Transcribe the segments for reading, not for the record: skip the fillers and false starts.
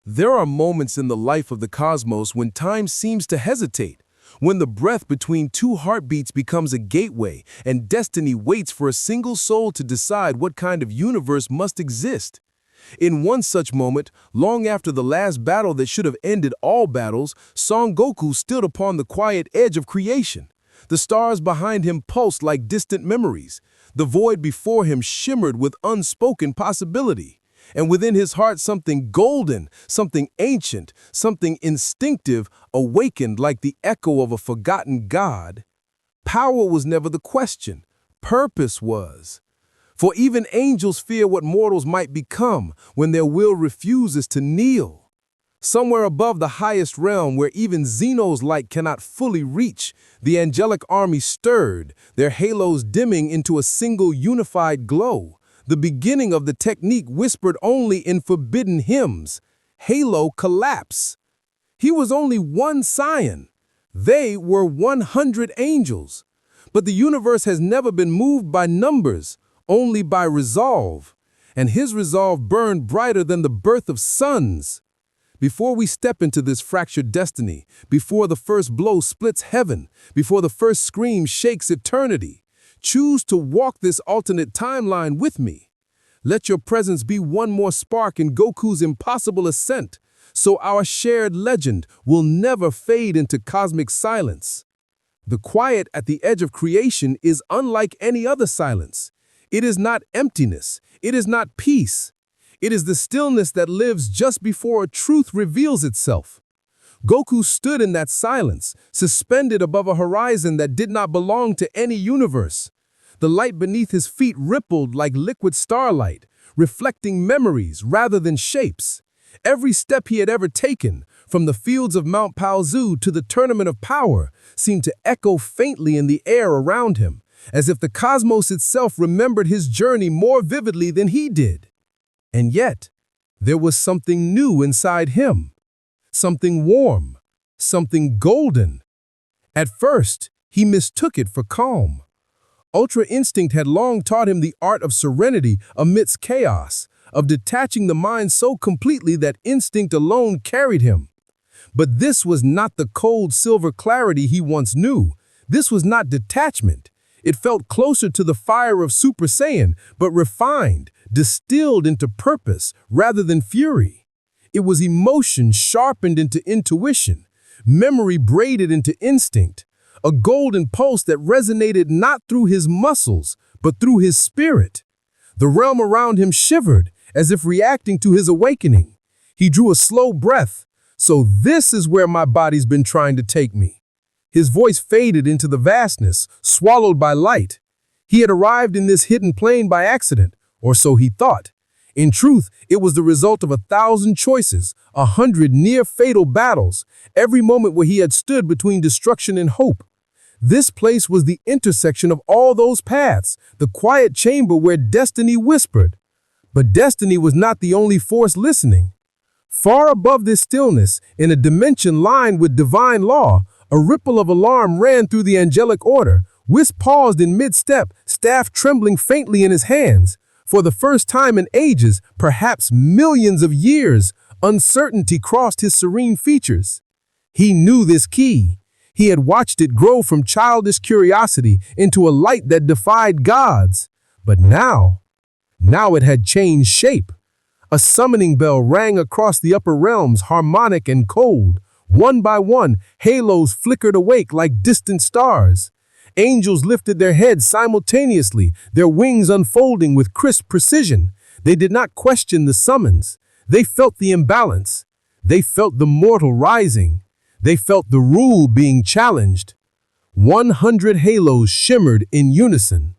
There are moments in the life of the cosmos when time seems to hesitate, when the breath between two heartbeats becomes a gateway and destiny waits for a single soul to decide what kind of universe must exist. In one such moment, long after the last battle that should have ended all battles, Son Goku stood upon the quiet edge of creation. The stars behind him pulsed like distant memories. The void before him shimmered with unspoken possibility. And within his heart something golden, something ancient, something instinctive awakened like the echo of a forgotten god. Power was never the question. Purpose was. For even angels fear what mortals might become when their will refuses to kneel. Somewhere above the highest realm where even Zeno's light cannot fully reach, the angelic army stirred, their halos dimming into a single unified glow. The beginning of the technique whispered only in forbidden hymns. Halo collapse. He was only one Saiyan. They were 100 angels. But the universe has never been moved by numbers, only by resolve. And his resolve burned brighter than the birth of suns. Before we step into this fractured destiny, before the first blow splits heaven, before the first scream shakes eternity, choose to walk this alternate timeline with me. Let your presence be one more spark in Goku's impossible ascent, so our shared legend will never fade into cosmic silence. The quiet at the edge of creation is unlike any other silence. It is not emptiness. It is not peace. It is the stillness that lives just before a truth reveals itself. Goku stood in that silence, suspended above a horizon that did not belong to any universe. The light beneath his feet rippled like liquid starlight, reflecting memories rather than shapes. Every step he had ever taken, from the fields of Mount Paozu to the Tournament of Power, seemed to echo faintly in the air around him, as if the cosmos itself remembered his journey more vividly than he did. And yet, there was something new inside him, something warm, something golden. At first, he mistook it for calm. Ultra instinct had long taught him the art of serenity amidst chaos, of detaching the mind so completely that instinct alone carried him. But this was not the cold silver clarity he once knew. This was not detachment. It felt closer to the fire of Super Saiyan, but refined, distilled into purpose rather than fury. It was emotion sharpened into intuition, memory braided into instinct, a golden pulse that resonated not through his muscles, but through his spirit. The realm around him shivered, as if reacting to his awakening. He drew a slow breath. So this is where my body's been trying to take me. His voice faded into the vastness, swallowed by light. He had arrived in this hidden plane by accident, or so he thought. In truth, it was the result of 1,000 choices, 100 near-fatal battles, every moment where he had stood between destruction and hope. This place was the intersection of all those paths, the quiet chamber where destiny whispered. But destiny was not the only force listening. Far above this stillness, in a dimension lined with divine law, a ripple of alarm ran through the angelic order. Wisp paused in mid-step, staff trembling faintly in his hands. For the first time in ages, perhaps millions of years, uncertainty crossed his serene features. He knew this key. He had watched it grow from childish curiosity into a light that defied gods. But now it had changed shape. A summoning bell rang across the upper realms, harmonic and cold. One by one, halos flickered awake like distant stars. Angels lifted their heads simultaneously, their wings unfolding with crisp precision. They did not question the summons. They felt the imbalance. They felt the mortal rising. They felt the rule being challenged. 100 halos shimmered in unison.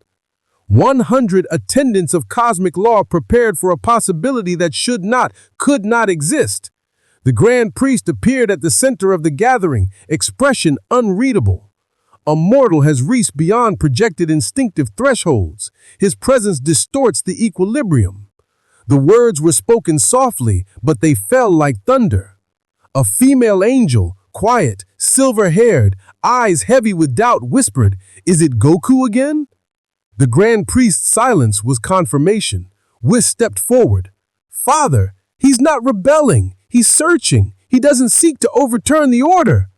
100 attendants of cosmic law prepared for a possibility that could not exist. The grand priest appeared at the center of the gathering, expression unreadable. A mortal has reached beyond projected instinctive thresholds. His presence distorts the equilibrium. The words were spoken softly, but they fell like thunder. A female angel, quiet, silver-haired, eyes heavy with doubt, whispered, "Is it Goku again?" The grand priest's silence was confirmation. Whis stepped forward. "Father, he's not rebelling. He's searching. He doesn't seek to overturn the order.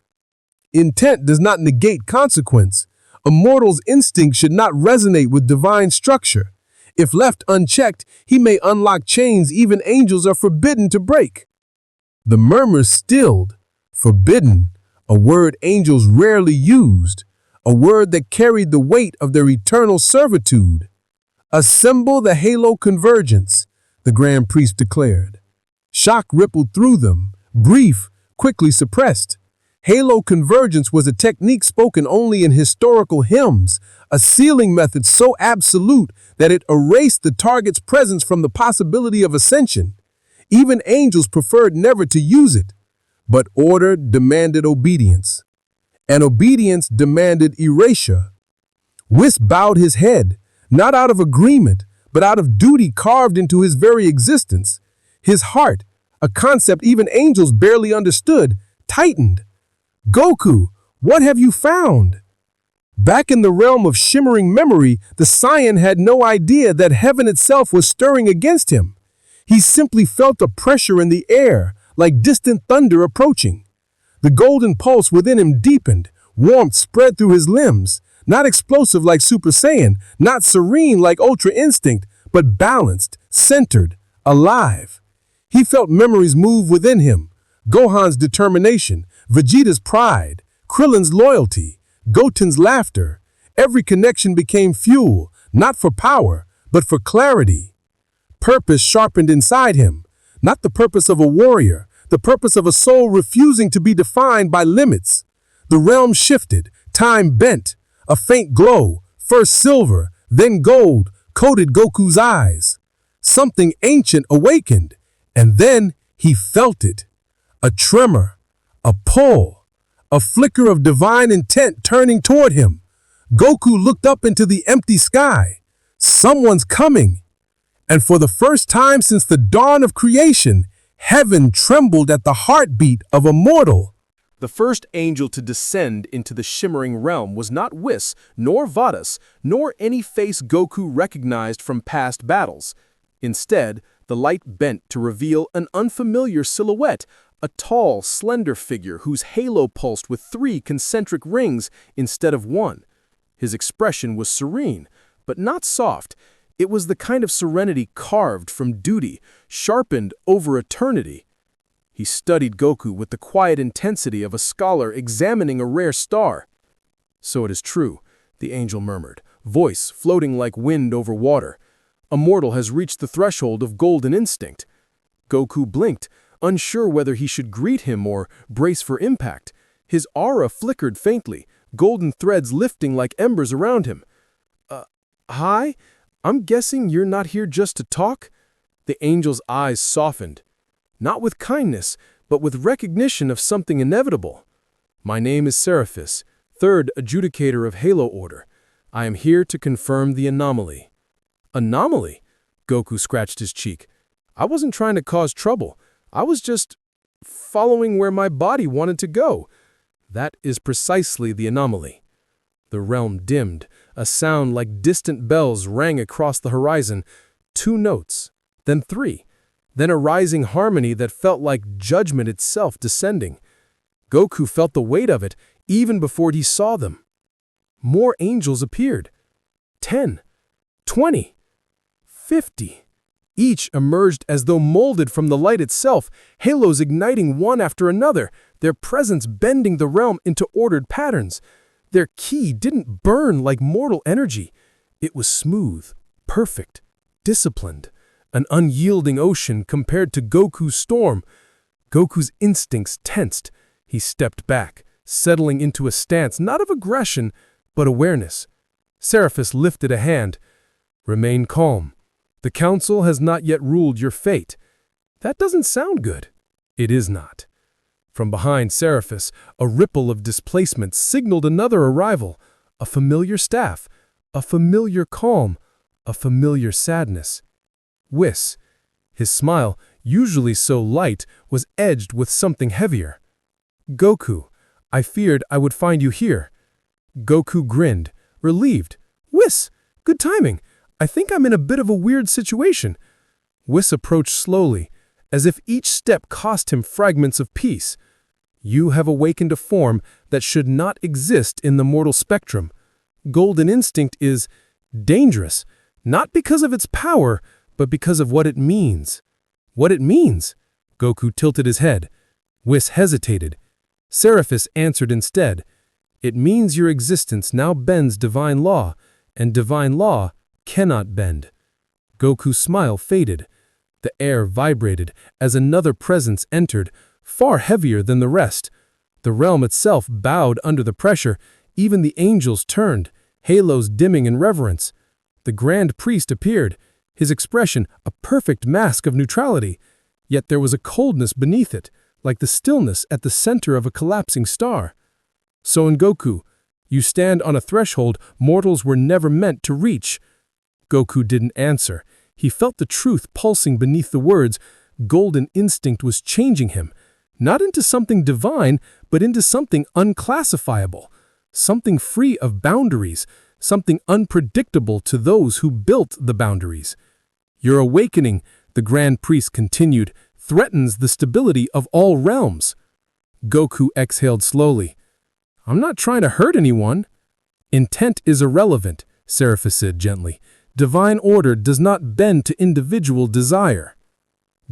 Intent does not negate consequence. A mortal's instinct should not resonate with divine structure. If left unchecked, he may unlock chains even angels are forbidden to break. The murmurs stilled. Forbidden, a word angels rarely used, a word that carried the weight of their eternal servitude. Assemble the halo convergence, the Grand Priest declared. Shock rippled through them, brief, quickly suppressed. Halo convergence was a technique spoken only in historical hymns, a sealing method so absolute that it erased the target's presence from the possibility of ascension. Even angels preferred never to use it. But order demanded obedience, and obedience demanded erasure. Whis bowed his head, not out of agreement, but out of duty carved into his very existence. His heart, a concept even angels barely understood, tightened. Goku, what have you found? Back in the realm of shimmering memory, the Saiyan had no idea that heaven itself was stirring against him. He simply felt a pressure in the air, like distant thunder approaching. The golden pulse within him deepened, warmth spread through his limbs, not explosive like Super Saiyan, not serene like Ultra Instinct, but balanced, centered, alive. He felt memories move within him, Gohan's determination, Vegeta's pride, Krillin's loyalty, Goten's laughter. Every connection became fuel, not for power, but for clarity. Purpose sharpened inside him, not the purpose of a warrior, the purpose of a soul refusing to be defined by limits. The realm shifted, time bent. A faint glow, first silver, then gold, coated Goku's eyes. Something ancient awakened, and then he felt it. A tremor, a pull, a flicker of divine intent turning toward him. Goku looked up into the empty sky. Someone's coming. And for the first time since the dawn of creation, heaven trembled at the heartbeat of a mortal. The first angel to descend into the shimmering realm was not Whis, nor Vadas, nor any face Goku recognized from past battles. Instead, the light bent to reveal an unfamiliar silhouette, a tall, slender figure whose halo pulsed with 3 concentric rings instead of 1. His expression was serene, but not soft. It was the kind of serenity carved from duty, sharpened over eternity. He studied Goku with the quiet intensity of a scholar examining a rare star. "So it is true," the angel murmured, voice floating like wind over water. "A mortal has reached the threshold of golden instinct." Goku blinked, unsure whether he should greet him or brace for impact. His aura flickered faintly, golden threads lifting like embers around him. Hi? I'm guessing you're not here just to talk?" The angel's eyes softened, not with kindness, but with recognition of something inevitable. "My name is Seraphis, third adjudicator of Halo Order. I am here to confirm the anomaly." "Anomaly?" Goku scratched his cheek. "I wasn't trying to cause trouble. I was just following where my body wanted to go." "That is precisely the anomaly." The realm dimmed. A sound like distant bells rang across the horizon. 2 notes, then 3, then a rising harmony that felt like judgment itself descending. Goku felt the weight of it even before he saw them. More angels appeared. 10, 20, 50. Each emerged as though molded from the light itself, halos igniting one after another, their presence bending the realm into ordered patterns. Their ki didn't burn like mortal energy. It was smooth, perfect, disciplined, an unyielding ocean compared to Goku's storm. Goku's instincts tensed. He stepped back, settling into a stance not of aggression, but awareness. Seraphis lifted a hand. "Remain calm. The council has not yet ruled your fate." "That doesn't sound good." "It is not." From behind Seraphis, a ripple of displacement signaled another arrival, a familiar staff, a familiar calm, a familiar sadness. Whis, his smile, usually so light, was edged with something heavier. "Goku, I feared I would find you here." Goku grinned, relieved. "Whis, good timing. I think I'm in a bit of a weird situation." Whis approached slowly, as if each step cost him fragments of peace. You have awakened a form that should not exist in the mortal spectrum. Golden instinct is dangerous, not because of its power, but because of what it means. What it means? Goku tilted his head. Whis hesitated. Seraphis answered instead. It means your existence now bends divine law, and divine law cannot bend. Goku's smile faded. The air vibrated as another presence entered, far heavier than the rest. The realm itself bowed under the pressure. Even the angels turned, halos dimming in reverence. The grand priest appeared, his expression a perfect mask of neutrality. Yet there was a coldness beneath it, like the stillness at the center of a collapsing star. Son Goku, you stand on a threshold mortals were never meant to reach. Goku didn't answer. He felt the truth pulsing beneath the words. Golden instinct was changing him, not into something divine, but into something unclassifiable, something free of boundaries, something unpredictable to those who built the boundaries. Your awakening, the Grand Priest continued, threatens the stability of all realms. Goku exhaled slowly. I'm not trying to hurt anyone. Intent is irrelevant, Seraphis said gently. Divine order does not bend to individual desire.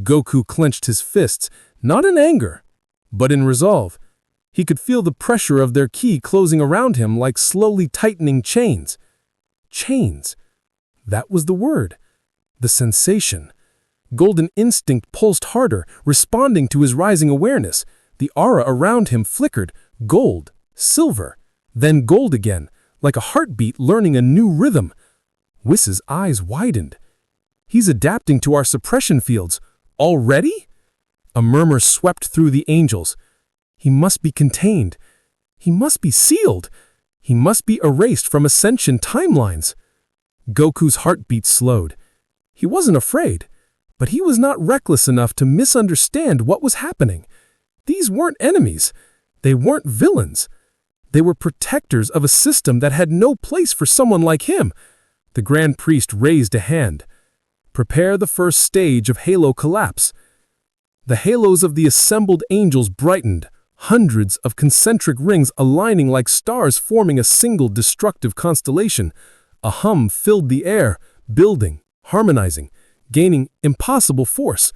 Goku clenched his fists, not in anger, but in resolve. He could feel the pressure of their ki closing around him like slowly tightening chains. Chains. That was the word. The sensation. Golden instinct pulsed harder, responding to his rising awareness. The aura around him flickered, gold, silver, then gold again, like a heartbeat learning a new rhythm. Whis's eyes widened. He's adapting to our suppression fields. Already? A murmur swept through the angels. He must be contained. He must be sealed. He must be erased from ascension timelines. Goku's heartbeat slowed. He wasn't afraid, but he was not reckless enough to misunderstand what was happening. These weren't enemies. They weren't villains. They were protectors of a system that had no place for someone like him. The Grand Priest raised a hand. Prepare the first stage of halo collapse. The halos of the assembled angels brightened, hundreds of concentric rings aligning like stars forming a single destructive constellation. A hum filled the air, building, harmonizing, gaining impossible force.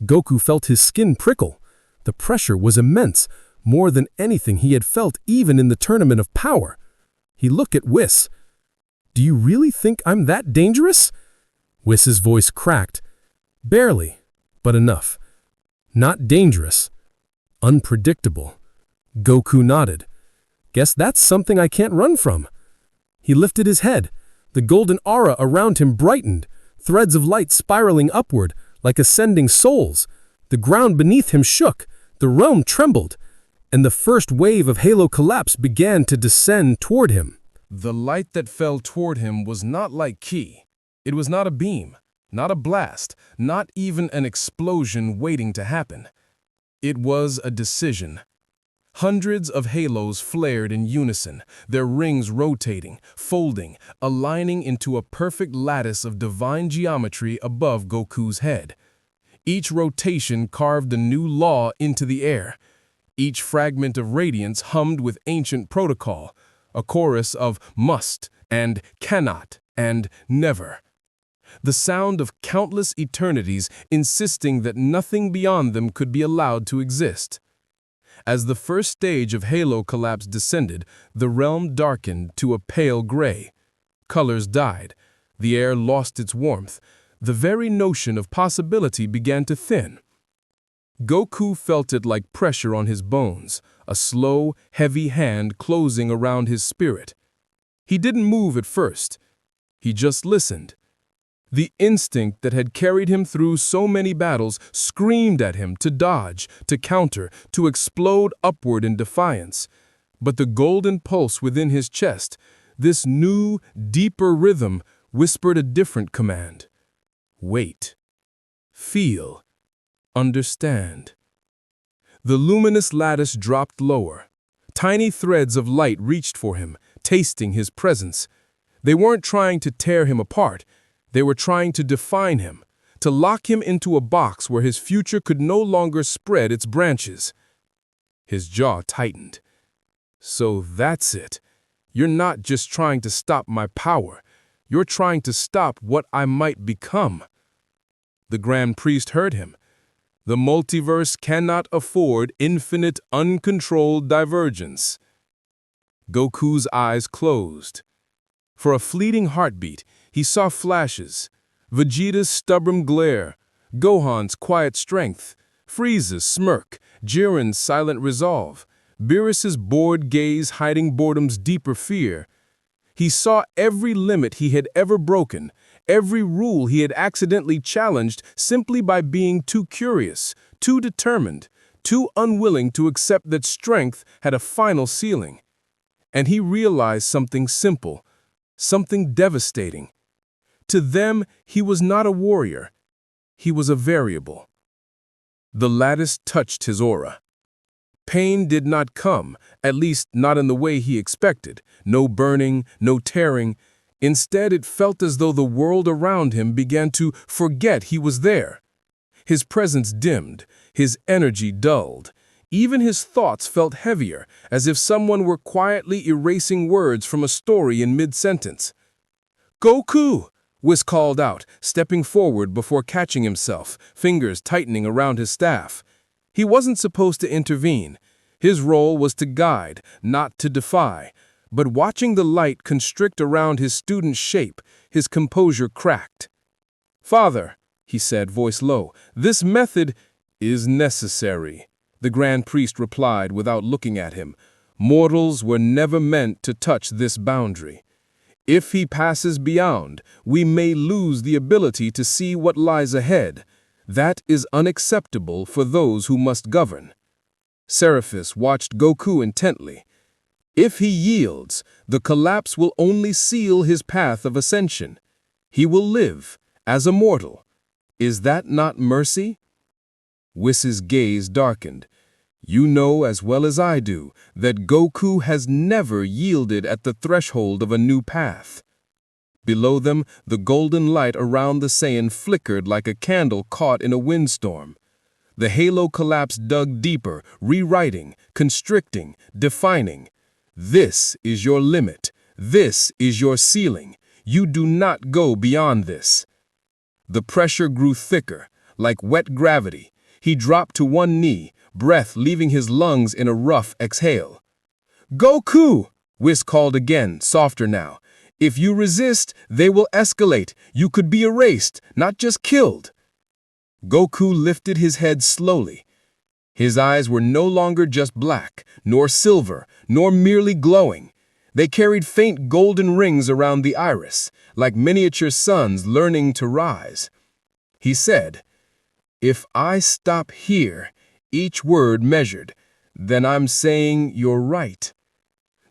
Goku felt his skin prickle. The pressure was immense, more than anything he had felt even in the tournament of power. He looked at Whis. Do you really think I'm that dangerous? Whis's voice cracked. Barely, but enough. Not dangerous. Unpredictable. Goku nodded. Guess that's something I can't run from. He lifted his head. The golden aura around him brightened, threads of light spiraling upward like ascending souls. The ground beneath him shook, the realm trembled, and the first wave of halo collapse began to descend toward him. The light that fell toward him was not like ki. It was not a beam, not a blast, not even an explosion waiting to happen. It was a decision. Hundreds of halos flared in unison, their rings rotating, folding, aligning into a perfect lattice of divine geometry above Goku's head. Each rotation carved a new law into the air. Each fragment of radiance hummed with ancient protocol, a chorus of must and cannot and never. The sound of countless eternities insisting that nothing beyond them could be allowed to exist. As the first stage of halo collapse descended, the realm darkened to a pale gray. Colors died. The air lost its warmth. The very notion of possibility began to thin. Goku felt it like pressure on his bones, a slow, heavy hand closing around his spirit. He didn't move at first. He just listened. The instinct that had carried him through so many battles screamed at him to dodge, to counter, to explode upward in defiance. But the golden pulse within his chest, this new, deeper rhythm, whispered a different command. Wait. Feel. Understand. The luminous lattice dropped lower. Tiny threads of light reached for him, tasting his presence. They weren't trying to tear him apart. They were trying to define him, to lock him into a box where his future could no longer spread its branches. His jaw tightened. So that's it. You're not just trying to stop my power. You're trying to stop what I might become. The Grand Priest heard him. The multiverse cannot afford infinite, uncontrolled divergence. Goku's eyes closed. For a fleeting heartbeat, he saw flashes. Vegeta's stubborn glare, Gohan's quiet strength, Frieza's smirk, Jiren's silent resolve, Beerus's bored gaze hiding boredom's deeper fear. He saw every limit he had ever broken, every rule he had accidentally challenged simply by being too curious, too determined, too unwilling to accept that strength had a final ceiling. And he realized something simple, something devastating. To them, he was not a warrior. He was a variable. The lattice touched his aura. Pain did not come, at least not in the way he expected. No burning, no tearing. Instead, it felt as though the world around him began to forget he was there. His presence dimmed, his energy dulled. Even his thoughts felt heavier, as if someone were quietly erasing words from a story in mid-sentence. "Goku!" Whis called out, stepping forward before catching himself, fingers tightening around his staff. He wasn't supposed to intervene. His role was to guide, not to defy. But watching the light constrict around his student's shape, his composure cracked. "Father," he said, voice low, "this method is necessary," the Grand Priest replied without looking at him. "Mortals were never meant to touch this boundary. If he passes beyond, we may lose the ability to see what lies ahead. That is unacceptable for those who must govern." Seraphis watched Goku intently. If he yields, the collapse will only seal his path of ascension. He will live as a mortal. Is that not mercy? Whis's gaze darkened. "You know as well as I do that Goku has never yielded at the threshold of a new path." Below them, the golden light around the Saiyan flickered like a candle caught in a windstorm. The halo collapse dug deeper, rewriting, constricting, defining. "This is your limit. This is your ceiling. You do not go beyond this." The pressure grew thicker, like wet gravity. He dropped to one knee, breath leaving his lungs in a rough exhale. "Goku!" Whis called again, softer now. "If you resist, they will escalate. You could be erased, not just killed." Goku lifted his head slowly. His eyes were no longer just black, nor silver, nor merely glowing. They carried faint golden rings around the iris, like miniature suns learning to rise. He said, "If I stop here, each word measured, then I'm saying you're right."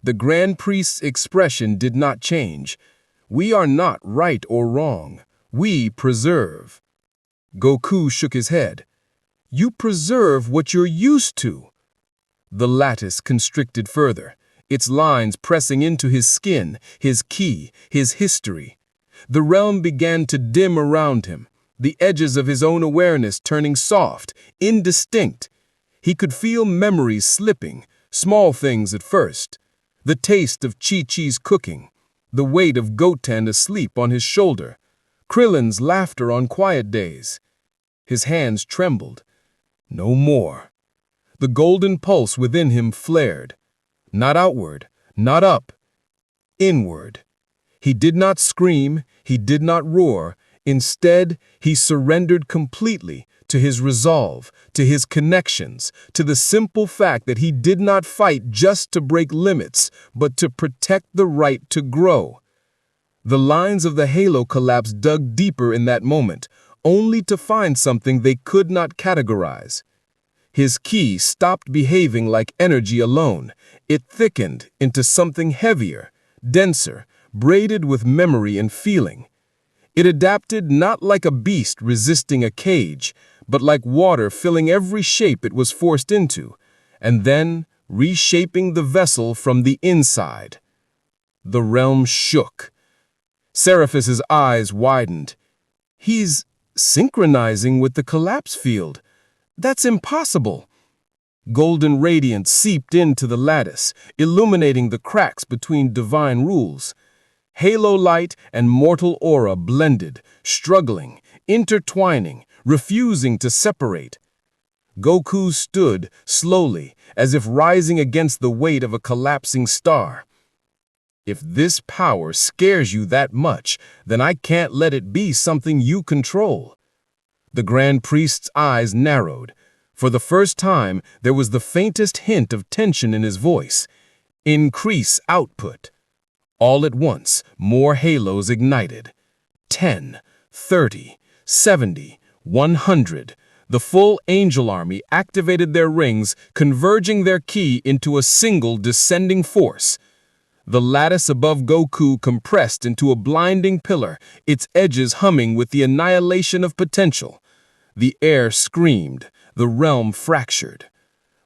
The Grand Priest's expression did not change. "We are not right or wrong. We preserve." Goku shook his head. "You preserve what you're used to." The lattice constricted further, its lines pressing into his skin, his ki, his history. The realm began to dim around him, the edges of his own awareness turning soft, indistinct. He could feel memories slipping, small things at first. The taste of Chi-Chi's cooking, the weight of Goten asleep on his shoulder, Krillin's laughter on quiet days. His hands trembled. No more. The golden pulse within him flared. Not outward, not up. Inward. He did not scream, he did not roar. Instead, he surrendered completely to his resolve, to his connections, to the simple fact that he did not fight just to break limits, but to protect the right to grow. The lines of the halo collapse dug deeper in that moment, only to find something they could not categorize. His ki stopped behaving like energy alone. It thickened into something heavier, denser, braided with memory and feeling. It adapted not like a beast resisting a cage, but like water filling every shape it was forced into, and then reshaping the vessel from the inside. The realm shook. Seraphis's eyes widened. "He's synchronizing with the collapse field. That's impossible. Golden radiance seeped into the lattice, illuminating the cracks between divine rules. Halo light and mortal aura blended, struggling, intertwining, refusing to separate. Goku stood, slowly, as if rising against the weight of a collapsing star. If this power scares you that much, then I can't let it be something you control. The Grand Priest's eyes narrowed. For the first time, there was the faintest hint of tension in his voice. Increase output. All at once, more halos ignited. 10, 30, 70, 100. The full angel army activated their rings, converging their ki into a single descending force. The lattice above Goku compressed into a blinding pillar, its edges humming with the annihilation of potential. The air screamed, the realm fractured.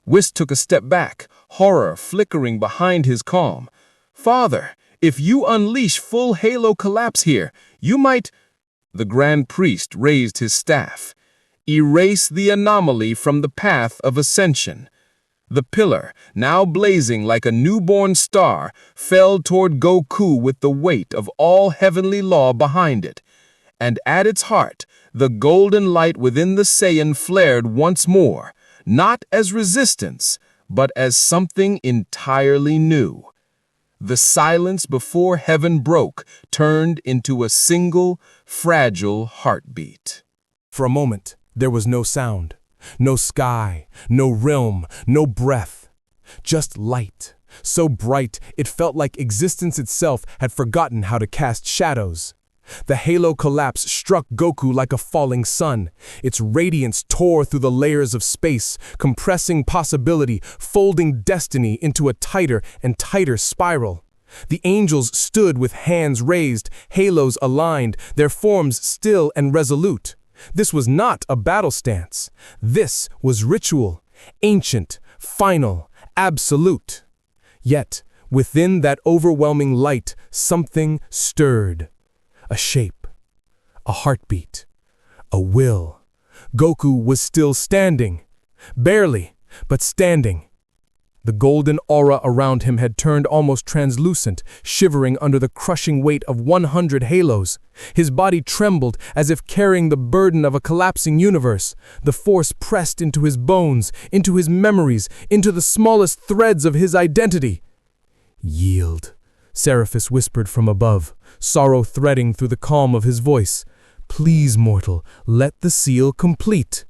Whis took a step back, horror flickering behind his calm. "Father, if you unleash full halo collapse here, you might—" The Grand Priest raised his staff. "Erase the anomaly from the path of ascension." The pillar, now blazing like a newborn star, fell toward Goku with the weight of all heavenly law behind it. And at its heart, the golden light within the Saiyan flared once more, not as resistance, but as something entirely new. The silence before heaven broke turned into a single, fragile heartbeat. For a moment, there was no sound, no sky, no realm, no breath. Just light, so bright it felt like existence itself had forgotten how to cast shadows. The halo collapse struck Goku like a falling sun. Its radiance tore through the layers of space, compressing possibility, folding destiny into a tighter and tighter spiral. The angels stood with hands raised, halos aligned, their forms still and resolute. This was not a battle stance. This was ritual, ancient, final, absolute. Yet, within that overwhelming light, something stirred. A shape, a heartbeat, a will. Goku was still standing. Barely, but standing. The golden aura around him had turned almost translucent, shivering under the crushing weight of 100 halos. His body trembled as if carrying the burden of a collapsing universe. The force pressed into his bones, into his memories, into the smallest threads of his identity. "Yield," Seraphis whispered from above, sorrow threading through the calm of his voice. "Please, mortal, let the seal complete."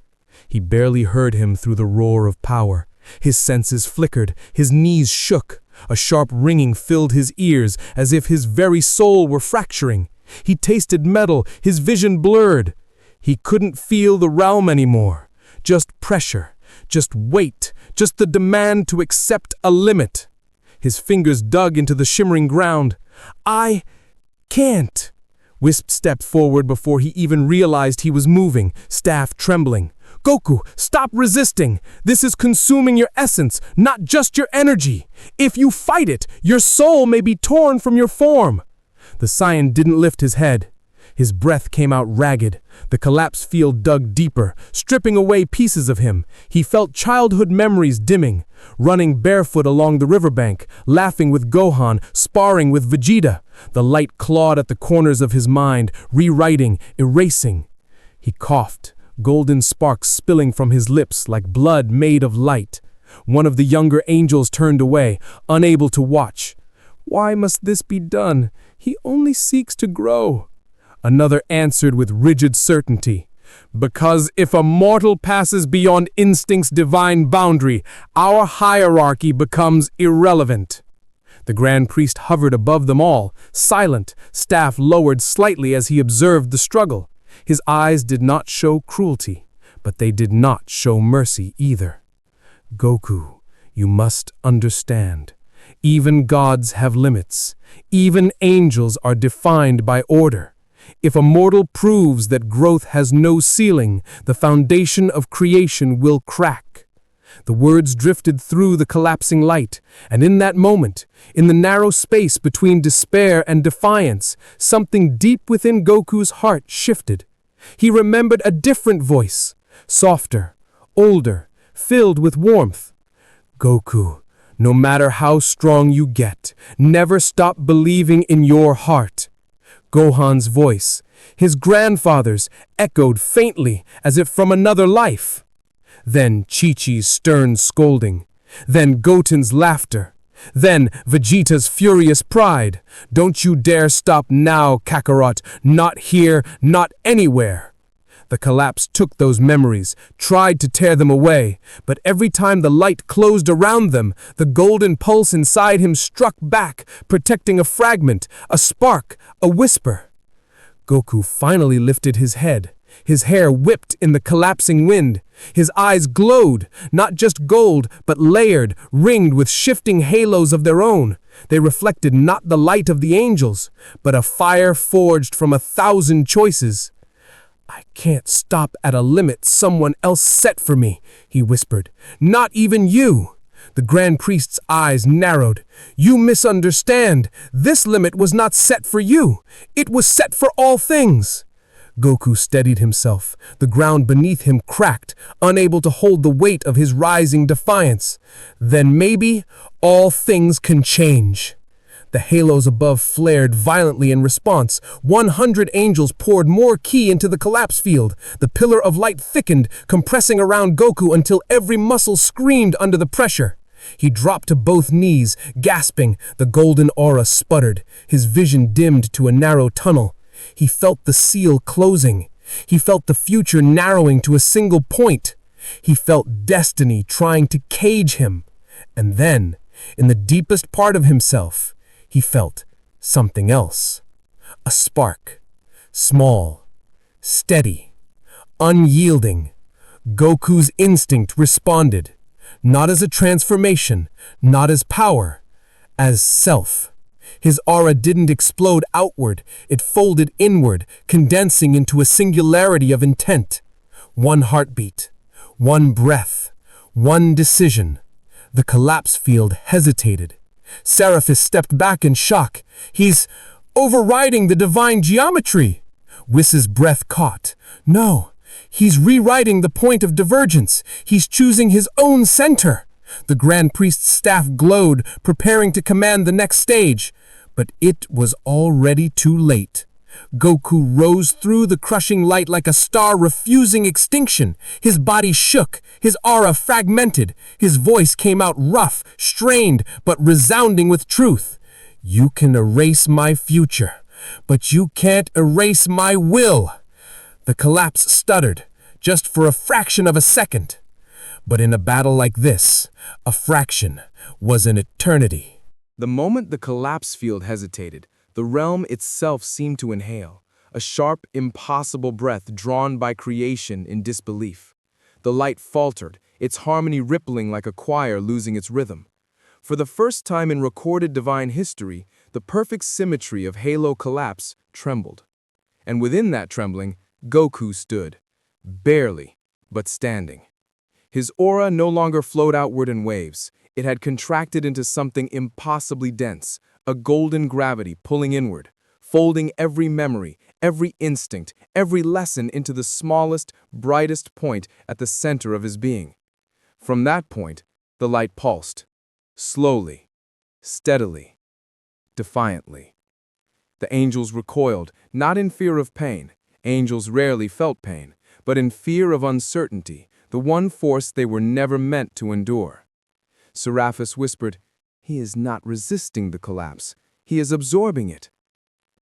He barely heard him through the roar of power. His senses flickered, his knees shook. A sharp ringing filled his ears as if his very soul were fracturing. He tasted metal, his vision blurred. He couldn't feel the realm anymore. Just pressure, just weight, just the demand to accept a limit. His fingers dug into the shimmering ground. "I can't." Wisp stepped forward before he even realized he was moving, staff trembling. "Goku, stop resisting. This is consuming your essence, not just your energy. If you fight it, your soul may be torn from your form." The Saiyan didn't lift his head. His breath came out ragged. The collapse field dug deeper, stripping away pieces of him. He felt childhood memories dimming, running barefoot along the riverbank, laughing with Gohan, sparring with Vegeta. The light clawed at the corners of his mind, rewriting, erasing. He coughed, golden sparks spilling from his lips like blood made of light. One of the younger angels turned away, unable to watch. "Why must this be done? He only seeks to grow." Another answered with rigid certainty. "Because if a mortal passes beyond instinct's divine boundary, our hierarchy becomes irrelevant." The Grand Priest hovered above them all, silent, staff lowered slightly as he observed the struggle. His eyes did not show cruelty, but they did not show mercy either. "Goku, you must understand. Even gods have limits. Even angels are defined by order. If a mortal proves that growth has no ceiling, the foundation of creation will crack." The words drifted through the collapsing light, and in that moment, in the narrow space between despair and defiance, something deep within Goku's heart shifted. He remembered a different voice, softer, older, filled with warmth. Goku, no matter how strong you get, never stop believing in your heart. Gohan's voice, his grandfather's, echoed faintly as if from another life. Then Chi-Chi's stern scolding. Then Goten's laughter. Then Vegeta's furious pride. Don't you dare stop now, Kakarot. Not here, not anywhere. The collapse took those memories, tried to tear them away, but every time the light closed around them, the golden pulse inside him struck back, protecting a fragment, a spark, a whisper. Goku finally lifted his head. His hair whipped in the collapsing wind. His eyes glowed, not just gold, but layered, ringed with shifting halos of their own. They reflected not the light of the angels, but a fire forged from 1,000 choices. I can't stop at a limit someone else set for me, he whispered. Not even you. The Grand Priest's eyes narrowed. You misunderstand. This limit was not set for you. It was set for all things. Goku steadied himself. The ground beneath him cracked, unable to hold the weight of his rising defiance. Then maybe all things can change. The halos above flared violently in response. 100 angels poured more ki into the collapse field. The pillar of light thickened, compressing around Goku until every muscle screamed under the pressure. He dropped to both knees, gasping. The golden aura sputtered. His vision dimmed to a narrow tunnel. He felt the seal closing. He felt the future narrowing to a single point. He felt destiny trying to cage him. And then, in the deepest part of himself, he felt something else. A spark. Small, steady, unyielding. Goku's instinct responded. Not as a transformation, not as power, as self. His aura didn't explode outward, it folded inward, condensing into a singularity of intent. One heartbeat, one breath, one decision. The collapse field hesitated. Seraphis stepped back in shock. He's overriding the divine geometry. Whis' breath caught. No, he's rewriting the point of divergence. He's choosing his own center. The Grand Priest's staff glowed, preparing to command the next stage. But it was already too late. Goku rose through the crushing light like a star refusing extinction. His body shook, his aura fragmented. His voice came out rough, strained, but resounding with truth. You can erase my future, but you can't erase my will. The collapse stuttered, just for a fraction of a second. But in a battle like this, a fraction was an eternity. The moment the collapse field hesitated, the realm itself seemed to inhale, a sharp, impossible breath drawn by creation in disbelief. The light faltered, its harmony rippling like a choir losing its rhythm. For the first time in recorded divine history, the perfect symmetry of halo collapse trembled. And within that trembling, Goku stood, barely, but standing. His aura no longer flowed outward in waves. It had contracted into something impossibly dense, a golden gravity pulling inward, folding every memory, every instinct, every lesson into the smallest, brightest point at the center of his being. From that point, the light pulsed, slowly, steadily, defiantly. The angels recoiled, not in fear of pain. Angels rarely felt pain, but in fear of uncertainty, the one force they were never meant to endure. Seraphis whispered, "He is not resisting the collapse. He is absorbing it."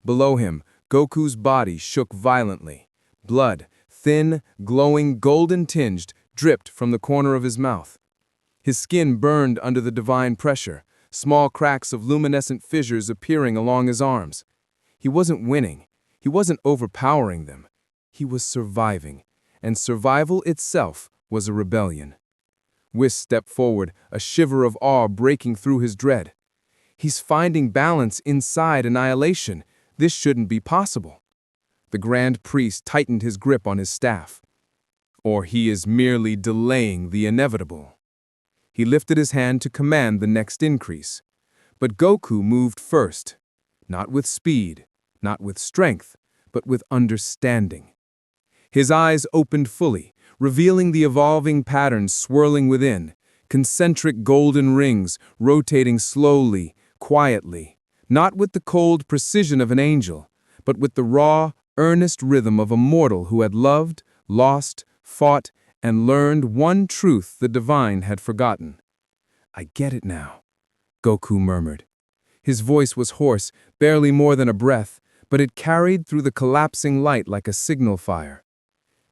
Below him, Goku's body shook violently. Blood, thin, glowing, golden-tinged, dripped from the corner of his mouth. His skin burned under the divine pressure, small cracks of luminescent fissures appearing along his arms. He wasn't winning. He wasn't overpowering them. He was surviving, and survival itself was a rebellion. Whis stepped forward, a shiver of awe breaking through his dread. He's finding balance inside annihilation. This shouldn't be possible. The Grand Priest tightened his grip on his staff. Or he is merely delaying the inevitable. He lifted his hand to command the next increase. But Goku moved first, not with speed, not with strength, but with understanding. His eyes opened fully, revealing the evolving patterns swirling within, concentric golden rings rotating slowly, quietly, not with the cold precision of an angel, but with the raw, earnest rhythm of a mortal who had loved, lost, fought, and learned one truth the divine had forgotten. "I get it now," Goku murmured. His voice was hoarse, barely more than a breath, but it carried through the collapsing light like a signal fire.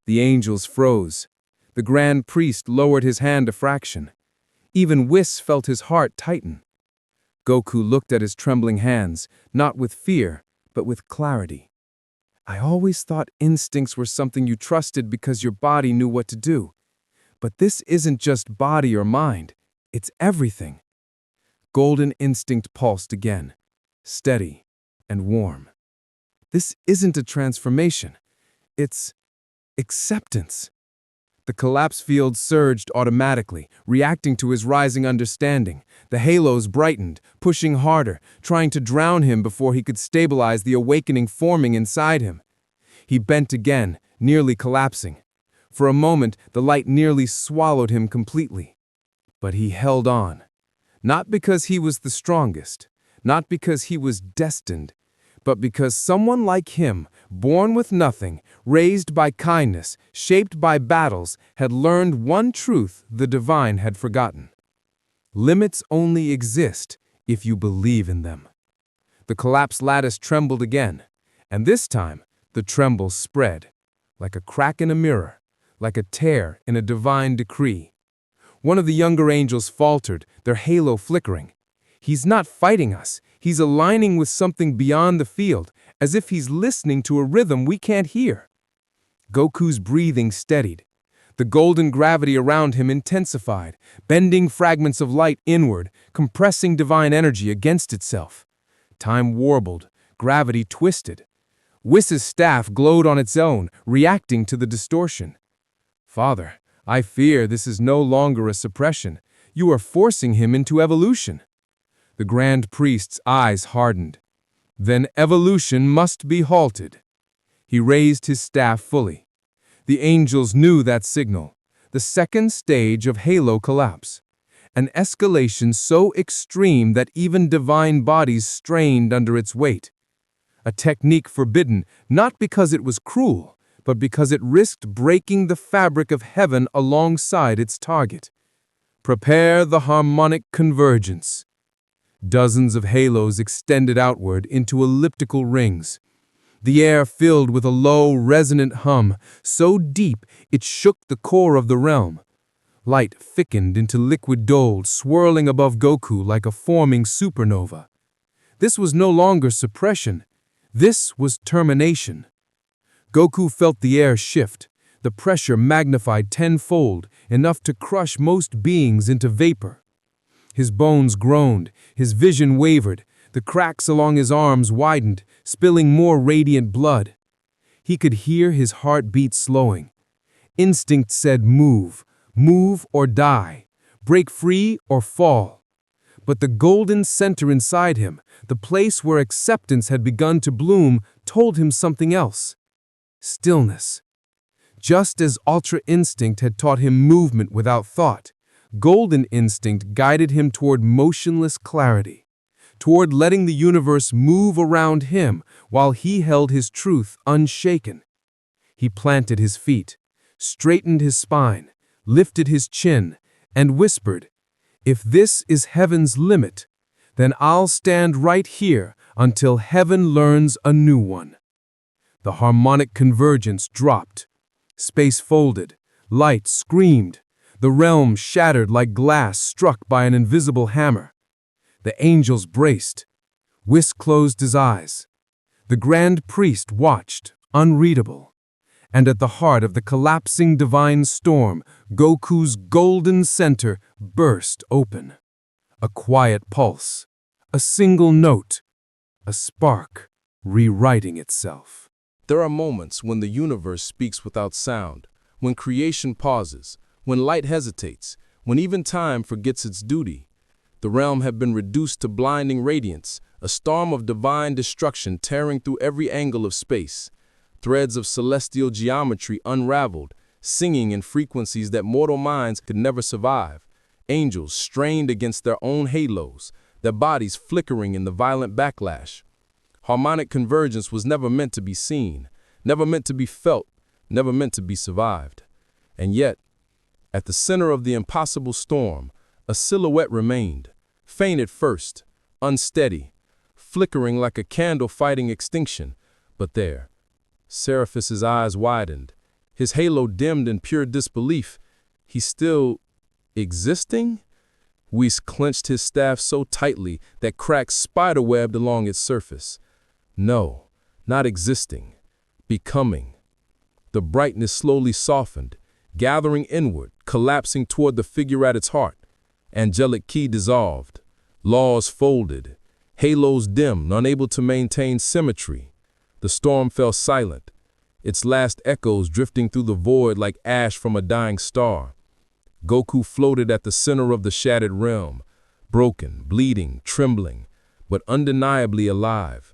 The angels froze. The grand priest lowered his hand a fraction. Even Whis felt his heart tighten. Goku looked at his trembling hands, not with fear, but with clarity. "I always thought instincts were something you trusted because your body knew what to do. But this isn't just body or mind, it's everything." Golden instinct pulsed again, steady and warm. "This isn't a transformation, it's acceptance." The collapse field surged automatically, reacting to his rising understanding. The halos brightened, pushing harder, trying to drown him before he could stabilize the awakening forming inside him. He bent again, nearly collapsing. For a moment, the light nearly swallowed him completely. But he held on. Not because he was the strongest, not because he was destined, but because someone like him, born with nothing, raised by kindness, shaped by battles, had learned one truth the divine had forgotten. Limits only exist if you believe in them. The collapsed lattice trembled again, and this time the tremble spread, like a crack in a mirror, like a tear in a divine decree. One of the younger angels faltered, their halo flickering. "He's not fighting us. He's aligning with something beyond the field, as if he's listening to a rhythm we can't hear." Goku's breathing steadied. The golden gravity around him intensified, bending fragments of light inward, compressing divine energy against itself. Time warbled, gravity twisted. Whis' staff glowed on its own, reacting to the distortion. "Father, I fear this is no longer a suppression. You are forcing him into evolution." The grand priest's eyes hardened. "Then evolution must be halted." He raised his staff fully. The angels knew that signal, the second stage of halo collapse, an escalation so extreme that even divine bodies strained under its weight. A technique forbidden not because it was cruel, but because it risked breaking the fabric of heaven alongside its target. Prepare the harmonic convergence. Dozens of halos extended outward into elliptical rings. The air filled with a low, resonant hum, so deep it shook the core of the realm. Light thickened into liquid gold, swirling above Goku like a forming supernova. This was no longer suppression. This was termination. Goku felt the air shift, the pressure magnified tenfold, enough to crush most beings into vapor. His bones groaned, his vision wavered, the cracks along his arms widened, spilling more radiant blood. He could hear his heartbeat slowing. Instinct said move, move or die, break free or fall. But the golden center inside him, the place where acceptance had begun to bloom, told him something else. Stillness. Just as Ultra Instinct had taught him movement without thought, Golden Instinct guided him toward motionless clarity, toward letting the universe move around him while he held his truth unshaken. He planted his feet, straightened his spine, lifted his chin, and whispered, "If this is heaven's limit, then I'll stand right here until heaven learns a new one." The harmonic convergence dropped. Space folded, light screamed, the realm shattered like glass struck by an invisible hammer. The angels braced. Whis closed his eyes. The grand priest watched, unreadable. And at the heart of the collapsing divine storm, Goku's golden center burst open. A quiet pulse, a single note, a spark rewriting itself. There are moments when the universe speaks without sound, when creation pauses, when light hesitates, when even time forgets its duty. The realm had been reduced to blinding radiance, a storm of divine destruction tearing through every angle of space. threads of celestial geometry unraveled, singing in frequencies that mortal minds could never survive. Angels strained against their own halos, their bodies flickering in the violent backlash. Harmonic convergence was never meant to be seen, never meant to be felt, never meant to be survived. And yet, at the center of the impossible storm, a silhouette remained, faint at first, unsteady, flickering like a candle fighting extinction. But there, Seraphis' eyes widened, his halo dimmed in pure disbelief. He's still existing? Whis clenched his staff so tightly that cracks spiderwebbed along its surface. No, not existing, becoming. The brightness slowly softened, gathering inward, collapsing toward the figure at its heart. Angelic ki dissolved, laws folded, halos dimmed, unable to maintain symmetry. The storm fell silent, its last echoes drifting through the void like ash from a dying star. Goku floated at the center of the shattered realm, broken, bleeding, trembling, but undeniably alive.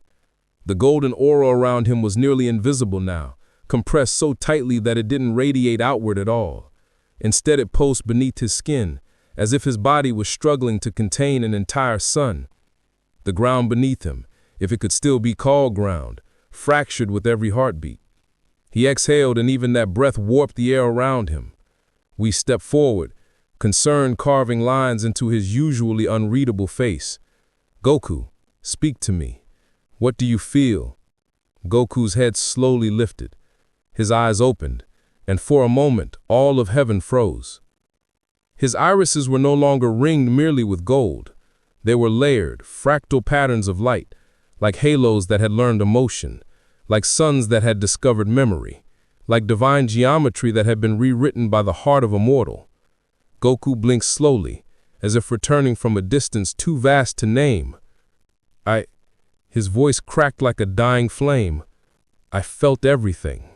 The golden aura around him was nearly invisible now, compressed so tightly that it didn't radiate outward at all. Instead, it pulsed beneath his skin, as if his body was struggling to contain an entire sun. The ground beneath him, if it could still be called ground, fractured with every heartbeat. He exhaled, and even that breath warped the air around him. We stepped forward, concern carving lines into his usually unreadable face. "Goku, speak to me. What do you feel?" Goku's head slowly lifted. His eyes opened, and for a moment, all of heaven froze. His irises were no longer ringed merely with gold. They were layered, fractal patterns of light, like halos that had learned emotion, like suns that had discovered memory, like divine geometry that had been rewritten by the heart of a mortal. Goku blinked slowly, as if returning from a distance too vast to name. His voice cracked like a dying flame. "I felt everything."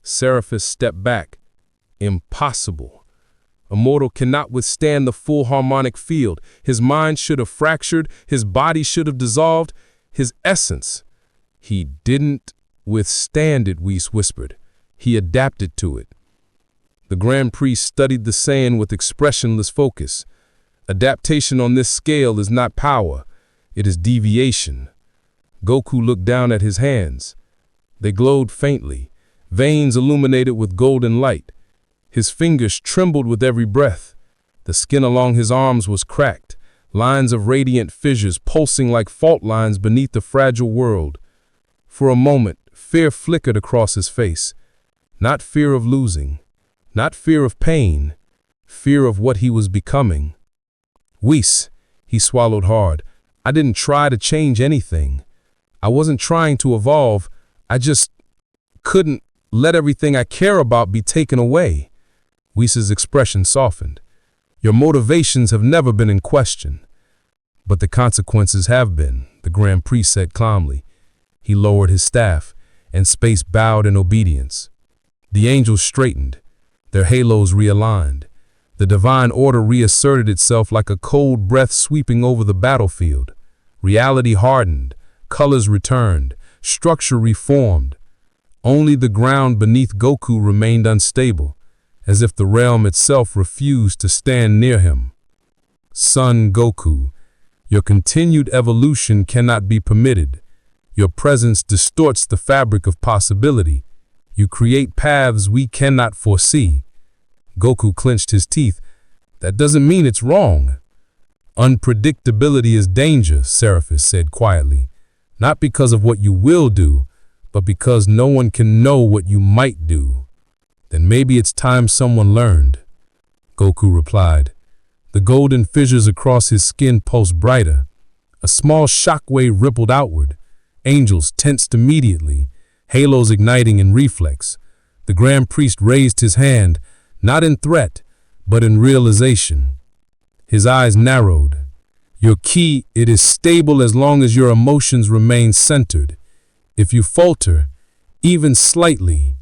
Seraphis stepped back. Impossible. A mortal cannot withstand the full harmonic field. His mind should have fractured, his body should have dissolved, his essence. "He didn't withstand it," Whis whispered. "He adapted to it." The Grand Priest studied the Saiyan with expressionless focus. Adaptation on this scale is not power, it is deviation. Goku looked down at his hands. They glowed faintly, veins illuminated with golden light. His fingers trembled with every breath. The skin along his arms was cracked, lines of radiant fissures pulsing like fault lines beneath the fragile world. For a moment, fear flickered across his face. Not fear of losing, not fear of pain, fear of what he was becoming. "Whis," he swallowed hard, "I didn't try to change anything. I wasn't trying to evolve. I just couldn't let everything I care about be taken away." Whis' expression softened. "Your motivations have never been in question. But the consequences have been," the Grand Priest said calmly. He lowered his staff, and space bowed in obedience. The angels straightened, their halos realigned. The divine order reasserted itself like a cold breath sweeping over the battlefield. Reality hardened, colors returned, structure reformed. Only the ground beneath Goku remained unstable, as if the realm itself refused to stand near him. "Son Goku, your continued evolution cannot be permitted. Your presence distorts the fabric of possibility. You create paths we cannot foresee." Goku clenched his teeth. "That doesn't mean it's wrong." "Unpredictability is danger," Seraphis said quietly. "Not because of what you will do, but because no one can know what you might do." "Then maybe it's time someone learned," Goku replied. The golden fissures across his skin pulsed brighter. A small shockwave rippled outward. Angels tensed immediately, halos igniting in reflex. The Grand Priest raised his hand, not in threat, but in realization. His eyes narrowed. "Your ki, it is stable as long as your emotions remain centered. If you falter, even slightly,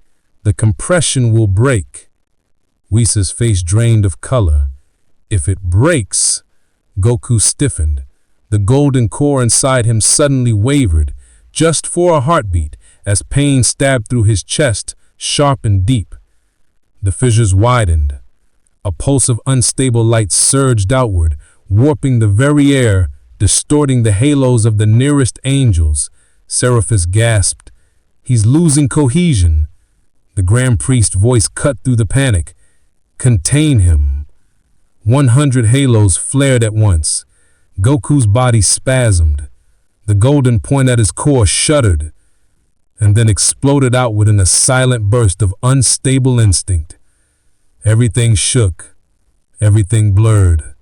the compression will break." Whis' face drained of color. "If it breaks," Goku stiffened. The golden core inside him suddenly wavered, just for a heartbeat, as pain stabbed through his chest, sharp and deep. The fissures widened. A pulse of unstable light surged outward, warping the very air, distorting the halos of the nearest angels. Seraphis gasped. "He's losing cohesion." The Grand Priest's voice cut through the panic. "Contain him." 100 halos flared at once. Goku's body spasmed. The golden point at his core shuddered, and then exploded outward in a silent burst of unstable instinct. Everything shook. Everything blurred.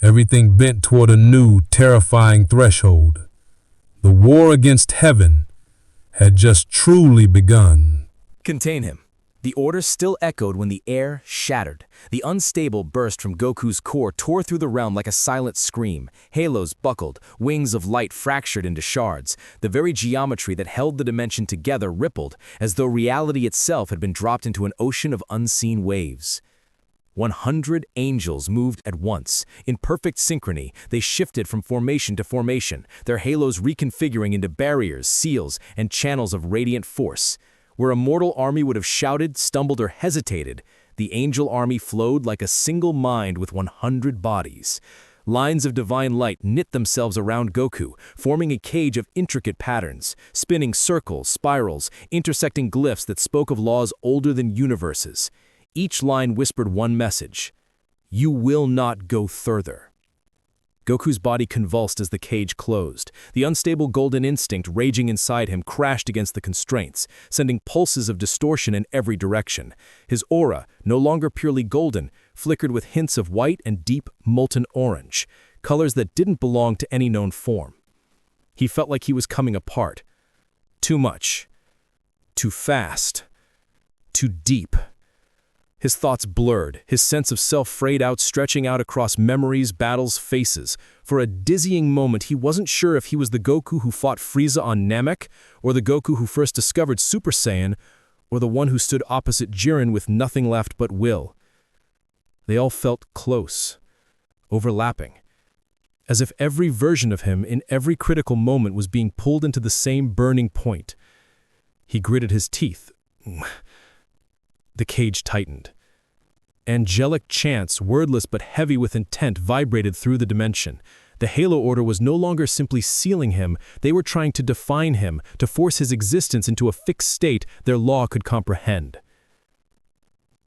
Everything bent toward a new, terrifying threshold. The war against heaven had just truly begun. Contain him. The order still echoed when the air shattered. The unstable burst from Goku's core tore through the realm like a silent scream. Halos buckled, wings of light fractured into shards. The very geometry that held the dimension together rippled, as though reality itself had been dropped into an ocean of unseen waves. 100 angels moved at once. In perfect synchrony, they shifted from formation to formation, their halos reconfiguring into barriers, seals, and channels of radiant force. Where a mortal army would have shouted, stumbled, or hesitated, the angel army flowed like a single mind with 100 bodies. Lines of divine light knit themselves around Goku, forming a cage of intricate patterns, spinning circles, spirals, intersecting glyphs that spoke of laws older than universes. Each line whispered one message: "You will not go further." Goku's body convulsed as the cage closed. The unstable golden instinct raging inside him crashed against the constraints, sending pulses of distortion in every direction. His aura, no longer purely golden, flickered with hints of white and deep molten orange, colors that didn't belong to any known form. He felt like he was coming apart. Too much. Too fast. Too deep. His thoughts blurred, his sense of self frayed out, stretching out across memories, battles, faces. For a dizzying moment, he wasn't sure if he was the Goku who fought Frieza on Namek, or the Goku who first discovered Super Saiyan, or the one who stood opposite Jiren with nothing left but will. They all felt close, overlapping, as if every version of him in every critical moment was being pulled into the same burning point. He gritted his teeth. The cage tightened. Angelic chants, wordless but heavy with intent, vibrated through the dimension. The Halo Order was no longer simply sealing him, they were trying to define him, to force his existence into a fixed state their law could comprehend.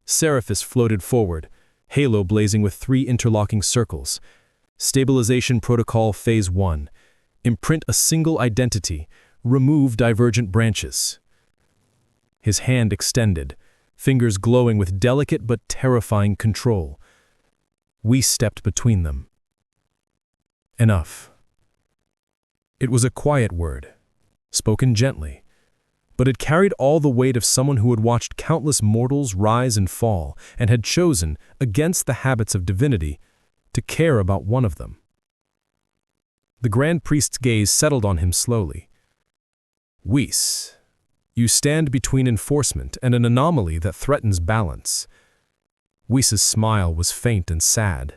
Seraphis floated forward, halo blazing with 3 interlocking circles. Stabilization Protocol Phase 1. Imprint a single identity. Remove divergent branches. His hand extended, fingers glowing with delicate but terrifying control. We stepped between them. Enough. It was a quiet word, spoken gently, but it carried all the weight of someone who had watched countless mortals rise and fall and had chosen, against the habits of divinity, to care about one of them. The Grand Priest's gaze settled on him slowly. Whis. You stand between enforcement and an anomaly that threatens balance. Whis' smile was faint and sad.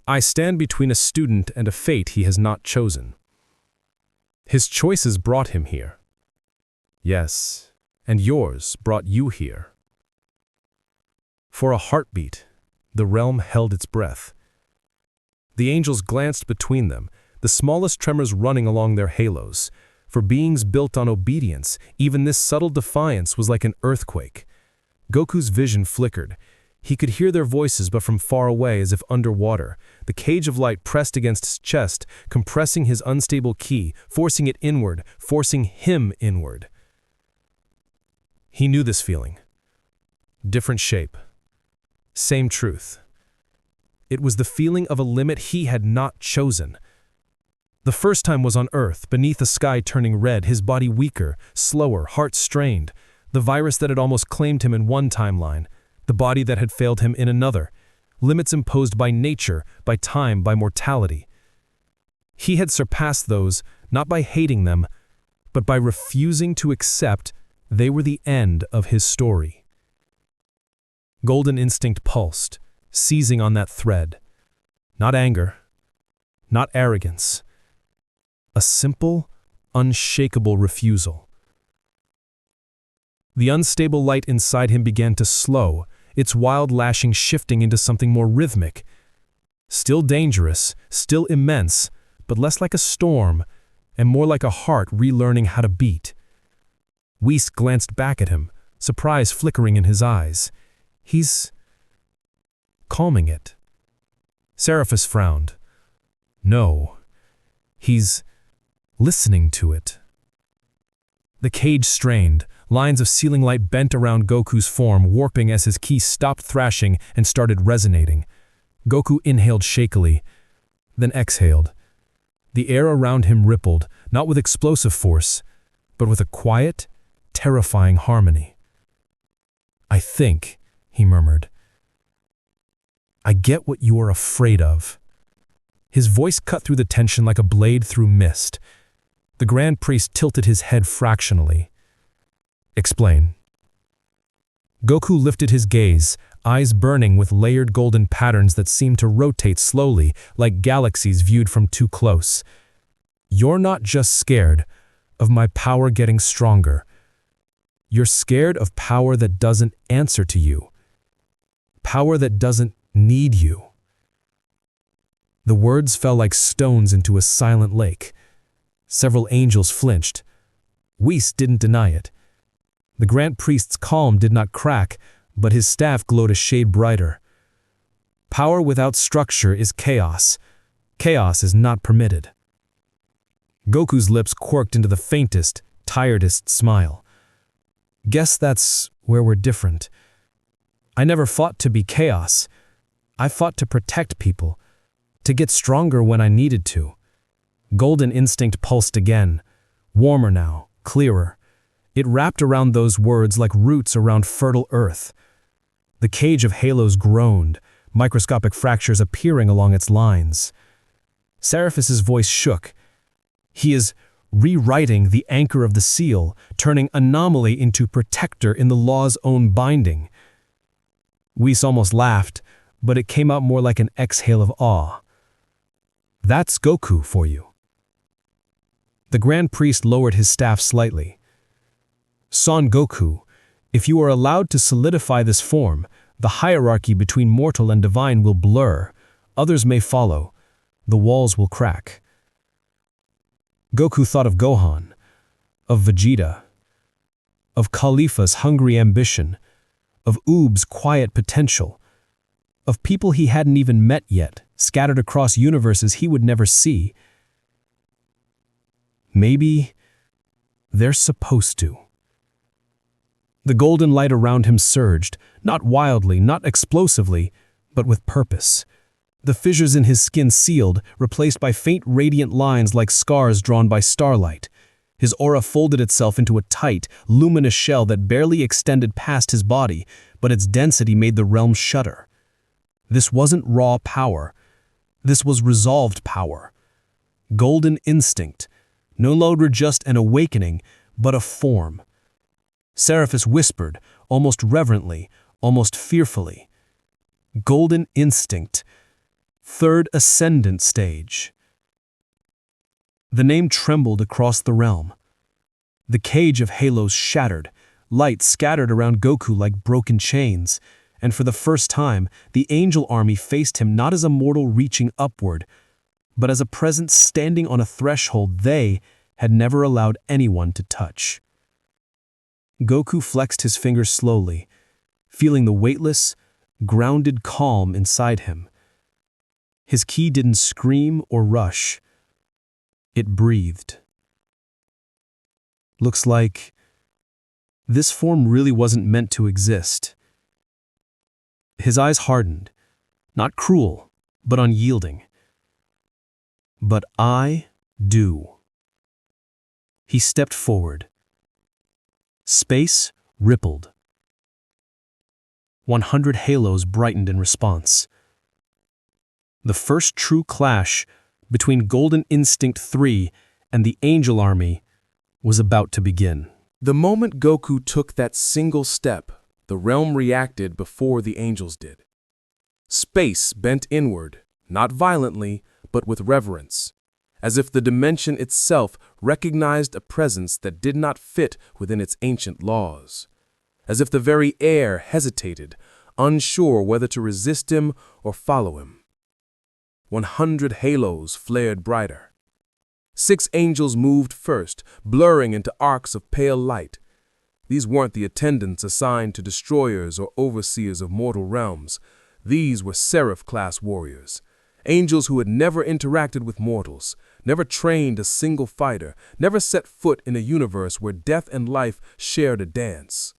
I stand between a student and a fate he has not chosen. His choices brought him here. Yes, and yours brought you here. For a heartbeat, the realm held its breath. The angels glanced between them, the smallest tremors running along their halos. For beings built on obedience, even this subtle defiance was like an earthquake. Goku's vision flickered. He could hear their voices, but from far away, as if underwater. The cage of light pressed against his chest, compressing his unstable ki, forcing it inward, forcing him inward. He knew this feeling. Different shape. Same truth. It was the feeling of a limit he had not chosen. The first time was on Earth, beneath a sky turning red, his body weaker, slower, heart strained. The virus that had almost claimed him in one timeline, the body that had failed him in another. Limits imposed by nature, by time, by mortality. He had surpassed those, not by hating them, but by refusing to accept they were the end of his story. Golden instinct pulsed, seizing on that thread. Not anger, not arrogance. A simple, unshakable refusal. The unstable light inside him began to slow, its wild lashing shifting into something more rhythmic. Still dangerous, still immense, but less like a storm, and more like a heart relearning how to beat. Whis glanced back at him, surprise flickering in his eyes. He's calming it. Seraphis frowned. No, he's listening to it. The cage strained, lines of ceiling light bent around Goku's form, warping as his ki stopped thrashing and started resonating. Goku inhaled shakily, then exhaled. The air around him rippled, not with explosive force, but with a quiet, terrifying harmony. I think, he murmured, I get what you are afraid of. His voice cut through the tension like a blade through mist. The Grand Priest tilted his head fractionally. Explain. Goku lifted his gaze, eyes burning with layered golden patterns that seemed to rotate slowly, like galaxies viewed from too close. You're not just scared of my power getting stronger. You're scared of power that doesn't answer to you. Power that doesn't need you. The words fell like stones into a silent lake. Several angels flinched. Whis didn't deny it. The Grand Priest's calm did not crack, but his staff glowed a shade brighter. Power without structure is chaos. Chaos is not permitted. Goku's lips quirked into the faintest, tiredest smile. Guess that's where we're different. I never fought to be chaos. I fought to protect people, to get stronger when I needed to. Golden instinct pulsed again, warmer now, clearer. It wrapped around those words like roots around fertile earth. The cage of halos groaned, microscopic fractures appearing along its lines. Seraphis's voice shook. He is rewriting the anchor of the seal, turning anomaly into protector in the law's own binding. Whis almost laughed, but it came out more like an exhale of awe. That's Goku for you. The Grand Priest lowered his staff slightly. Son Goku, if you are allowed to solidify this form, the hierarchy between mortal and divine will blur. Others may follow. The walls will crack. Goku thought of Gohan, of Vegeta, of Khalifa's hungry ambition, of Oob's quiet potential, of people he hadn't even met yet, scattered across universes he would never see. Maybe they're supposed to. The golden light around him surged, not wildly, not explosively, but with purpose. The fissures in his skin sealed, replaced by faint radiant lines like scars drawn by starlight. His aura folded itself into a tight, luminous shell that barely extended past his body, but its density made the realm shudder. This wasn't raw power. This was resolved power. Golden instinct. No longer just an awakening, but a form. Seraphis whispered, almost reverently, almost fearfully. Golden instinct. Third ascendant stage. The name trembled across the realm. The cage of halos shattered, light scattered around Goku like broken chains, and for the first time, the angel army faced him not as a mortal reaching upward, but as a presence standing on a threshold they had never allowed anyone to touch. Goku flexed his fingers slowly, feeling the weightless, grounded calm inside him. His ki didn't scream or rush. It breathed. Looks like this form really wasn't meant to exist. His eyes hardened, not cruel, but unyielding. But I do. He stepped forward. Space rippled. 100 halos brightened in response. The first true clash between Golden Instinct 3 and the Angel Army was about to begin. The moment Goku took that single step, the realm reacted before the angels did. Space bent inward, not violently, but with reverence, as if the dimension itself recognized a presence that did not fit within its ancient laws. as if the very air hesitated, unsure whether to resist him or follow him. 100 halos flared brighter. 6 angels moved first, blurring into arcs of pale light. These weren't the attendants assigned to destroyers or overseers of mortal realms. These were seraph-class warriors, angels who had never interacted with mortals, never trained a single fighter, never set foot in a universe where death and life shared a dance.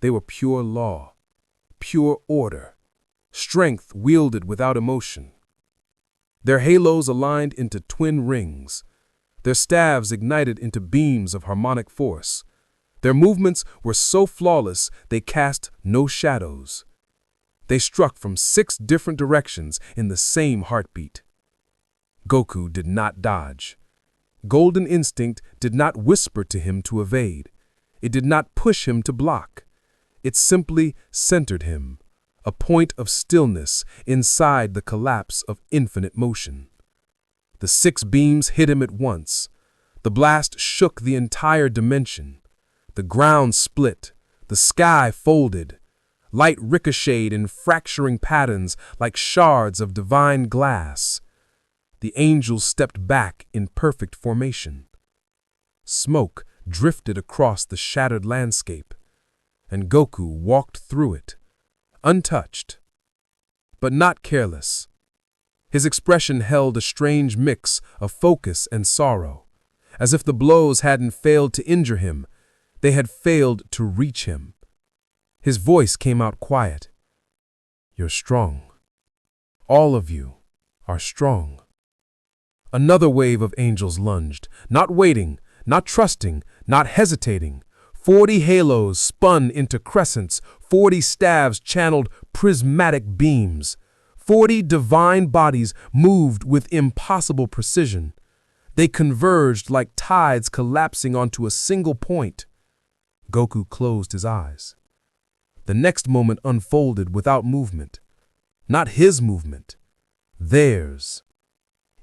They were pure law, pure order, strength wielded without emotion. Their halos aligned into twin rings, their staves ignited into beams of harmonic force. Their movements were so flawless they cast no shadows. They struck from 6 different directions in the same heartbeat. Goku did not dodge. Golden instinct did not whisper to him to evade. It did not push him to block. It simply centered him, a point of stillness inside the collapse of infinite motion. The 6 beams hit him at once. The blast shook the entire dimension. The ground split. The sky folded. Light ricocheted in fracturing patterns like shards of divine glass. The angels stepped back in perfect formation. Smoke drifted across the shattered landscape, and Goku walked through it, untouched, but not careless. His expression held a strange mix of focus and sorrow, as if the blows hadn't failed to injure him, they had failed to reach him. His voice came out quiet. "You're strong. All of you are strong." Another wave of angels lunged, not waiting, not trusting, not hesitating. 40 halos spun into crescents, 40 staves channeled prismatic beams. 40 divine bodies moved with impossible precision. They converged like tides collapsing onto a single point. Goku closed his eyes. The next moment unfolded without movement. Not his movement, theirs.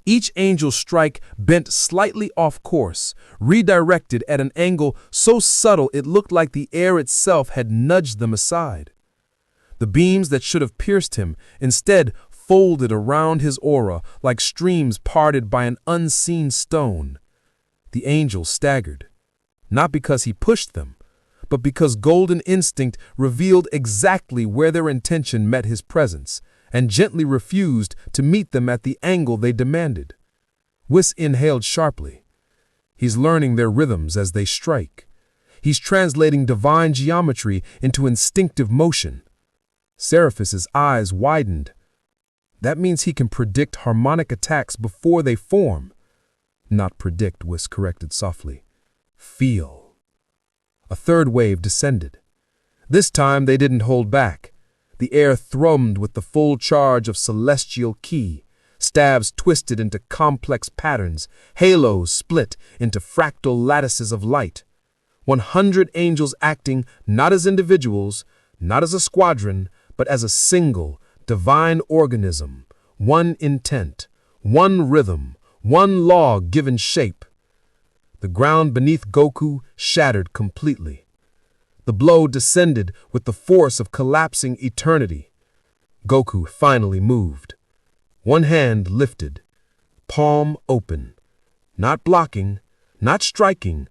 Each angel's strike bent slightly off course, redirected at an angle so subtle it looked like the air itself had nudged them aside. The beams that should have pierced him instead folded around his aura like streams parted by an unseen stone. The angels staggered, not because he pushed them, but because golden instinct revealed exactly where their intention met his presence, and gently refused to meet them at the angle they demanded. Whis inhaled sharply. He's learning their rhythms as they strike. He's translating divine geometry into instinctive motion. Seraphis' eyes widened. That means he can predict harmonic attacks before they form. Not predict, Whis corrected softly. Feel. A third wave descended. This time they didn't hold back. The air thrummed with the full charge of celestial ki. Stabs twisted into complex patterns. Halos split into fractal lattices of light. 100 angels acting not as individuals, not as a squadron, but as a single, divine organism. One intent, one rhythm, one law given shape. The ground beneath Goku shattered completely. The blow descended with the force of collapsing eternity. Goku finally moved. One hand lifted, palm open, not blocking, not striking,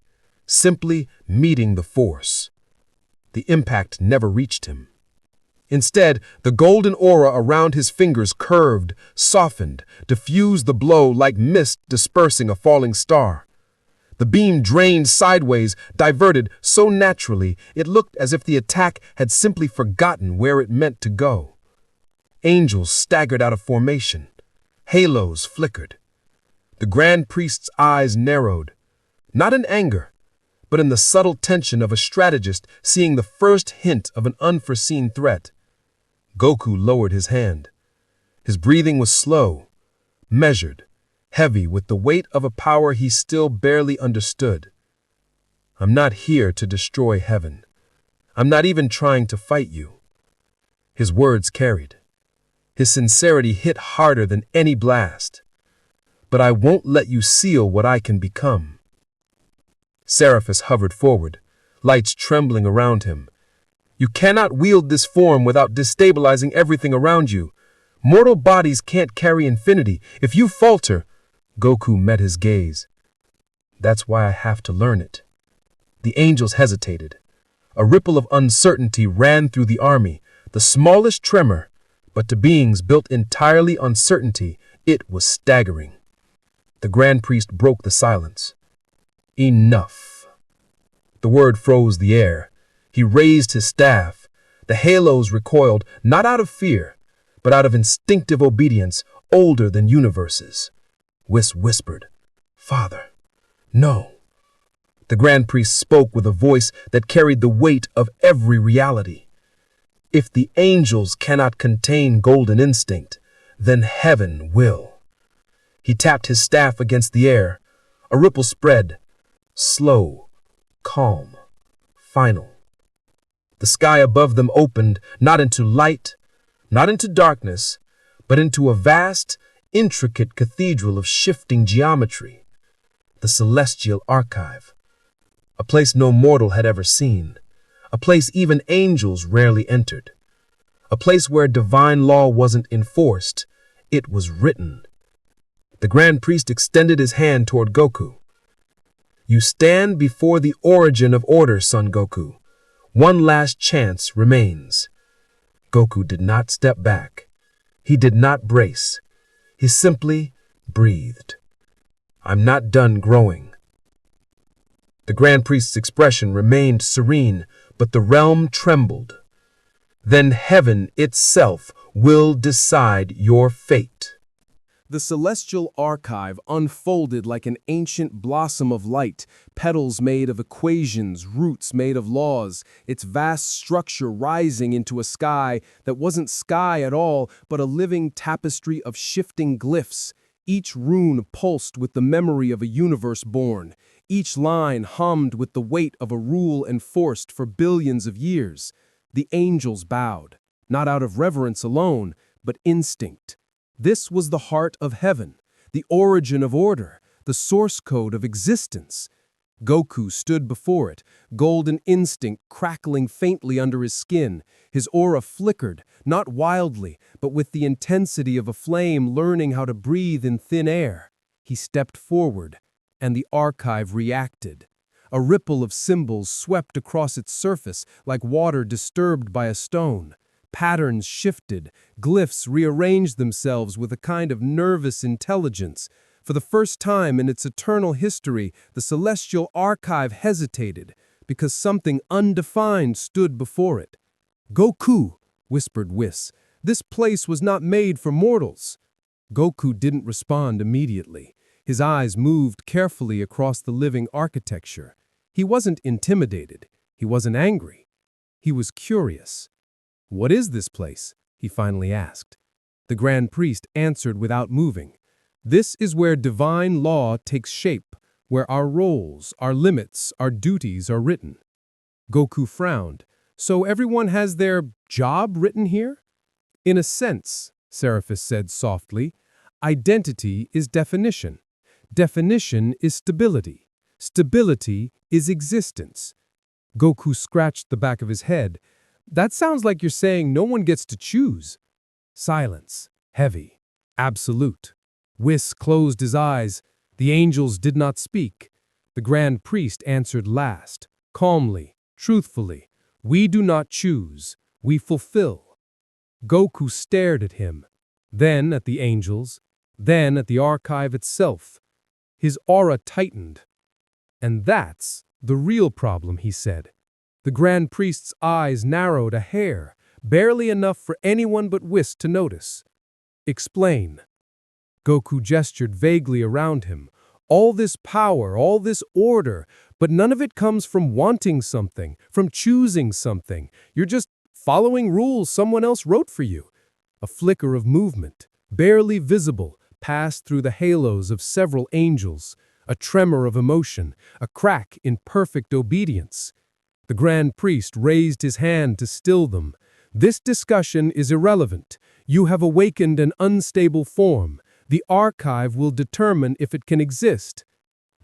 simply meeting the force. The impact never reached him. Instead, the golden aura around his fingers curved, softened, diffused the blow like mist dispersing a falling star. The beam drained sideways, diverted so naturally it looked as if the attack had simply forgotten where it meant to go. Angels staggered out of formation. Halos flickered. The Grand Priest's eyes narrowed, not in anger, but in the subtle tension of a strategist seeing the first hint of an unforeseen threat. Goku lowered his hand. His breathing was slow, measured, heavy with the weight of a power he still barely understood. I'm not here to destroy heaven. I'm not even trying to fight you. His words carried. His sincerity hit harder than any blast. But I won't let you seal what I can become. Seraphis hovered forward, lights trembling around him. You cannot wield this form without destabilizing everything around you. Mortal bodies can't carry infinity. If you falter, Goku met his gaze. That's why I have to learn it. The angels hesitated. A ripple of uncertainty ran through the army, the smallest tremor, but to beings built entirely on certainty, it was staggering. The Grand Priest broke the silence. Enough. The word froze the air. He raised his staff. The halos recoiled, not out of fear, but out of instinctive obedience older than universes. Whis whispered, "Father, no." The Grand Priest spoke with a voice that carried the weight of every reality. If the angels cannot contain golden instinct, then heaven will. He tapped his staff against the air. A ripple spread. Slow, calm, final. The sky above them opened, not into light, not into darkness, but into a vast, intricate cathedral of shifting geometry. The celestial archive. A place no mortal had ever seen. A place even angels rarely entered. A place where divine law wasn't enforced, it was written. The Grand Priest extended his hand toward Goku. You stand before the origin of order, Son Goku. One last chance remains. Goku did not step back. He did not brace. He simply breathed. I'm not done growing. The Grand Priest's expression remained serene, but the realm trembled. Then heaven itself will decide your fate. The celestial archive unfolded like an ancient blossom of light, petals made of equations, roots made of laws, its vast structure rising into a sky that wasn't sky at all, but a living tapestry of shifting glyphs. Each rune pulsed with the memory of a universe born. Each line hummed with the weight of a rule enforced for billions of years. The angels bowed, not out of reverence alone, but instinct. This was the heart of heaven, the origin of order, the source code of existence. Goku stood before it, golden instinct crackling faintly under his skin. His aura flickered, not wildly, but with the intensity of a flame learning how to breathe in thin air. He stepped forward, and the archive reacted. A ripple of symbols swept across its surface like water disturbed by a stone. Patterns shifted, glyphs rearranged themselves with a kind of nervous intelligence. For the first time in its eternal history, the celestial archive hesitated, because something undefined stood before it. "Goku," whispered Whis, "this place was not made for mortals." Goku didn't respond immediately. His eyes moved carefully across the living architecture. He wasn't intimidated. He wasn't angry. He was curious. "What is this place?" he finally asked. The Grand Priest answered without moving. "This is where divine law takes shape, where our roles, our limits, our duties are written." Goku frowned. "So everyone has their job written here?" "In a sense," Seraphis said softly, "identity is definition. Definition is stability. Stability is existence." Goku scratched the back of his head. "That sounds like you're saying no one gets to choose." Silence, heavy, absolute. Whis closed his eyes. The angels did not speak. The Grand Priest answered last, calmly, truthfully. "We do not choose, we fulfill." Goku stared at him, then at the angels, then at the archive itself. His aura tightened. "And that's the real problem," he said. The Grand Priest's eyes narrowed a hair, barely enough for anyone but Whis to notice. "Explain." Goku gestured vaguely around him. "All this power, all this order, but none of it comes from wanting something, from choosing something. You're just following rules someone else wrote for you." A flicker of movement, barely visible, passed through the halos of several angels. A tremor of emotion, a crack in perfect obedience. The Grand Priest raised his hand to still them. "This discussion is irrelevant. You have awakened an unstable form. The archive will determine if it can exist."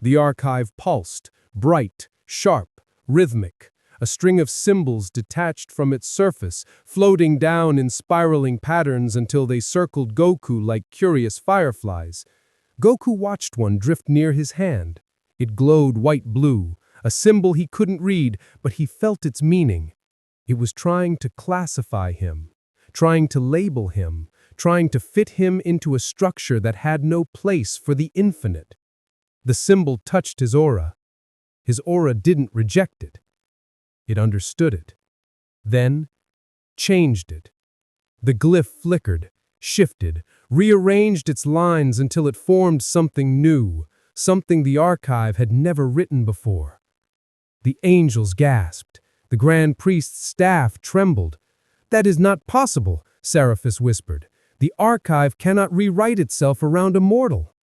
The archive pulsed, bright, sharp, rhythmic. a string of symbols detached from its surface, floating down in spiraling patterns until they circled Goku like curious fireflies. Goku watched one drift near his hand. It glowed white-blue, a symbol he couldn't read, but he felt its meaning. It was trying to classify him, trying to label him, trying to fit him into a structure that had no place for the infinite. The symbol touched his aura. His aura didn't reject it. It understood it. Then, changed it. The glyph flickered, shifted, rearranged its lines until it formed something new, something the archive had never written before. The angels gasped. The Grand Priest's staff trembled. "That is not possible," Seraphis whispered. "The archive cannot rewrite itself around a mortal."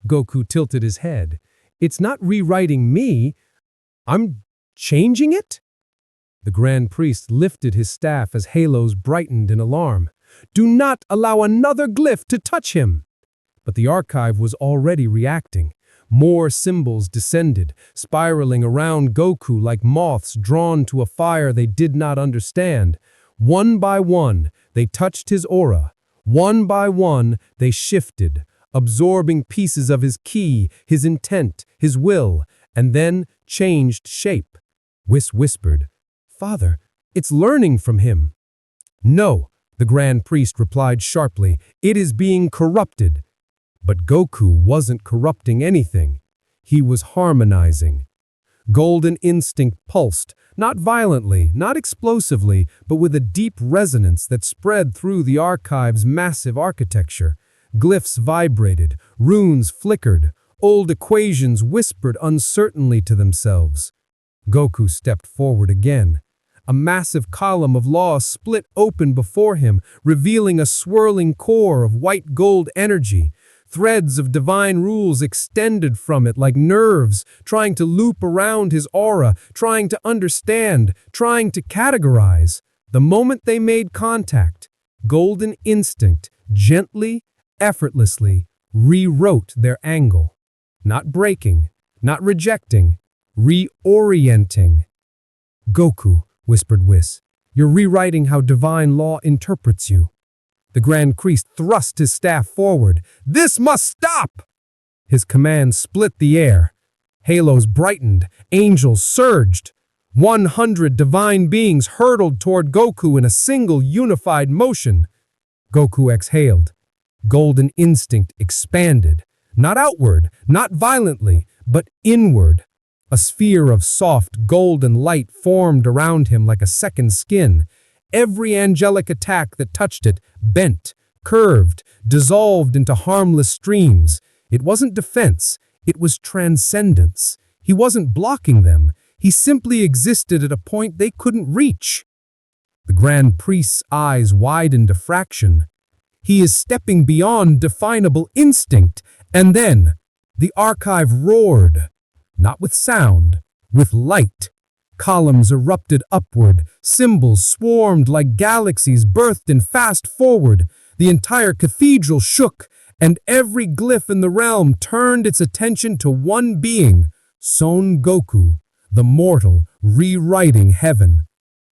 Goku tilted his head. "It's not rewriting me. I'm changing it?" The Grand Priest lifted his staff as halos brightened in alarm. "Do not allow another glyph to touch him!" But the archive was already reacting. More symbols descended, spiraling around Goku like moths drawn to a fire they did not understand. One by one, they touched his aura. One by one, they shifted, absorbing pieces of his ki, his intent, his will, and then changed shape. Whis whispered, "Father, it's learning from him." "No," the Grand Priest replied sharply, "it is being corrupted." But Goku wasn't corrupting anything. He was harmonizing. Golden instinct pulsed, not violently, not explosively, but with a deep resonance that spread through the archive's massive architecture. Glyphs vibrated, runes flickered, old equations whispered uncertainly to themselves. Goku stepped forward again. A massive column of law split open before him, revealing a swirling core of white gold energy. Threads of divine rules extended from it like nerves, trying to loop around his aura, trying to understand, trying to categorize. The moment they made contact, golden instinct gently, effortlessly rewrote their angle. Not breaking, not rejecting, reorienting. "Goku," whispered Whis, "you're rewriting how divine law interprets you." The Grand Priest thrust his staff forward. "This must stop!" His command split the air. Halos brightened, angels surged. 100 divine beings hurtled toward Goku in a single unified motion. Goku exhaled. Golden instinct expanded. Not outward, not violently, but inward. A sphere of soft, golden light formed around him like a second skin. Every angelic attack that touched it bent, curved, dissolved into harmless streams. It wasn't defense, it was transcendence. He wasn't blocking them, he simply existed at a point they couldn't reach. The Grand Priest's eyes widened a fraction. He is stepping beyond definable instinct, and then the archive roared. Not with sound, with light. Columns erupted upward, symbols swarmed like galaxies birthed in fast forward. The entire cathedral shook, and every glyph in the realm turned its attention to one being, Son Goku, the mortal rewriting heaven.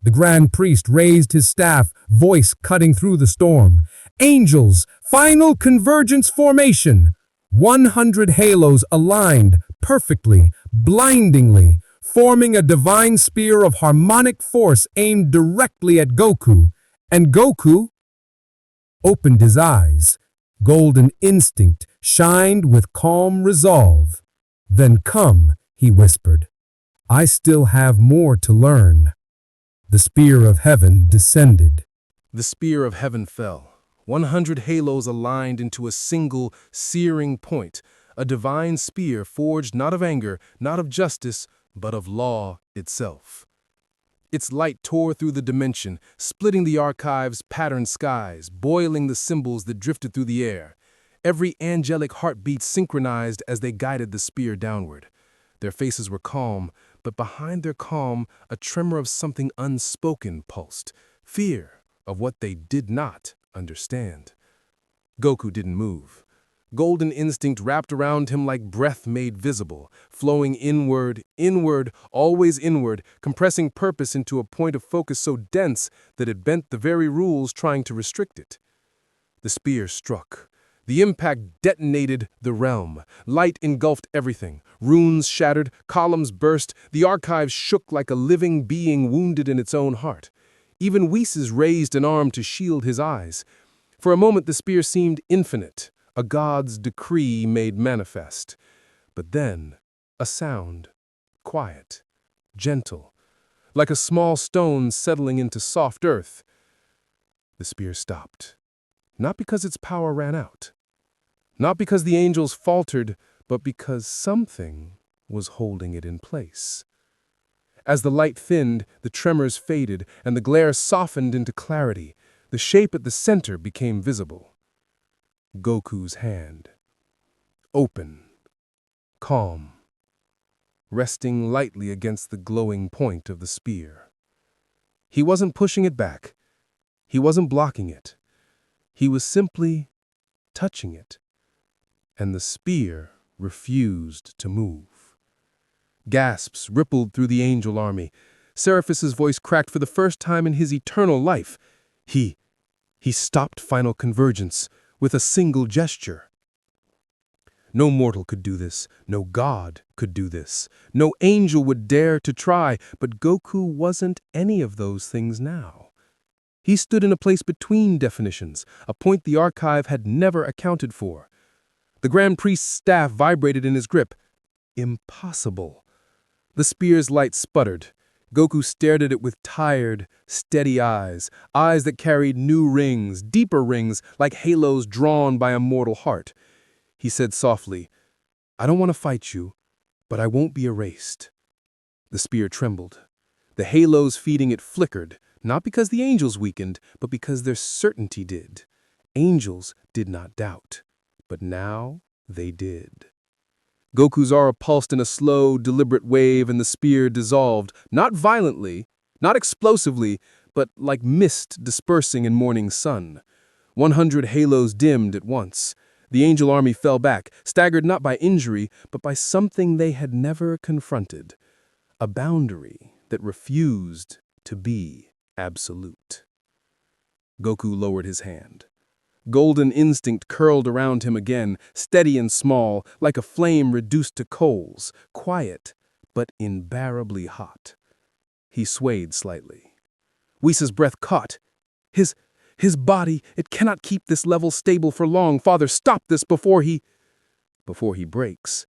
The Grand Priest raised his staff, voice cutting through the storm. "Angels, final convergence formation!" 100 halos aligned perfectly, blindingly, forming a divine spear of harmonic force aimed directly at Goku. And Goku opened his eyes. Golden instinct shined with calm resolve. "Then come," he whispered. "I still have more to learn." The spear of heaven descended. The spear of heaven fell. 100 halos aligned into a single, searing point, a divine spear forged not of anger, not of justice, but of law itself. Its light tore through the dimension, splitting the archive's patterned skies, boiling the symbols that drifted through the air. Every angelic heartbeat synchronized as they guided the spear downward. Their faces were calm, but behind their calm, a tremor of something unspoken pulsed, fear of what they did not understand. Goku didn't move. Golden instinct wrapped around him like breath made visible, flowing inward, inward, always inward, compressing purpose into a point of focus so dense that it bent the very rules trying to restrict it. The spear struck. The impact detonated the realm. Light engulfed everything. Runes shattered, columns burst, the archive shook like a living being wounded in its own heart. Even Whis raised an arm to shield his eyes. For a moment the spear seemed infinite, a god's decree made manifest. But then, a sound, quiet, gentle, like a small stone settling into soft earth. The spear stopped, not because its power ran out, not because the angels faltered, but because something was holding it in place. As the light thinned, the tremors faded, and the glare softened into clarity. The shape at the center became visible. Goku's hand. Open. Calm. Resting lightly against the glowing point of the spear. He wasn't pushing it back. He wasn't blocking it. He was simply touching it. And the spear refused to move. Gasps rippled through the angel army. Seraphis's voice cracked for the first time in his eternal life. He stopped final convergence with a single gesture. No mortal could do this. No god could do this. No angel would dare to try, but Goku wasn't any of those things now. He stood in a place between definitions, a point the archive had never accounted for. The Grand Priest's staff vibrated in his grip. Impossible. The spear's light sputtered. Goku stared at it with tired, steady eyes, eyes that carried new rings, deeper rings, like halos drawn by a mortal heart. He said softly, "I don't want to fight you, but I won't be erased." The spear trembled. The halos feeding it flickered, not because the angels weakened, but because their certainty did. Angels did not doubt, but now they did. Goku's aura pulsed in a slow, deliberate wave, and the spear dissolved, not violently, not explosively, but like mist dispersing in morning sun. 100 halos dimmed at once. The angel army fell back, staggered not by injury, but by something they had never confronted. A boundary that refused to be absolute. Goku lowered his hand. Golden instinct curled around him again, steady and small, like a flame reduced to coals, quiet, but unbearably hot. He swayed slightly. Whis' breath caught. His body, it cannot keep this level stable for long. Father, stop this before he breaks.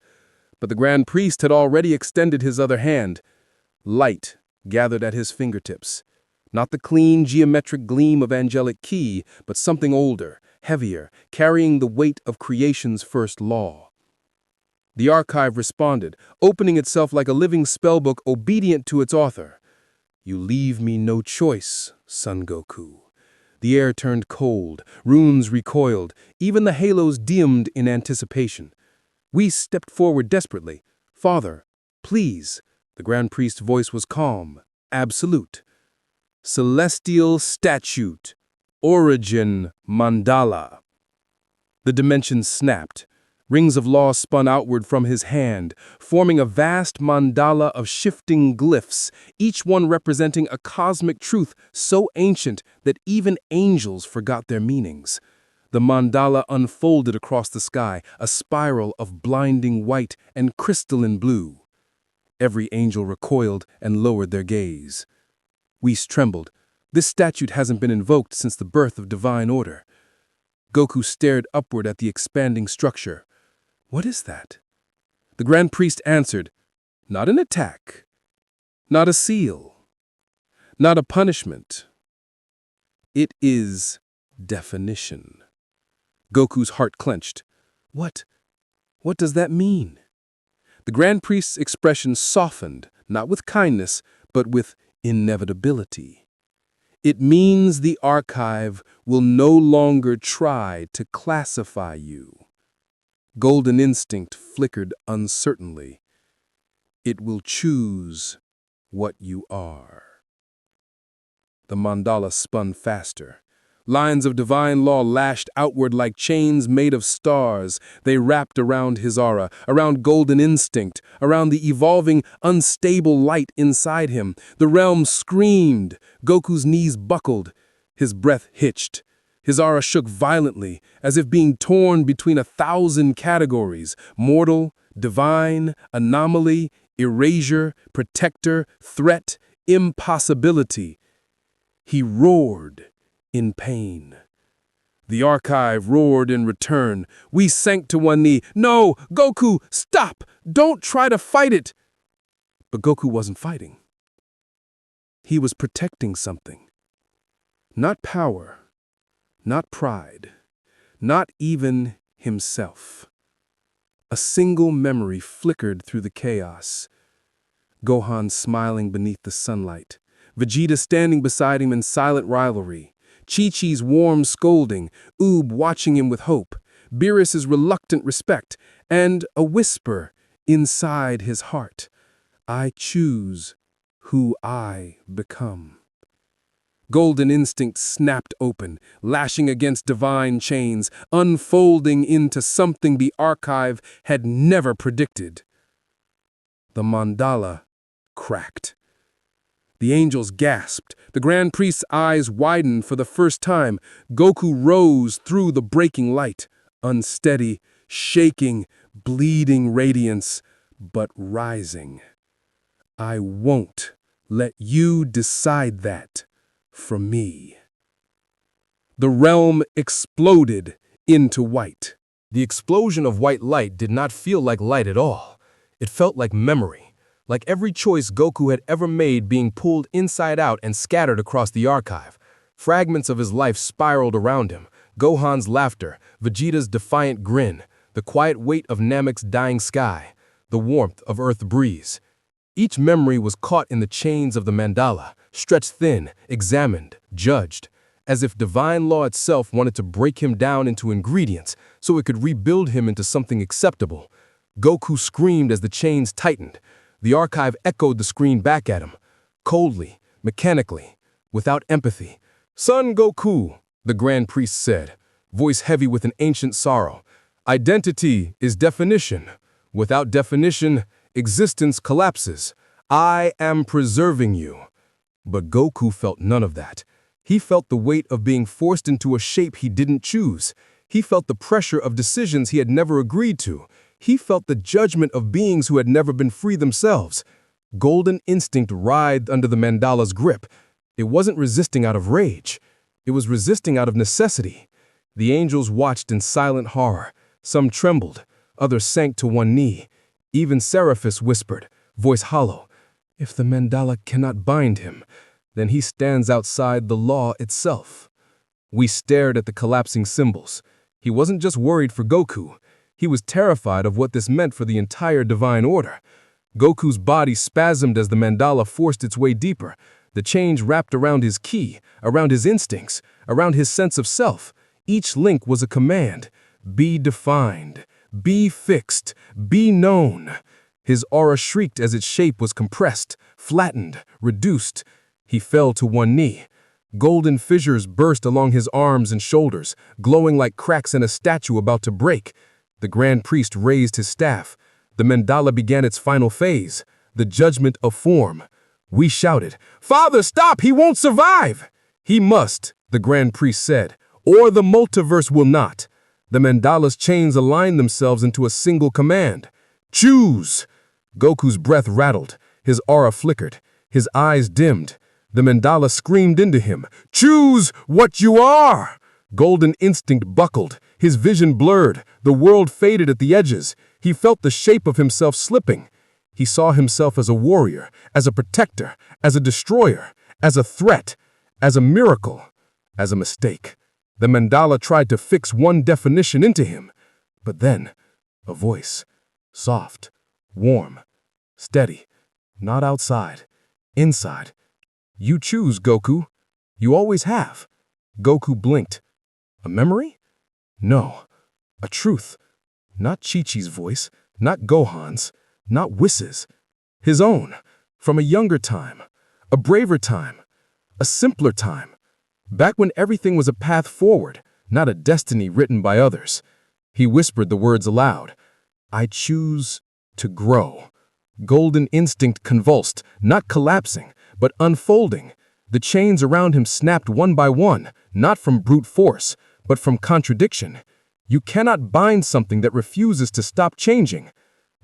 But the Grand Priest had already extended his other hand. Light gathered at his fingertips. Not the clean, geometric gleam of angelic ki, but something older, heavier, carrying the weight of creation's first law. The archive responded, opening itself like a living spellbook obedient to its author. "You leave me no choice, Son Goku." The air turned cold, runes recoiled, even the halos dimmed in anticipation. Whis stepped forward desperately. "Father, please." The Grand Priest's voice was calm, absolute. "Celestial statute. Origin mandala." The dimensions snapped. Rings of law spun outward from his hand, forming a vast mandala of shifting glyphs, each one representing a cosmic truth so ancient that even angels forgot their meanings. The mandala unfolded across the sky, a spiral of blinding white and crystalline blue. Every angel recoiled and lowered their gaze. Whis trembled. This statute hasn't been invoked since the birth of divine order. Goku stared upward at the expanding structure. What is that? The Grand Priest answered, "Not an attack, not a seal, not a punishment. It is definition." Goku's heart clenched. What does that mean? The Grand Priest's expression softened, not with kindness, but with inevitability. It means the archive will no longer try to classify you. Golden instinct flickered uncertainly. It will choose what you are. The mandala spun faster. Lines of divine law lashed outward like chains made of stars. They wrapped around his aura, around golden instinct, around the evolving, unstable light inside him. The realm screamed. Goku's knees buckled. His breath hitched. His aura shook violently, as if being torn between 1,000 categories: mortal, divine, anomaly, erasure, protector, threat, impossibility. He roared in pain. The archive roared in return. We sank to one knee. "No, Goku, stop! Don't try to fight it!" But Goku wasn't fighting. He was protecting something. Not power, not pride, not even himself. A single memory flickered through the chaos. Gohan smiling beneath the sunlight. Vegeta standing beside him in silent rivalry. Chi-Chi's warm scolding, Oob watching him with hope, Beerus's reluctant respect, and a whisper inside his heart: "I choose who I become." Golden instinct snapped open, lashing against divine chains, unfolding into something the archive had never predicted. The mandala cracked. The angels gasped. The Grand Priest's eyes widened for the first time. Goku rose through the breaking light, unsteady, shaking, bleeding radiance, but rising. "I won't let you decide that for me." The realm exploded into white. The explosion of white light did not feel like light at all. It felt like memory. Like every choice Goku had ever made being pulled inside out and scattered across the archive. Fragments of his life spiraled around him. Gohan's laughter, Vegeta's defiant grin, the quiet weight of Namek's dying sky, the warmth of Earth breeze. Each memory was caught in the chains of the mandala, stretched thin, examined, judged, as if divine law itself wanted to break him down into ingredients so it could rebuild him into something acceptable. Goku screamed as the chains tightened. The archive echoed the screen back at him, coldly, mechanically, without empathy. "Son Goku," the Grand Priest said, voice heavy with an ancient sorrow, "identity is definition. Without definition, existence collapses. I am preserving you." But Goku felt none of that. He felt the weight of being forced into a shape he didn't choose. He felt the pressure of decisions he had never agreed to. He felt the judgment of beings who had never been free themselves. Golden instinct writhed under the mandala's grip. It wasn't resisting out of rage. It was resisting out of necessity. The angels watched in silent horror. Some trembled. Others sank to one knee. Even Seraphis whispered, voice hollow, "If the mandala cannot bind him, then he stands outside the law itself." We stared at the collapsing symbols. He wasn't just worried for Goku. He was terrified of what this meant for the entire divine order. Goku's body spasmed as the mandala forced its way deeper. The chains wrapped around his ki, around his instincts, around his sense of self. Each link was a command. Be defined. Be fixed. Be known. His aura shrieked as its shape was compressed, flattened, reduced. He fell to one knee. Golden fissures burst along his arms and shoulders, glowing like cracks in a statue about to break. The Grand Priest raised his staff. The mandala began its final phase, the judgment of form. We shouted, "Father, stop! He won't survive!" "He must," the Grand Priest said, "or the multiverse will not." The mandala's chains aligned themselves into a single command. "Choose!" Goku's breath rattled. His aura flickered. His eyes dimmed. The mandala screamed into him, "Choose what you are!" Golden instinct buckled. His vision blurred. The world faded at the edges. He felt the shape of himself slipping. He saw himself as a warrior, as a protector, as a destroyer, as a threat, as a miracle, as a mistake. The mandala tried to fix one definition into him. But then, a voice, soft, warm, steady, not outside, inside. "You choose, Goku. You always have." Goku blinked. A memory? No, a truth. Not Chi-Chi's voice, not Gohan's, not Whis'. His own, from a younger time, a braver time, a simpler time. Back when everything was a path forward, not a destiny written by others. He whispered the words aloud. I choose to grow. Golden instinct convulsed, not collapsing, but unfolding. The chains around him snapped one by one, not from brute force, but from contradiction. You cannot bind something that refuses to stop changing.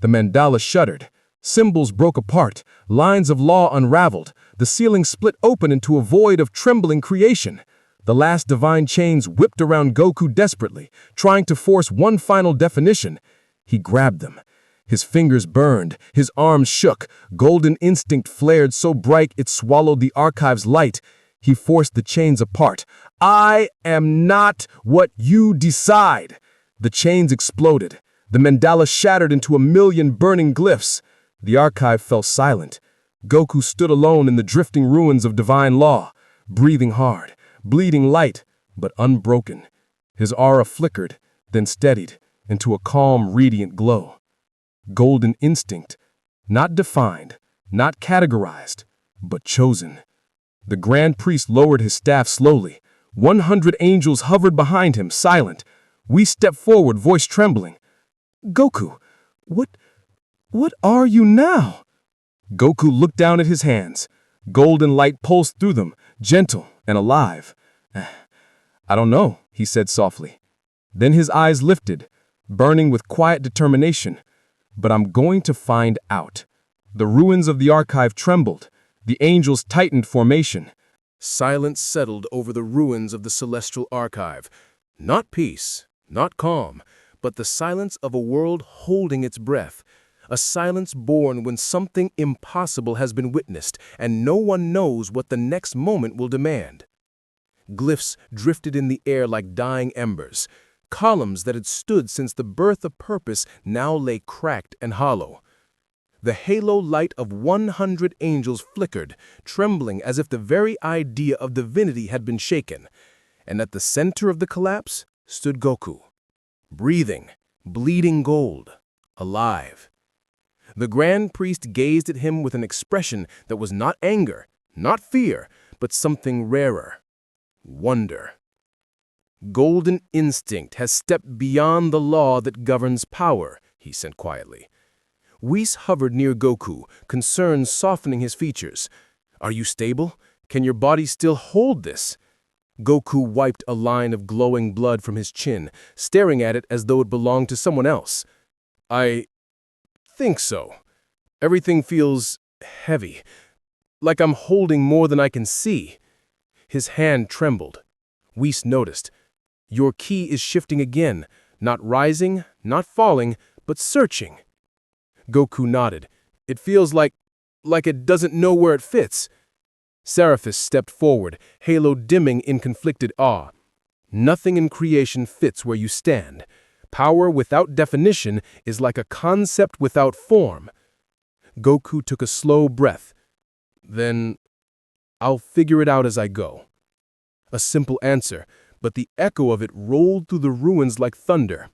The mandala shuddered. Symbols broke apart, lines of law unraveled, the ceiling split open into a void of trembling creation. The last divine chains whipped around Goku desperately, trying to force one final definition. He grabbed them. His fingers burned, his arms shook, golden instinct flared so bright it swallowed the archive's light. He forced the chains apart. I am not what you decide. The chains exploded. The mandala shattered into a million burning glyphs. The archive fell silent. Goku stood alone in the drifting ruins of divine law, breathing hard, bleeding light, but unbroken. His aura flickered, then steadied into a calm, radiant glow. Golden instinct, not defined, not categorized, but chosen. The Grand Priest lowered his staff slowly. 100 angels hovered behind him, silent. We stepped forward, voice trembling. Goku, what are you now? Goku looked down at his hands. Golden light pulsed through them, gentle and alive. I don't know, he said softly. Then his eyes lifted, burning with quiet determination. But I'm going to find out. The ruins of the archive trembled. The angels tightened formation. Silence settled over the ruins of the celestial archive. Not peace, not calm, but the silence of a world holding its breath. A silence born when something impossible has been witnessed, and no one knows what the next moment will demand. Glyphs drifted in the air like dying embers. Columns that had stood since the birth of purpose now lay cracked and hollow. The halo light of 100 angels flickered, trembling as if the very idea of divinity had been shaken. And at the center of the collapse stood Goku, breathing, bleeding gold, alive. The Grand Priest gazed at him with an expression that was not anger, not fear, but something rarer, wonder. Golden instinct has stepped beyond the law that governs power, he said quietly. Whis hovered near Goku, concern softening his features. Are you stable? Can your body still hold this? Goku wiped a line of glowing blood from his chin, staring at it as though it belonged to someone else. I think so. Everything feels heavy, like I'm holding more than I can see. His hand trembled. Whis noticed. Your key is shifting again, not rising, not falling, but searching. Goku nodded. It feels like it doesn't know where it fits. Seraphis stepped forward, halo dimming in conflicted awe. Nothing in creation fits where you stand. Power without definition is like a concept without form. Goku took a slow breath. Then, I'll figure it out as I go. A simple answer, but the echo of it rolled through the ruins like thunder.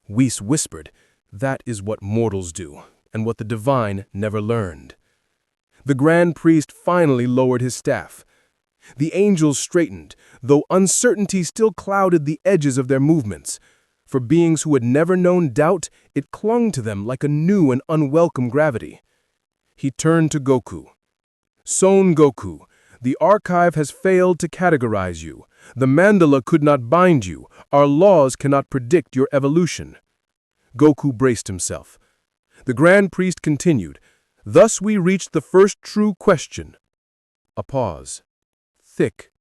Whis whispered, that is what mortals do, and what the divine never learned. The Grand Priest finally lowered his staff. The angels straightened, though uncertainty still clouded the edges of their movements. For beings who had never known doubt, it clung to them like a new and unwelcome gravity. He turned to Goku. Son Goku, the archive has failed to categorize you. The mandala could not bind you. Our laws cannot predict your evolution. Goku braced himself. The Grand Priest continued. Thus we reached the first true question. A pause. Thick.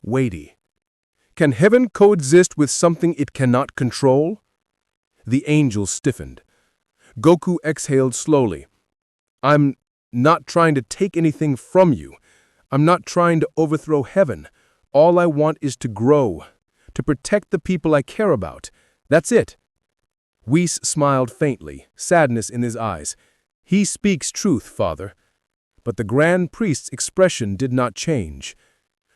Weighty. Can heaven coexist with something it cannot control? The angels stiffened. Goku exhaled slowly. I'm not trying to take anything from you. I'm not trying to overthrow heaven. All I want is to grow, to protect the people I care about. That's it. Whis smiled faintly, sadness in his eyes. He speaks truth, Father. But the Grand Priest's expression did not change.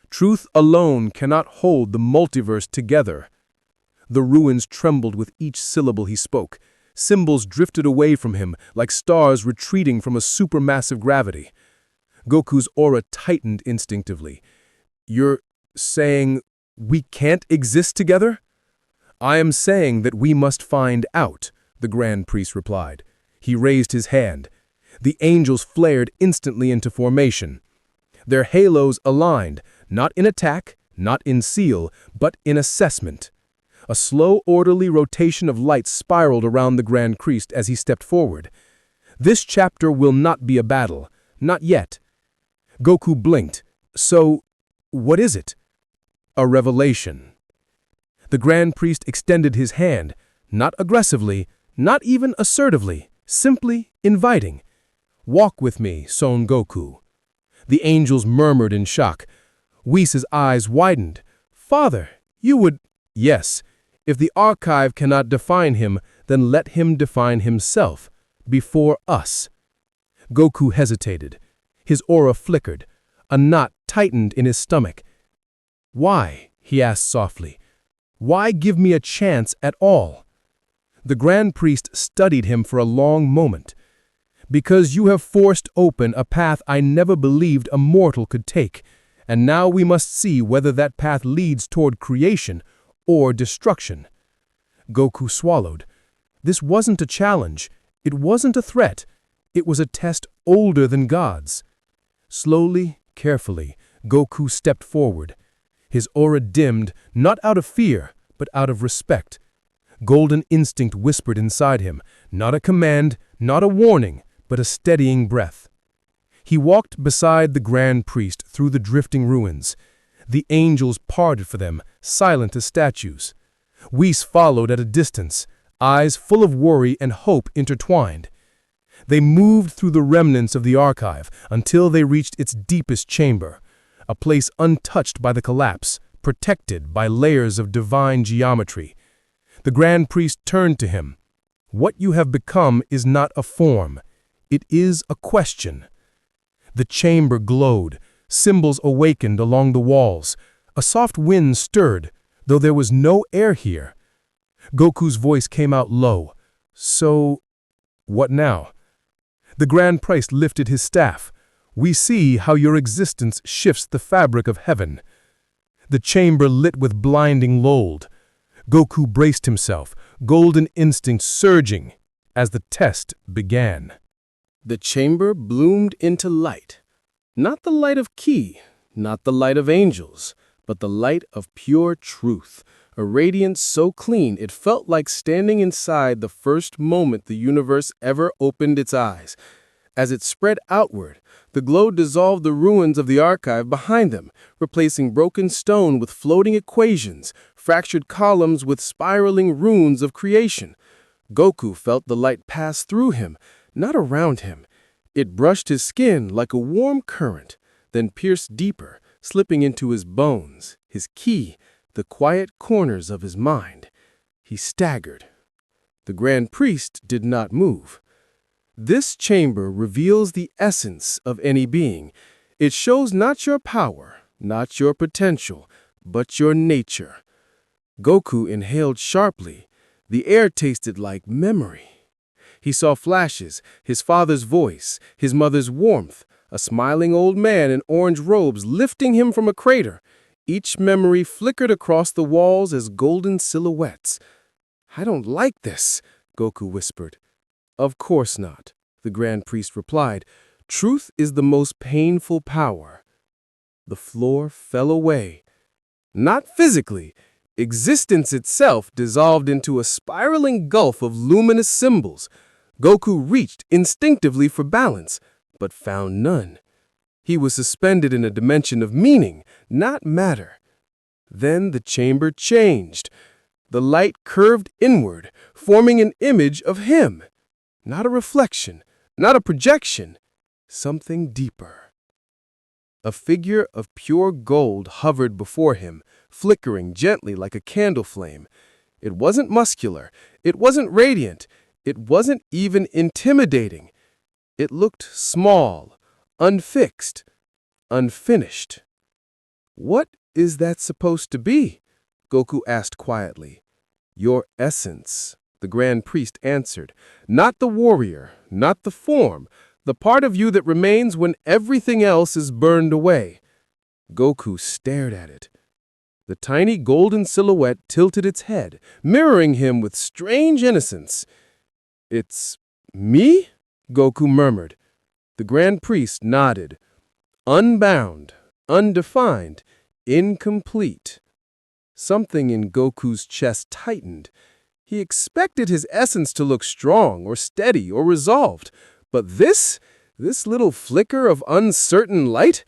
Truth alone cannot hold the multiverse together. The ruins trembled with each syllable he spoke. Symbols drifted away from him like stars retreating from a supermassive gravity. Goku's aura tightened instinctively. You're saying we can't exist together? I am saying that we must find out, the Grand Priest replied. He raised his hand. The angels flared instantly into formation. Their halos aligned, not in attack, not in seal, but in assessment. A slow, orderly rotation of light spiraled around the Grand Priest as he stepped forward. This chapter will not be a battle, not yet. Goku blinked. So, what is it? A revelation. The Grand Priest extended his hand, not aggressively, not even assertively, simply inviting. Walk with me, Son Goku. The angels murmured in shock. Whis' eyes widened. Father, you would... Yes, if the archive cannot define him, then let him define himself, before us. Goku hesitated. His aura flickered. A knot tightened in his stomach. Why? He asked softly. Why give me a chance at all? The Grand Priest studied him for a long moment. Because you have forced open a path I never believed a mortal could take, and now we must see whether that path leads toward creation or destruction. Goku swallowed. This wasn't a challenge. It wasn't a threat. It was a test older than gods. Slowly, carefully, Goku stepped forward. His aura dimmed, not out of fear, but out of respect. Golden instinct whispered inside him, not a command, not a warning, but a steadying breath. He walked beside the Grand Priest through the drifting ruins. The angels parted for them, silent as statues. Whis followed at a distance, eyes full of worry and hope intertwined. They moved through the remnants of the archive until they reached its deepest chamber, a place untouched by the collapse, protected by layers of divine geometry. The Grand Priest turned to him. What you have become is not a form. It is a question. The chamber glowed. Symbols awakened along the walls. A soft wind stirred, though there was no air here. Goku's voice came out low. So, what now? The Grand Priest lifted his staff. We see how your existence shifts the fabric of heaven. The chamber lit with blinding gold. Goku braced himself, golden instinct surging, as the test began. The chamber bloomed into light. Not the light of Ki, not the light of angels, but the light of pure truth, a radiance so clean it felt like standing inside the first moment the universe ever opened its eyes. As it spread outward, the glow dissolved the ruins of the archive behind them, replacing broken stone with floating equations, fractured columns with spiraling runes of creation. Goku felt the light pass through him, not around him. It brushed his skin like a warm current, then pierced deeper, slipping into his bones, his ki, the quiet corners of his mind. He staggered. The Grand Priest did not move. This chamber reveals the essence of any being. It shows not your power, not your potential, but your nature. Goku inhaled sharply. The air tasted like memory. He saw flashes, his father's voice, his mother's warmth, a smiling old man in orange robes lifting him from a crater. Each memory flickered across the walls as golden silhouettes. I don't like this, Goku whispered. Of course not, the Grand Priest replied. Truth is the most painful power. The floor fell away. Not physically. Existence itself dissolved into a spiraling gulf of luminous symbols. Goku reached instinctively for balance, but found none. He was suspended in a dimension of meaning, not matter. Then the chamber changed. The light curved inward, forming an image of him. Not a reflection, not a projection, something deeper. A figure of pure gold hovered before him, flickering gently like a candle flame. It wasn't muscular, it wasn't radiant, it wasn't even intimidating. It looked small, unfixed, unfinished. What is that supposed to be? Goku asked quietly. Your essence, the Grand Priest answered. Not the warrior, not the form, the part of you that remains when everything else is burned away. Goku stared at it. The tiny golden silhouette tilted its head, mirroring him with strange innocence. "It's me?" Goku murmured. The Grand Priest nodded. Unbound, undefined, incomplete. Something in Goku's chest tightened. He expected his essence to look strong or steady or resolved, but this little flicker of uncertain light,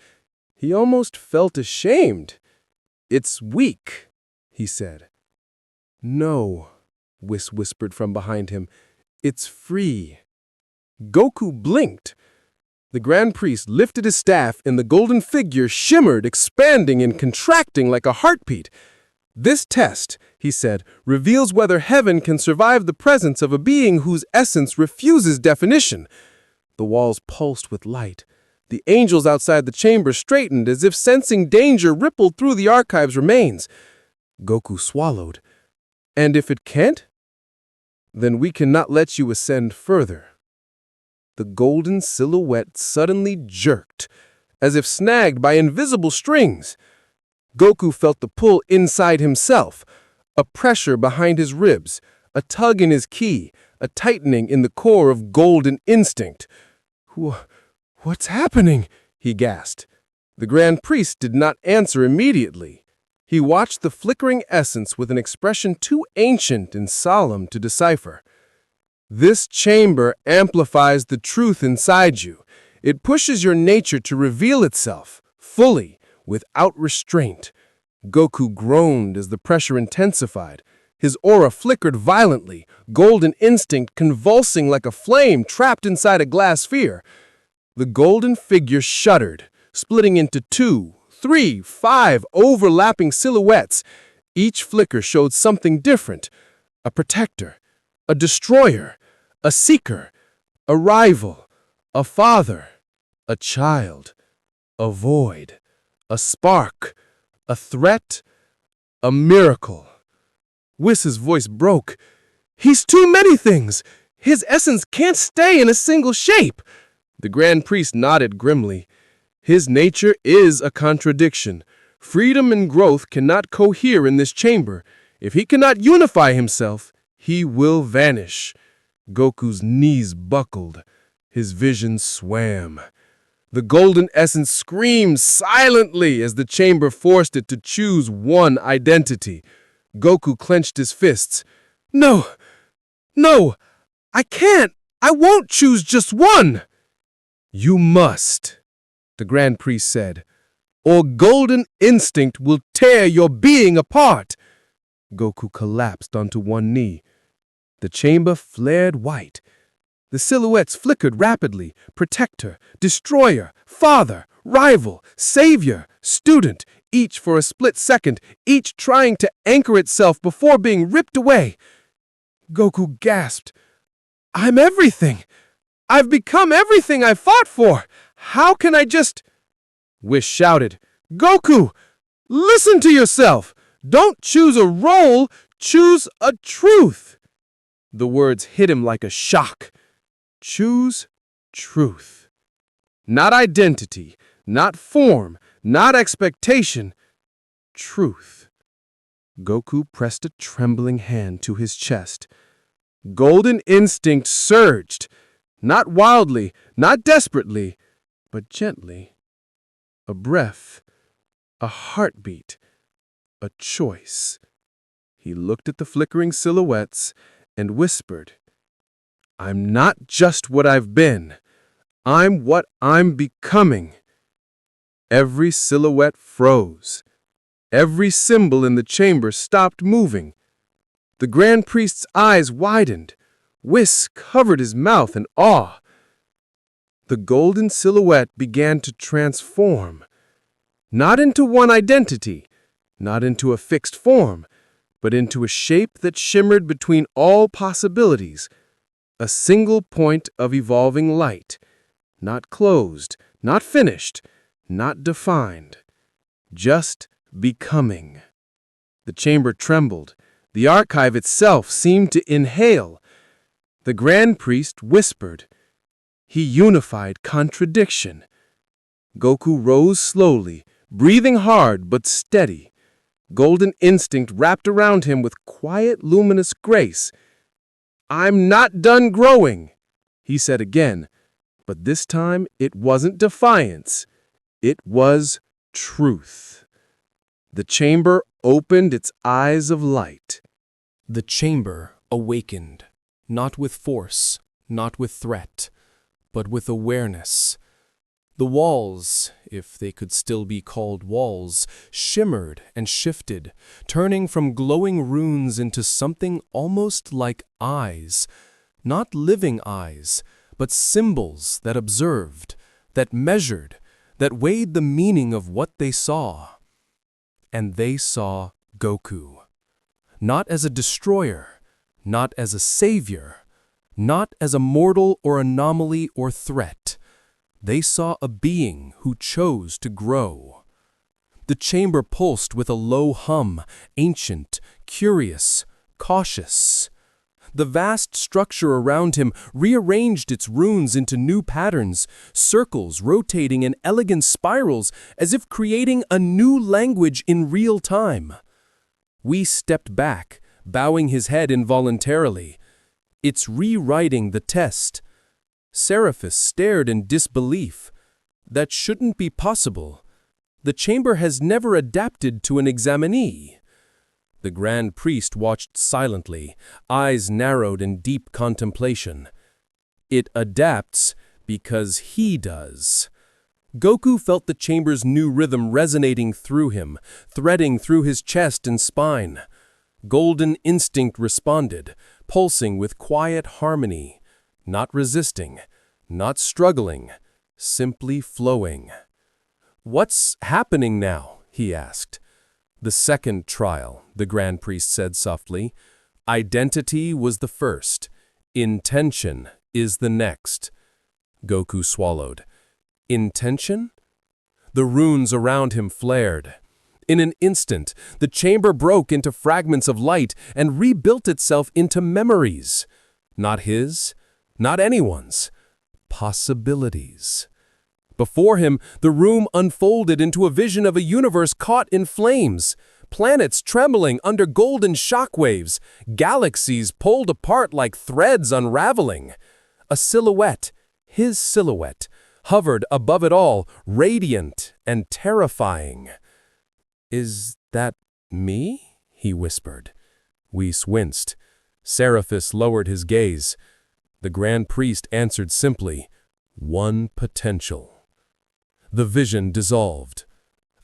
he almost felt ashamed. "It's weak," he said. "No," Whis whispered from behind him. "It's free." Goku blinked. The Grand Priest lifted his staff and the golden figure shimmered, expanding and contracting like a heartbeat. "This test," he said, "reveals whether heaven can survive the presence of a being whose essence refuses definition." The walls pulsed with light. The angels outside the chamber straightened as if sensing danger rippled through the archive's remains. Goku swallowed. "And if it can't? Then we cannot let you ascend further." The golden silhouette suddenly jerked, as if snagged by invisible strings. Goku felt the pull inside himself, a pressure behind his ribs, a tug in his ki, a tightening in the core of golden instinct. "What's happening?" he gasped. The Grand Priest did not answer immediately. He watched the flickering essence with an expression too ancient and solemn to decipher. "This chamber amplifies the truth inside you. It pushes your nature to reveal itself, fully, without restraint." Goku groaned as the pressure intensified. His aura flickered violently, golden instinct convulsing like a flame trapped inside a glass sphere. The golden figure shuddered, splitting into 2, 3, 5 overlapping silhouettes. Each flicker showed something different: a protector, a destroyer, a seeker, a rival, a father, a child, a void, a spark, a threat, a miracle. Whis' voice broke. "He's too many things! His essence can't stay in a single shape!" The Grand Priest nodded grimly. "His nature is a contradiction. Freedom and growth cannot cohere in this chamber. If he cannot unify himself, he will vanish." Goku's knees buckled. His vision swam. The golden essence screamed silently as the chamber forced it to choose one identity. Goku clenched his fists. "No! No! I can't! I won't choose just one!" "You must," the Grand Priest said, "or golden instinct will tear your being apart." Goku collapsed onto one knee. The chamber flared white. The silhouettes flickered rapidly: protector, destroyer, father, rival, savior, student, each for a split second, each trying to anchor itself before being ripped away. Goku gasped. "I'm everything! I've become everything I fought for! How can I just—" Whis shouted, "Goku, listen to yourself! Don't choose a role, choose a truth!" The words hit him like a shock. Choose truth. Not identity, not form, not expectation. Truth. Goku pressed a trembling hand to his chest. Golden instinct surged. Not wildly, not desperately, but gently. A breath, a heartbeat, a choice. He looked at the flickering silhouettes and whispered, "I'm not just what I've been. I'm what I'm becoming." Every silhouette froze. Every symbol in the chamber stopped moving. The Grand Priest's eyes widened. Whis covered his mouth in awe. The golden silhouette began to transform. Not into one identity, not into a fixed form, but into a shape that shimmered between all possibilities. A single point of evolving light. Not closed, not finished, not defined. Just becoming. The chamber trembled. The archive itself seemed to inhale. The Grand Priest whispered. He unified contradiction. Goku rose slowly, breathing hard but steady. Golden instinct wrapped around him with quiet, luminous grace. "I'm not done growing," he said again, but this time it wasn't defiance. It was truth. The chamber opened its eyes of light. The chamber awakened, not with force, not with threat, but with awareness. The walls, if they could still be called walls, shimmered and shifted, turning from glowing runes into something almost like eyes. Not living eyes, but symbols that observed, that measured, that weighed the meaning of what they saw. And they saw Goku. Not as a destroyer, not as a savior, not as a mortal or anomaly or threat. They saw a being who chose to grow. The chamber pulsed with a low hum, ancient, curious, cautious. The vast structure around him rearranged its runes into new patterns, circles rotating in elegant spirals as if creating a new language in real time. We stepped back, bowing his head involuntarily. "It's rewriting the test." Seraphis stared in disbelief. That shouldn't be possible. The chamber has never adapted to an examinee. The Grand Priest watched silently, eyes narrowed in deep contemplation. It adapts because he does. Goku felt the chamber's new rhythm resonating through him, threading through his chest and spine. Golden instinct responded, pulsing with quiet harmony. Not resisting, not struggling, simply flowing. "What's happening now?" he asked. "The second trial," the Grand Priest said softly. "Identity was the first. Intention is the next." Goku swallowed. Intention? The runes around him flared. In an instant, the chamber broke into fragments of light and rebuilt itself into memories. Not his, not anyone's. Possibilities. Before him, the room unfolded into a vision of a universe caught in flames, planets trembling under golden shockwaves, galaxies pulled apart like threads unraveling. A silhouette, his silhouette, hovered above it all, radiant and terrifying. "Is that me?" he whispered. Whis winced. Seraphis lowered his gaze. The Grand Priest answered simply, "One potential." The vision dissolved.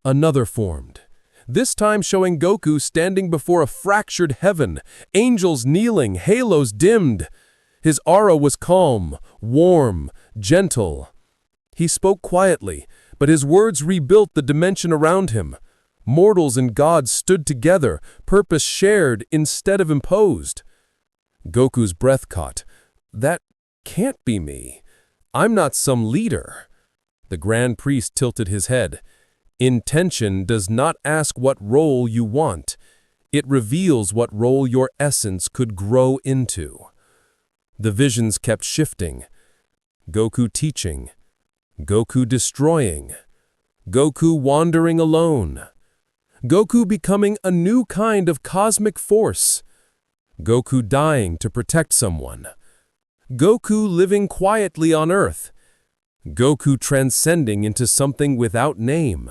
Another formed, this time showing Goku standing before a fractured heaven, angels kneeling, halos dimmed. His aura was calm, warm, gentle. He spoke quietly, but his words rebuilt the dimension around him. Mortals and gods stood together, purpose shared instead of imposed. Goku's breath caught. "That can't be me. I'm not some leader." The Grand Priest tilted his head. "Intention does not ask what role you want. It reveals what role your essence could grow into." The visions kept shifting. Goku teaching. Goku destroying. Goku wandering alone. Goku becoming a new kind of cosmic force. Goku dying to protect someone. Goku living quietly on Earth. Goku transcending into something without name.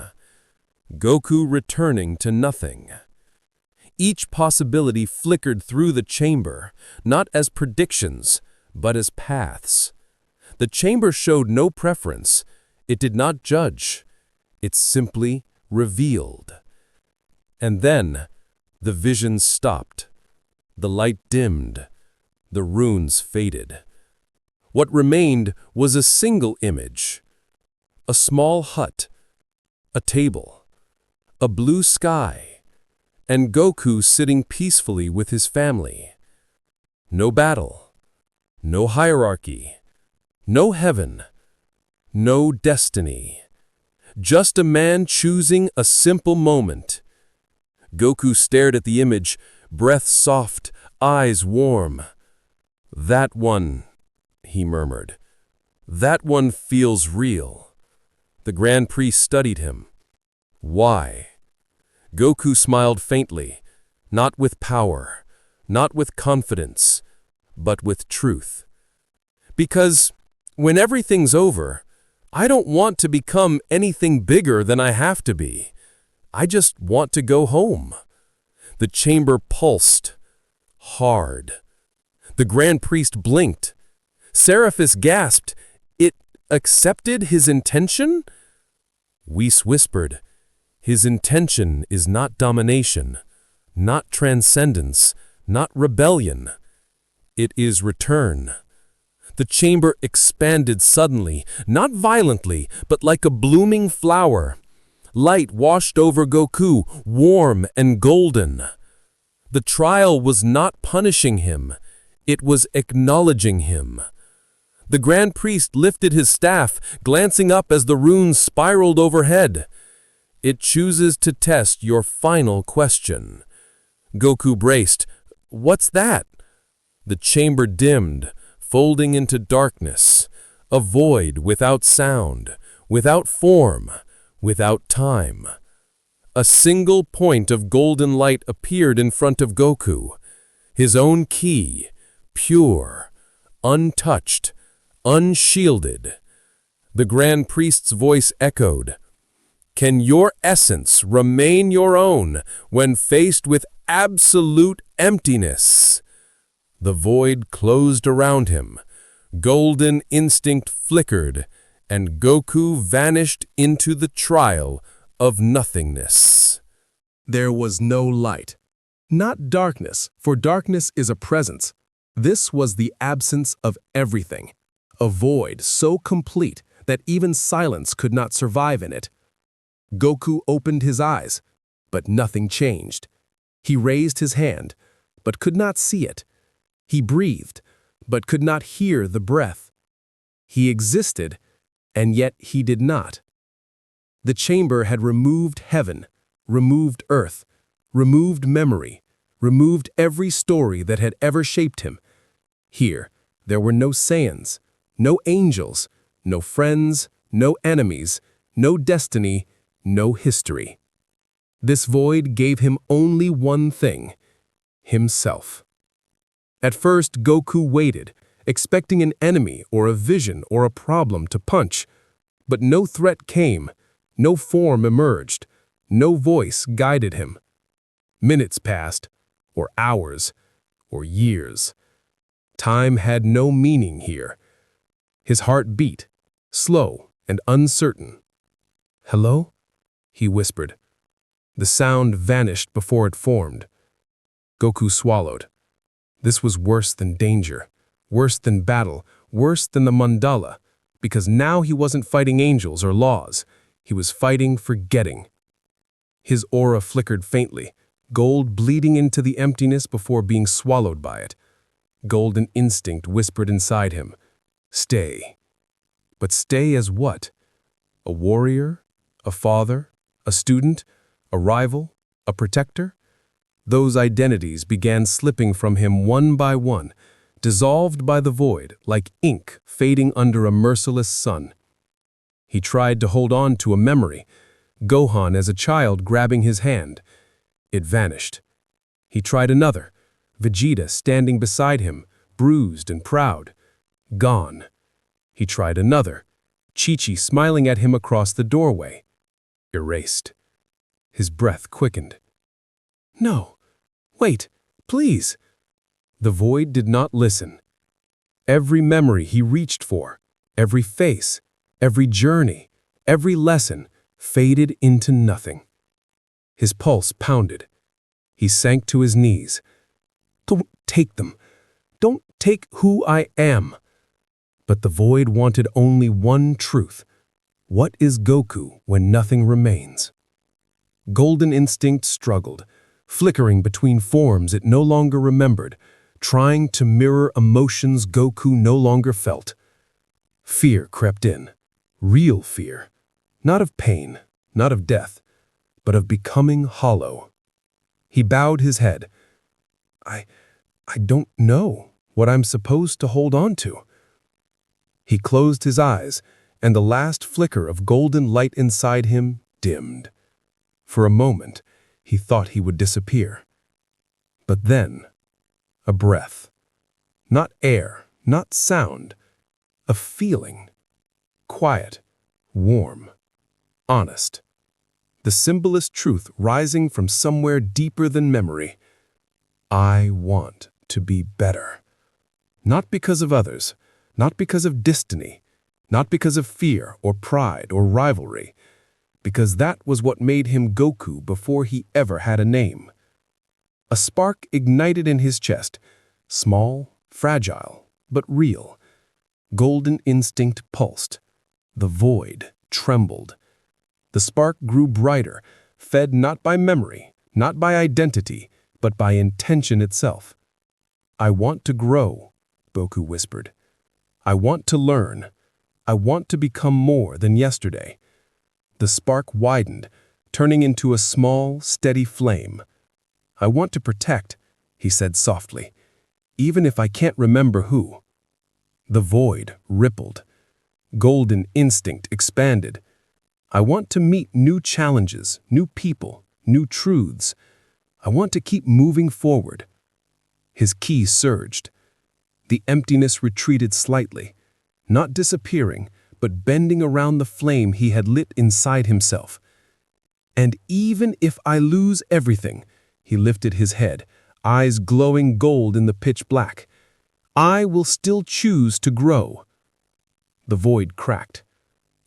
Goku returning to nothing. Each possibility flickered through the chamber, not as predictions, but as paths. The chamber showed no preference. It did not judge. It simply revealed. And then, the vision stopped. The light dimmed. The runes faded. What remained was a single image. A small hut. A table. A blue sky. And Goku sitting peacefully with his family. No battle. No hierarchy. No heaven. No destiny. Just a man choosing a simple moment. Goku stared at the image, breath soft, eyes warm. "That one," he murmured. "That one feels real." The Grand Priest studied him. "Why?" Goku smiled faintly, not with power, not with confidence, but with truth. Because when everything's over, I don't want to become anything bigger than I have to be. I just want to go home. The chamber pulsed, hard. The Grand Priest blinked. Seraphis gasped. It accepted his intention? Whis whispered, his intention is not domination, not transcendence, not rebellion. It is return. The chamber expanded suddenly, not violently, but like a blooming flower. Light washed over Goku, warm and golden. The trial was not punishing him. It was acknowledging him. The Grand Priest lifted his staff, glancing up as the runes spiraled overhead. It chooses to test your final question. Goku braced. What's that? The chamber dimmed, folding into darkness, a void without sound, without form, without time. A single point of golden light appeared in front of Goku, his own key, pure, untouched, unshielded. The Grand Priest's voice echoed, "Can your essence remain your own when faced with absolute emptiness?" The void closed around him. Golden instinct flickered, and Goku vanished into the trial of nothingness. There was no light. Not darkness, for darkness is a presence. This was the absence of everything. A void so complete that even silence could not survive in it. Goku opened his eyes, but nothing changed. He raised his hand, but could not see it. He breathed, but could not hear the breath. He existed, and yet he did not. The chamber had removed heaven, removed earth, removed memory, removed every story that had ever shaped him. Here, there were no Saiyans, no angels, no friends, no enemies, no destiny, no history. This void gave him only one thing: himself. At first, Goku waited, expecting an enemy or a vision or a problem to punch. But no threat came, no form emerged, no voice guided him. Minutes passed, or hours, or years. Time had no meaning here. His heart beat, slow and uncertain. "Hello?" he whispered. The sound vanished before it formed. Goku swallowed. This was worse than danger, worse than battle, worse than the mandala, because now he wasn't fighting angels or laws. He was fighting forgetting. His aura flickered faintly, gold bleeding into the emptiness before being swallowed by it. Golden instinct whispered inside him, "Stay." But stay as what? A warrior? A father? A student? A rival? A protector? Those identities began slipping from him one by one, dissolved by the void, like ink fading under a merciless sun. He tried to hold on to a memory, Gohan as a child grabbing his hand. It vanished. He tried another, Vegeta standing beside him, bruised and proud. Gone. He tried another, Chi-Chi smiling at him across the doorway. Erased. His breath quickened. "No, wait, please." The void did not listen. Every memory he reached for, every face, every journey, every lesson faded into nothing. His pulse pounded. He sank to his knees. "Don't take them. Don't take who I am." But the void wanted only one truth. What is Goku when nothing remains? Golden instinct struggled, flickering between forms it no longer remembered, trying to mirror emotions Goku no longer felt. Fear crept in, real fear, not of pain, not of death, but of becoming hollow. He bowed his head. I don't know what I'm supposed to hold on to." He closed his eyes, and the last flicker of golden light inside him dimmed. For a moment, He thought he would disappear. But then, a breath. Not air, not sound. A feeling. Quiet, warm, honest. The simplest truth rising from somewhere deeper than memory. I want to be better. Not because of others, not because of destiny, not because of fear or pride or rivalry, because that was what made him Goku before he ever had a name. A spark ignited in his chest, small, fragile, but real. Golden instinct pulsed. The void trembled. The spark grew brighter, fed not by memory, not by identity, but by intention itself. I want to grow, Goku whispered. I want to learn. I want to become more than yesterday. The spark widened, turning into a small, steady flame. I want to protect, he said softly, even if I can't remember who. The void rippled. Golden instinct expanded. I want to meet new challenges, new people, new truths. I want to keep moving forward. His ki surged. The emptiness retreated slightly, not disappearing, but bending around the flame he had lit inside himself. And even if I lose everything, he lifted his head, eyes glowing gold in the pitch black, I will still choose to grow. The void cracked.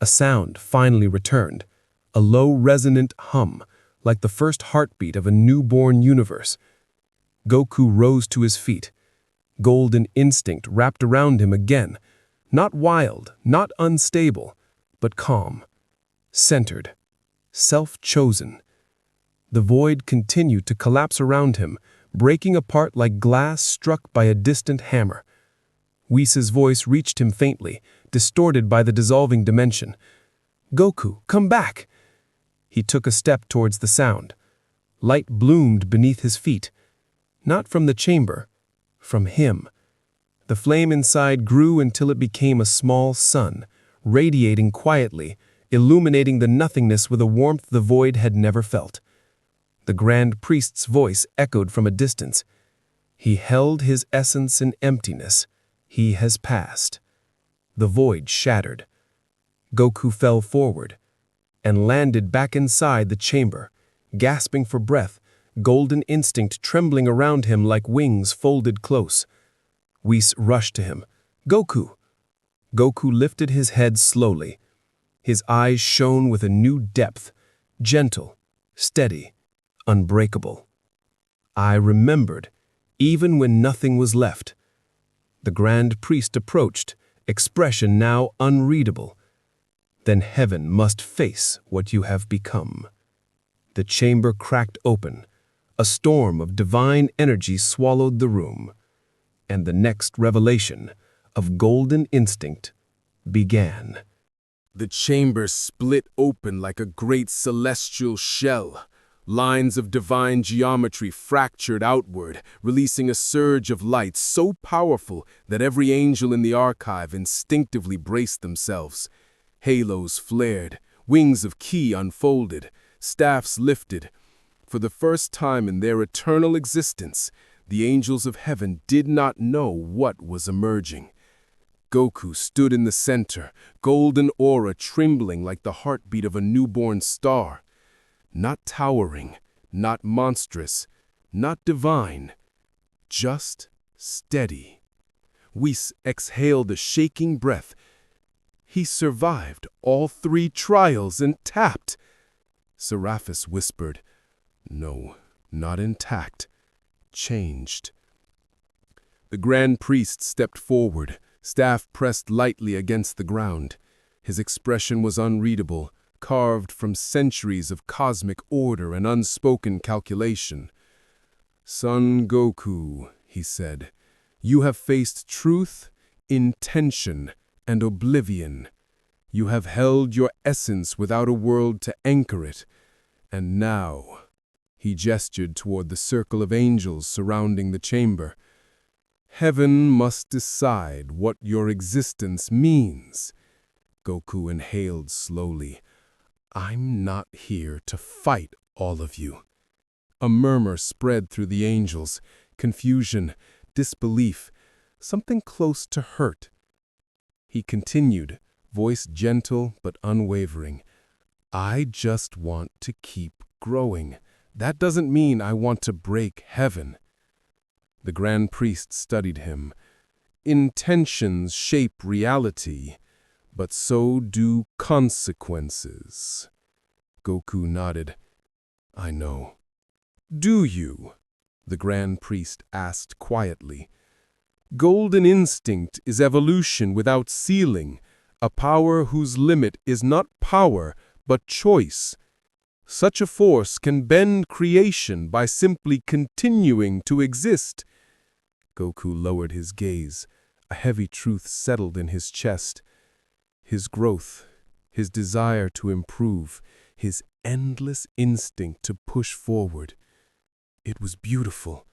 A sound finally returned, a low resonant hum, like the first heartbeat of a newborn universe. Goku rose to his feet. Golden instinct wrapped around him again, not wild, not unstable, but calm, centered, self-chosen. The void continued to collapse around him, breaking apart like glass struck by a distant hammer. Whis' voice reached him faintly, distorted by the dissolving dimension. Goku, come back! He took a step towards the sound. Light bloomed beneath his feet. Not from the chamber, from him. The flame inside grew until it became a small sun, radiating quietly, illuminating the nothingness with a warmth the void had never felt. The Grand Priest's voice echoed from a distance. He held his essence in emptiness. He has passed. The void shattered. Goku fell forward and landed back inside the chamber, gasping for breath, golden instinct trembling around him like wings folded close. Whis rushed to him. Goku! Goku lifted his head slowly. His eyes shone with a new depth, gentle, steady, unbreakable. I remembered, even when nothing was left. The Grand Priest approached, expression now unreadable. Then heaven must face what you have become. The chamber cracked open. A storm of divine energy swallowed the room. And the next revelation of golden instinct began. The chamber split open like a great celestial shell. Lines of divine geometry fractured outward, releasing a surge of light so powerful that every angel in the archive instinctively braced themselves. Halos flared, wings of ki unfolded, staffs lifted. For the first time in their eternal existence, the angels of heaven did not know what was emerging. Goku stood in the center, golden aura trembling like the heartbeat of a newborn star. Not towering, not monstrous, not divine, just steady. Whis exhaled a shaking breath. He survived all 3 trials intact. Seraphis whispered, No, not intact, changed. The Grand Priest stepped forward, staff pressed lightly against the ground. His expression was unreadable, carved from centuries of cosmic order and unspoken calculation. Son Goku, he said, you have faced truth, intention, and oblivion. You have held your essence without a world to anchor it. And now, he gestured toward the circle of angels surrounding the chamber, heaven must decide what your existence means. Goku inhaled slowly. I'm not here to fight all of you. A murmur spread through the angels, confusion, disbelief, something close to hurt. He continued, voice gentle but unwavering. I just want to keep growing. That doesn't mean I want to break heaven. The Grand Priest studied him. Intentions shape reality, but so do consequences. Goku nodded. I know. Do you? The Grand Priest asked quietly. Golden instinct is evolution without ceiling, a power whose limit is not power, but choice. Such a force can bend creation by simply continuing to exist. Goku lowered his gaze. A heavy truth settled in his chest. His growth, his desire to improve, his endless instinct to push forward. It was beautiful.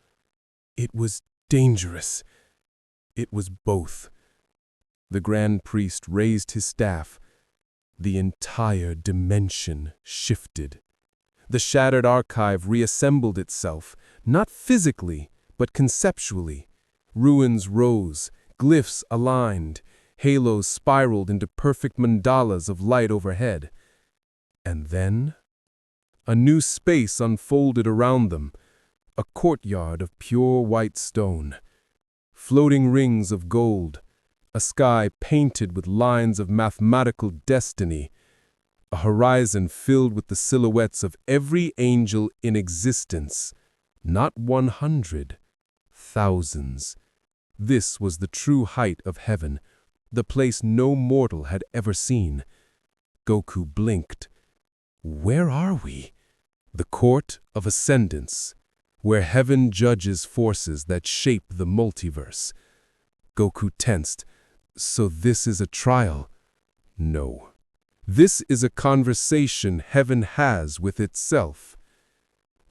It was dangerous. It was both. The Grand Priest raised his staff. The entire dimension shifted. The shattered archive reassembled itself, not physically, but conceptually. Ruins rose, glyphs aligned, halos spiraled into perfect mandalas of light overhead. And then, a new space unfolded around them, a courtyard of pure white stone. Floating rings of gold, a sky painted with lines of mathematical destiny, a horizon filled with the silhouettes of every angel in existence, not 100, thousands. This was the true height of heaven, the place no mortal had ever seen. Goku blinked. Where are we? The court of ascendance, where heaven judges forces that shape the multiverse. Goku tensed. So this is a trial? No. This is a conversation heaven has with itself.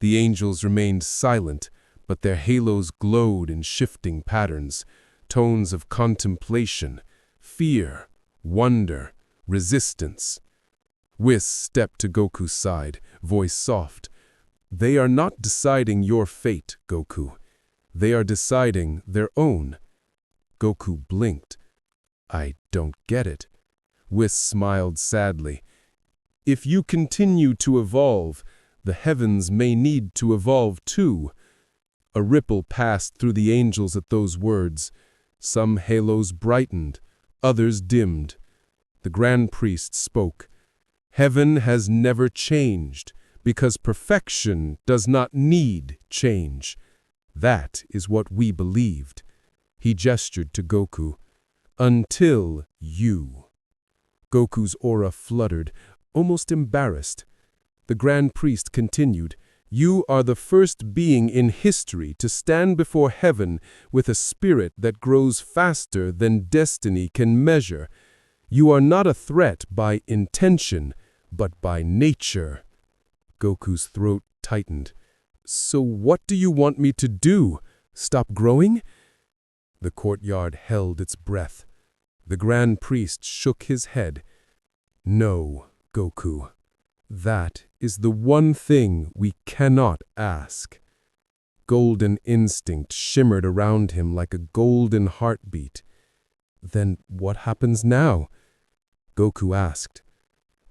The angels remained silent, but their halos glowed in shifting patterns, tones of contemplation, fear, wonder, resistance. Whis stepped to Goku's side, voice soft. They are not deciding your fate, Goku. They are deciding their own. Goku blinked. I don't get it. Whis smiled sadly. If you continue to evolve, the heavens may need to evolve too. A ripple passed through the angels at those words. Some halos brightened, others dimmed. The Grand Priest spoke. Heaven has never changed, because perfection does not need change. That is what we believed. He gestured to Goku. Until you. Goku's aura fluttered, almost embarrassed. The Grand Priest continued, You are the first being in history to stand before heaven with a spirit that grows faster than destiny can measure. You are not a threat by intention, but by nature. Goku's throat tightened. So what do you want me to do? Stop growing? The courtyard held its breath. The Grand Priest shook his head. No, Goku. That is the one thing we cannot ask. Golden instinct shimmered around him like a golden heartbeat. Then what happens now? Goku asked.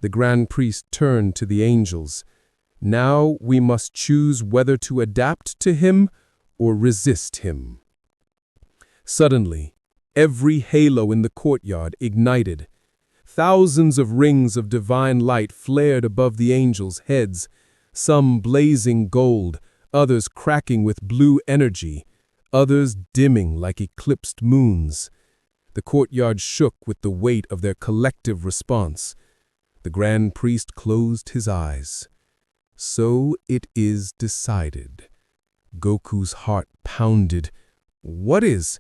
The Grand Priest turned to the angels. Now we must choose whether to adapt to him or resist him. Suddenly, every halo in the courtyard ignited. Thousands of rings of divine light flared above the angels' heads, some blazing gold, others cracking with blue energy, others dimming like eclipsed moons. The courtyard shook with the weight of their collective response. The Grand Priest closed his eyes. So it is decided. Goku's heart pounded. What is?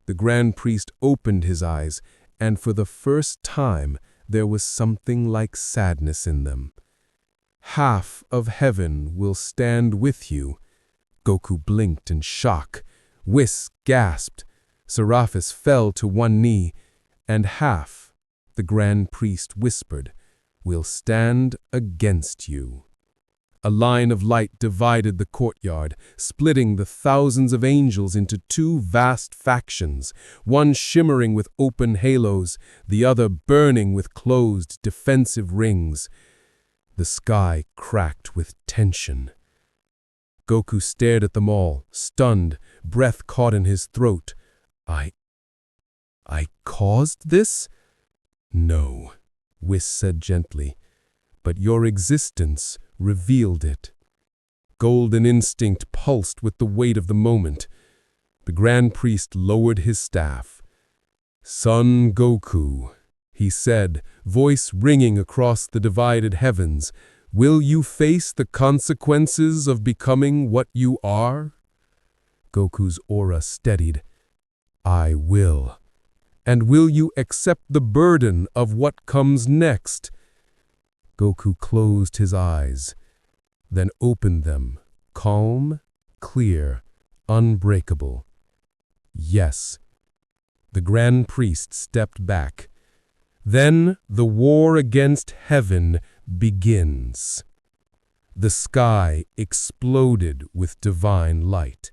The Grand Priest opened his eyes, and for the first time there was something like sadness in them. Half of heaven will stand with you. Goku blinked in shock. Whis gasped. Seraphis fell to one knee. And half, the Grand Priest whispered, will stand against you. A line of light divided the courtyard, splitting the thousands of angels into two vast factions, one shimmering with open halos, the other burning with closed defensive rings. The sky cracked with tension. Goku stared at them all, stunned, breath caught in his throat. I caused this? No, Whis said gently, but your existence revealed it. Golden instinct pulsed with the weight of the moment. The Grand Priest lowered his staff. Son Goku, he said, voice ringing across the divided heavens, will you face the consequences of becoming what you are? Goku's aura steadied. I will. And will you accept the burden of what comes next? Goku closed his eyes, then opened them, calm, clear, unbreakable. Yes. The Grand Priest stepped back. Then the war against heaven begins. The sky exploded with divine light.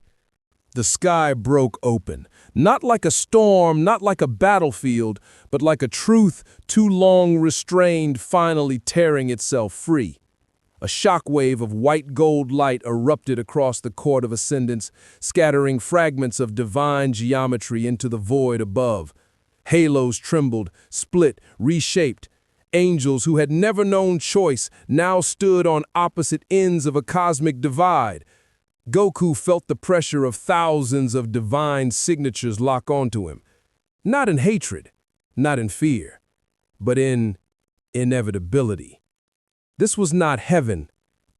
The sky broke open, not like a storm, not like a battlefield, but like a truth too long restrained finally tearing itself free. A shockwave of white gold light erupted across the court of ascendance, scattering fragments of divine geometry into the void above. Halos trembled, split, reshaped. Angels who had never known choice now stood on opposite ends of a cosmic divide. Goku felt the pressure of thousands of divine signatures lock onto him. Not in hatred, not in fear, but in inevitability. This was not heaven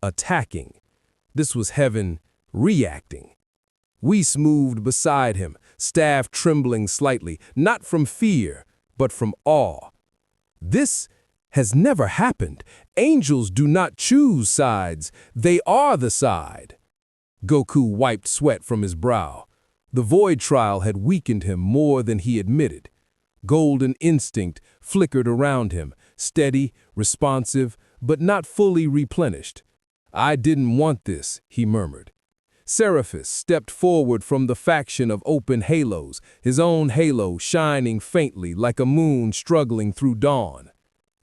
attacking. This was heaven reacting. Whis moved beside him, staff trembling slightly, not from fear, but from awe. This has never happened. Angels do not choose sides. They are the side. Goku wiped sweat from his brow. The void trial had weakened him more than he admitted. Golden instinct flickered around him, steady, responsive, but not fully replenished. I didn't want this, he murmured. Seraphis stepped forward from the faction of open halos, his own halo shining faintly like a moon struggling through dawn.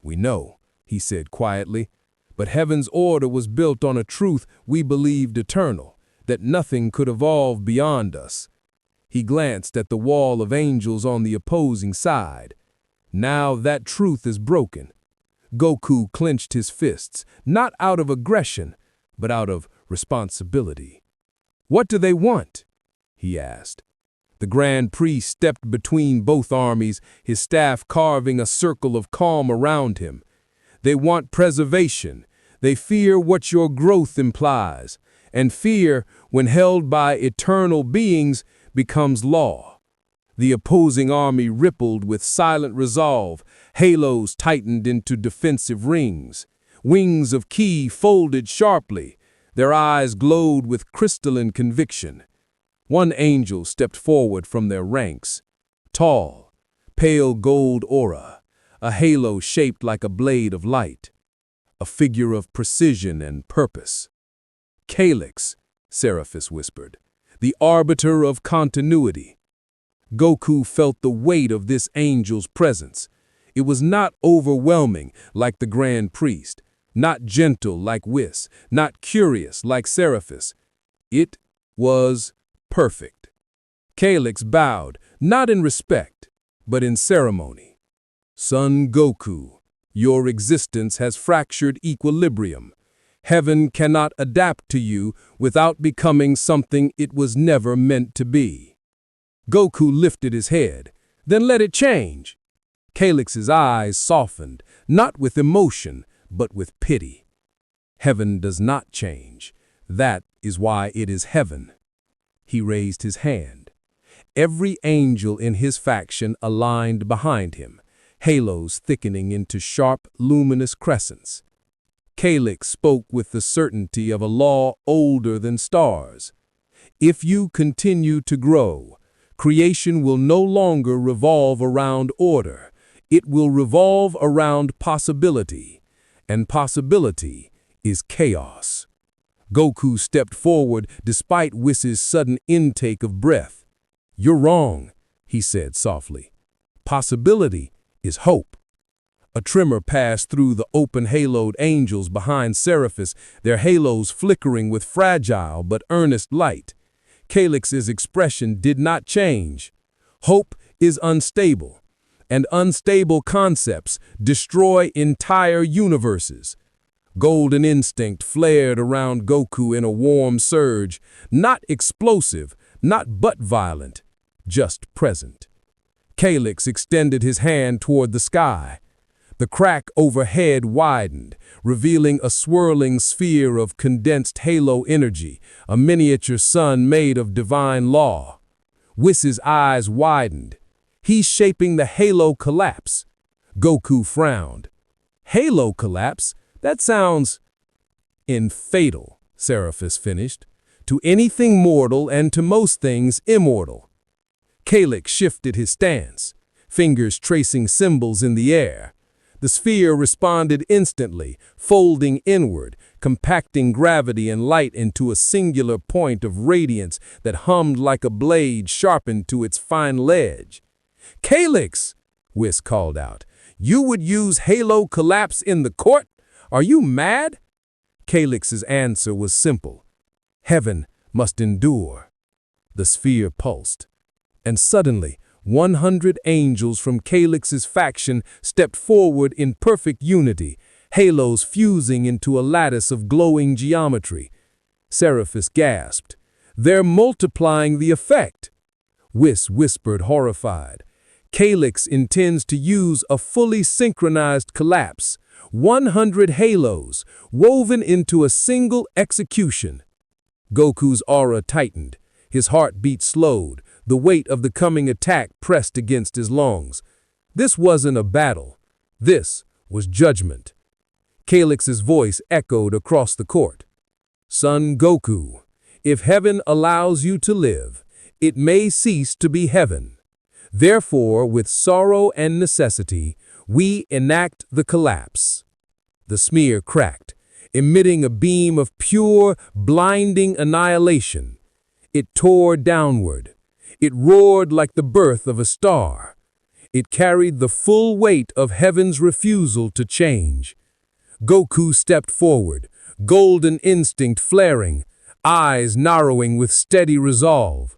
We know, he said quietly, but heaven's order was built on a truth we believed eternal, that nothing could evolve beyond us. He glanced at the wall of angels on the opposing side. Now that truth is broken. Goku clenched his fists, not out of aggression, but out of responsibility. What do they want? He asked. The Grand Priest stepped between both armies, his staff carving a circle of calm around him. They want preservation. They fear what your growth implies. And fear, when held by eternal beings, becomes law. The opposing army rippled with silent resolve, halos tightened into defensive rings. Wings of ki folded sharply, their eyes glowed with crystalline conviction. One angel stepped forward from their ranks. Tall, pale gold aura, a halo shaped like a blade of light. A figure of precision and purpose. Calyx, Seraphis whispered, the arbiter of continuity. Goku felt the weight of this angel's presence. It was not overwhelming like the Grand Priest, not gentle like Whis, not curious like Seraphis. It was perfect. Calyx bowed, not in respect, but in ceremony. Son Goku, your existence has fractured equilibrium. Heaven cannot adapt to you without becoming something it was never meant to be. Goku lifted his head, then let it change. Calyx's eyes softened, not with emotion, but with pity. Heaven does not change. That is why it is heaven. He raised his hand. Every angel in his faction aligned behind him, halos thickening into sharp, luminous crescents. Calyx spoke with the certainty of a law older than stars. If you continue to grow, creation will no longer revolve around order. It will revolve around possibility, and possibility is chaos. Goku stepped forward despite Whis' sudden intake of breath. "You're wrong," he said softly. "Possibility is hope." A tremor passed through the open-haloed angels behind Seraphis, their halos flickering with fragile but earnest light. Calyx's expression did not change. Hope is unstable, and unstable concepts destroy entire universes. Golden instinct flared around Goku in a warm surge, not explosive, not but violent, just present. Calyx extended his hand toward the sky. The crack overhead widened, revealing a swirling sphere of condensed halo energy, a miniature sun made of divine law. Whis' eyes widened. "He's shaping the halo collapse." Goku frowned. "Halo collapse? That sounds fatal," Seraphis finished. "To anything mortal and to most things immortal." Calyx shifted his stance, fingers tracing symbols in the air. The sphere responded instantly, folding inward, compacting gravity and light into a singular point of radiance that hummed like a blade sharpened to its final edge. "Calyx," Whis called out, "you would use halo collapse in the court? Are you mad?" Calyx's answer was simple. "Heaven must endure." The sphere pulsed, and suddenly 100 angels from Calyx's faction stepped forward in perfect unity, halos fusing into a lattice of glowing geometry. Seraphis gasped. "They're multiplying the effect." Whis whispered, horrified. "Calyx intends to use a fully synchronized collapse, 100 halos, woven into a single execution." Goku's aura tightened. His heartbeat slowed. The weight of the coming attack pressed against his lungs. This wasn't a battle. This was judgment. Calyx's voice echoed across the court. "Son Goku, if heaven allows you to live, it may cease to be heaven. Therefore, with sorrow and necessity, we enact the collapse." The smear cracked, emitting a beam of pure, blinding annihilation. It tore downward. It roared like the birth of a star. It carried the full weight of heaven's refusal to change. Goku stepped forward, golden instinct flaring, eyes narrowing with steady resolve.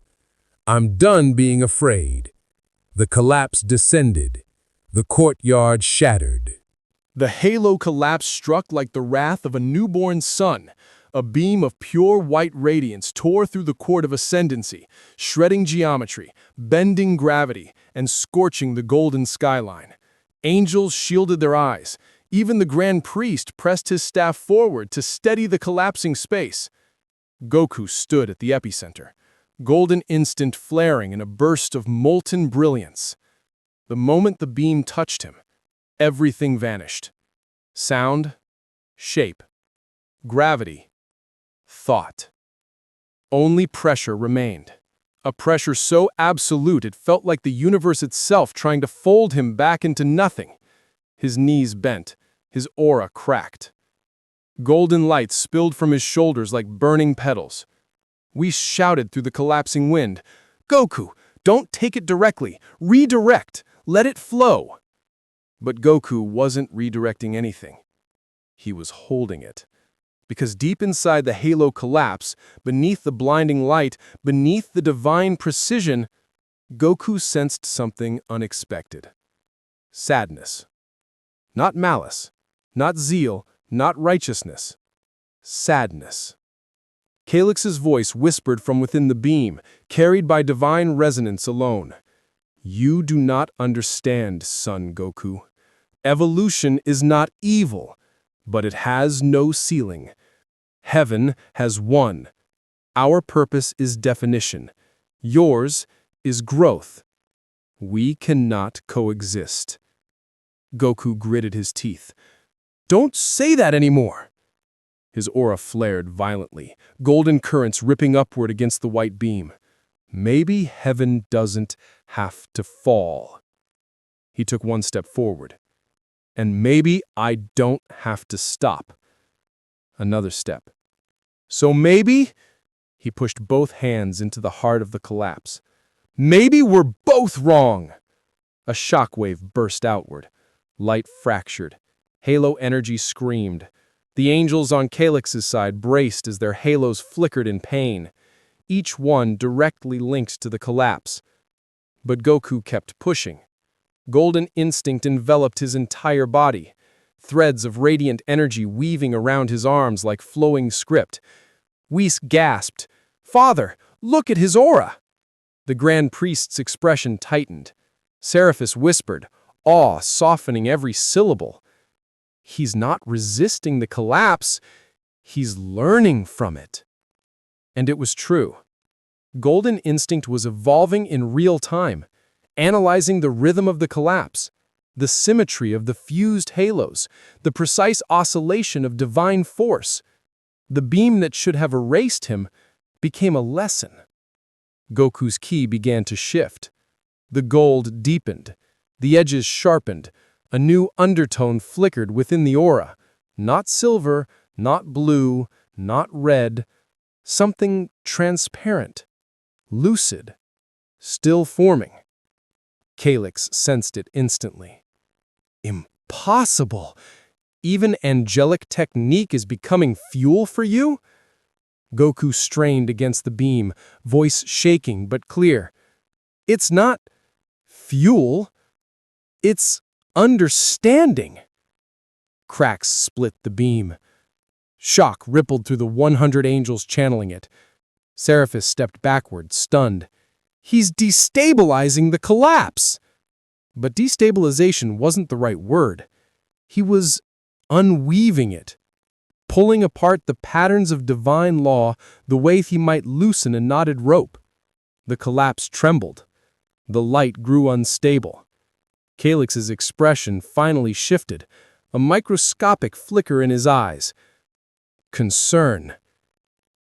"I'm done being afraid." The collapse descended. The courtyard shattered. The halo collapse struck like the wrath of a newborn sun. A beam of pure white radiance tore through the court of ascendancy, shredding geometry, bending gravity, and scorching the golden skyline. Angels shielded their eyes. Even the Grand Priest pressed his staff forward to steady the collapsing space. Goku stood at the epicenter, golden instant flaring in a burst of molten brilliance. The moment the beam touched him, everything vanished. Sound, shape, gravity, thought. Only pressure remained. A pressure so absolute it felt like the universe itself trying to fold him back into nothing. His knees bent, his aura cracked. Golden light spilled from his shoulders like burning petals. We shouted through the collapsing wind, "Goku, don't take it directly. Redirect. Let it flow." But Goku wasn't redirecting anything. He was holding it. Because deep inside the halo collapse, beneath the blinding light, beneath the divine precision, Goku sensed something unexpected. Sadness. Not malice, not zeal, not righteousness. Sadness. Calyx's voice whispered from within the beam, carried by divine resonance alone. "You do not understand, son Goku. Evolution is not evil, but it has no ceiling. Heaven has won. Our purpose is definition. Yours is growth. We cannot coexist." Goku gritted his teeth. "Don't say that anymore!" His aura flared violently, golden currents ripping upward against the white beam. Maybe heaven doesn't have to fall. He took one step forward. And maybe I don't have to stop. Another step. So maybe, he pushed both hands into the heart of the collapse. Maybe we're both wrong. A shockwave burst outward. Light fractured. Halo energy screamed. The angels on Calyx's side braced as their halos flickered in pain, each one directly linked to the collapse. But Goku kept pushing. Golden instinct enveloped his entire body, threads of radiant energy weaving around his arms like flowing script. Whis gasped, "Father, look at his aura!" The Grand Priest's expression tightened. Seraphis whispered, awe softening every syllable. He's not resisting the collapse, he's learning from it. And it was true. Golden instinct was evolving in real time, analyzing the rhythm of the collapse, the symmetry of the fused halos, the precise oscillation of divine force. The beam that should have erased him became a lesson. Goku's ki began to shift. The gold deepened. The edges sharpened. A new undertone flickered within the aura. Not silver, not blue, not red. Something transparent, lucid, still forming. Calyx sensed it instantly. Impossible! Even angelic technique is becoming fuel for you? Goku strained against the beam, voice shaking but clear. It's not fuel, it's understanding. Cracks split the beam. Shock rippled through the 100 angels channeling it. Seraphis stepped backward, stunned. He's destabilizing the collapse! But destabilization wasn't the right word. He was unweaving it, pulling apart the patterns of divine law the way he might loosen a knotted rope. The collapse trembled. The light grew unstable. Calyx's expression finally shifted, a microscopic flicker in his eyes. Concern.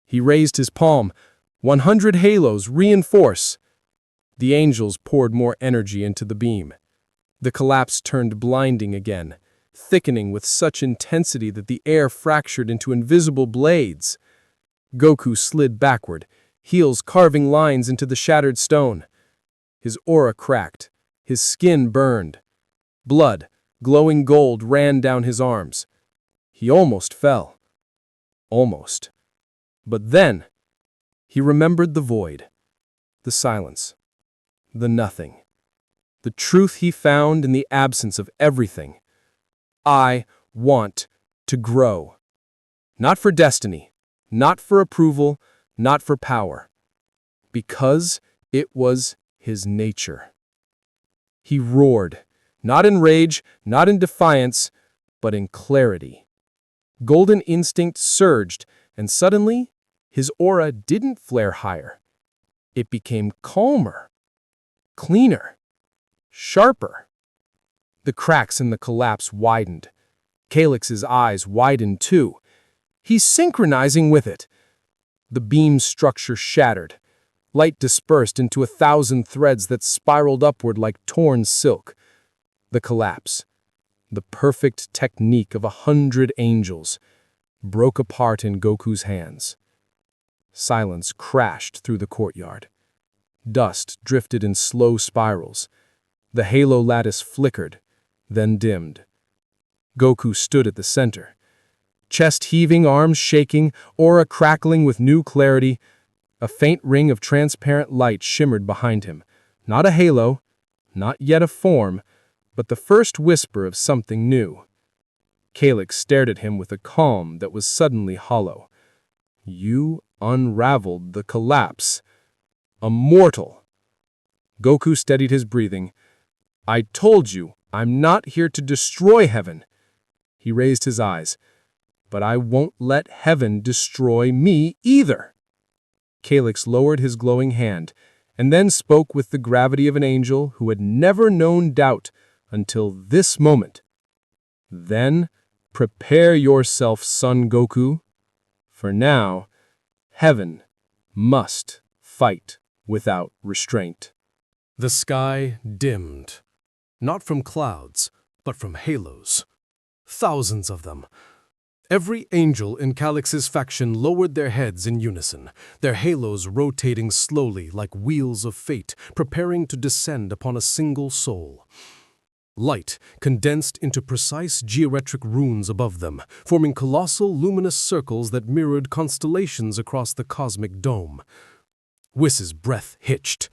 He raised his palm. 100 halos, reinforce. The angels poured more energy into the beam. The collapse turned blinding again, thickening with such intensity that the air fractured into invisible blades. Goku slid backward, heels carving lines into the shattered stone. His aura cracked, his skin burned. Blood, glowing gold, ran down his arms. He almost fell. Almost. But then, he remembered the void, the silence, the nothing. The truth he found in the absence of everything. I want to grow. Not for destiny, not for approval, not for power. Because it was his nature. He roared, not in rage, not in defiance, but in clarity. Golden instinct surged, and suddenly, his aura didn't flare higher. It became calmer, cleaner, sharper. The cracks in the collapse widened. Calyx's eyes widened too. He's synchronizing with it. The beam's structure shattered. Light dispersed into 1,000 threads that spiraled upward like torn silk. The collapse, the perfect technique of 100 angels, broke apart in Goku's hands. Silence crashed through the courtyard. Dust drifted in slow spirals. The halo lattice flickered, then dimmed. Goku stood at the center. Chest heaving, arms shaking, aura crackling with new clarity. A faint ring of transparent light shimmered behind him. Not a halo, not yet a form, but the first whisper of something new. Calyx stared at him with a calm that was suddenly hollow. You unraveled the collapse. A mortal. Goku steadied his breathing. I told you, I'm not here to destroy heaven. He raised his eyes. But I won't let heaven destroy me either. Calyx lowered his glowing hand, and then spoke with the gravity of an angel who had never known doubt until this moment. Then, prepare yourself, Son Goku. For now, heaven must fight without restraint. The sky dimmed. Not from clouds, but from halos. Thousands of them. Every angel in Calyx's faction lowered their heads in unison, their halos rotating slowly like wheels of fate, preparing to descend upon a single soul. Light condensed into precise geometric runes above them, forming colossal luminous circles that mirrored constellations across the cosmic dome. Whiss's breath hitched.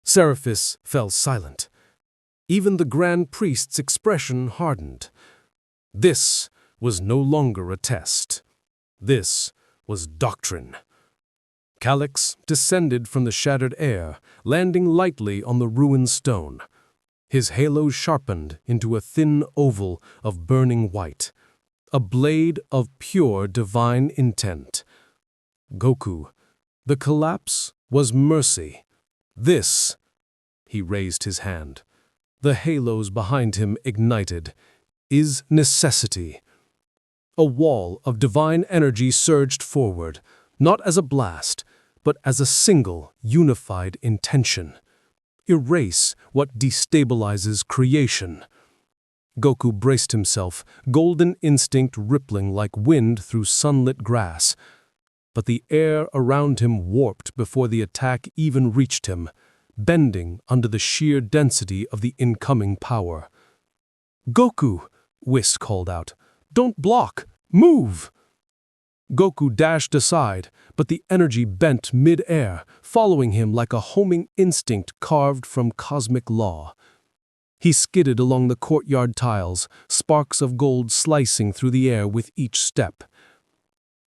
Seraphis fell silent. Even the Grand Priest's expression hardened. This was no longer a test. This was doctrine. Calyx descended from the shattered air, landing lightly on the ruined stone. His halo sharpened into a thin oval of burning white, a blade of pure divine intent. Goku, the collapse was mercy. This, he raised his hand. The halos behind him ignited, is necessity. A wall of divine energy surged forward, not as a blast, but as a single, unified intention. Erase what destabilizes creation. Goku braced himself, golden instinct rippling like wind through sunlit grass. But the air around him warped before the attack even reached him, bending under the sheer density of the incoming power. "Goku," Whis called out. "Don't block! Move!" Goku dashed aside, but the energy bent mid-air, following him like a homing instinct carved from cosmic law. He skidded along the courtyard tiles, sparks of gold slicing through the air with each step.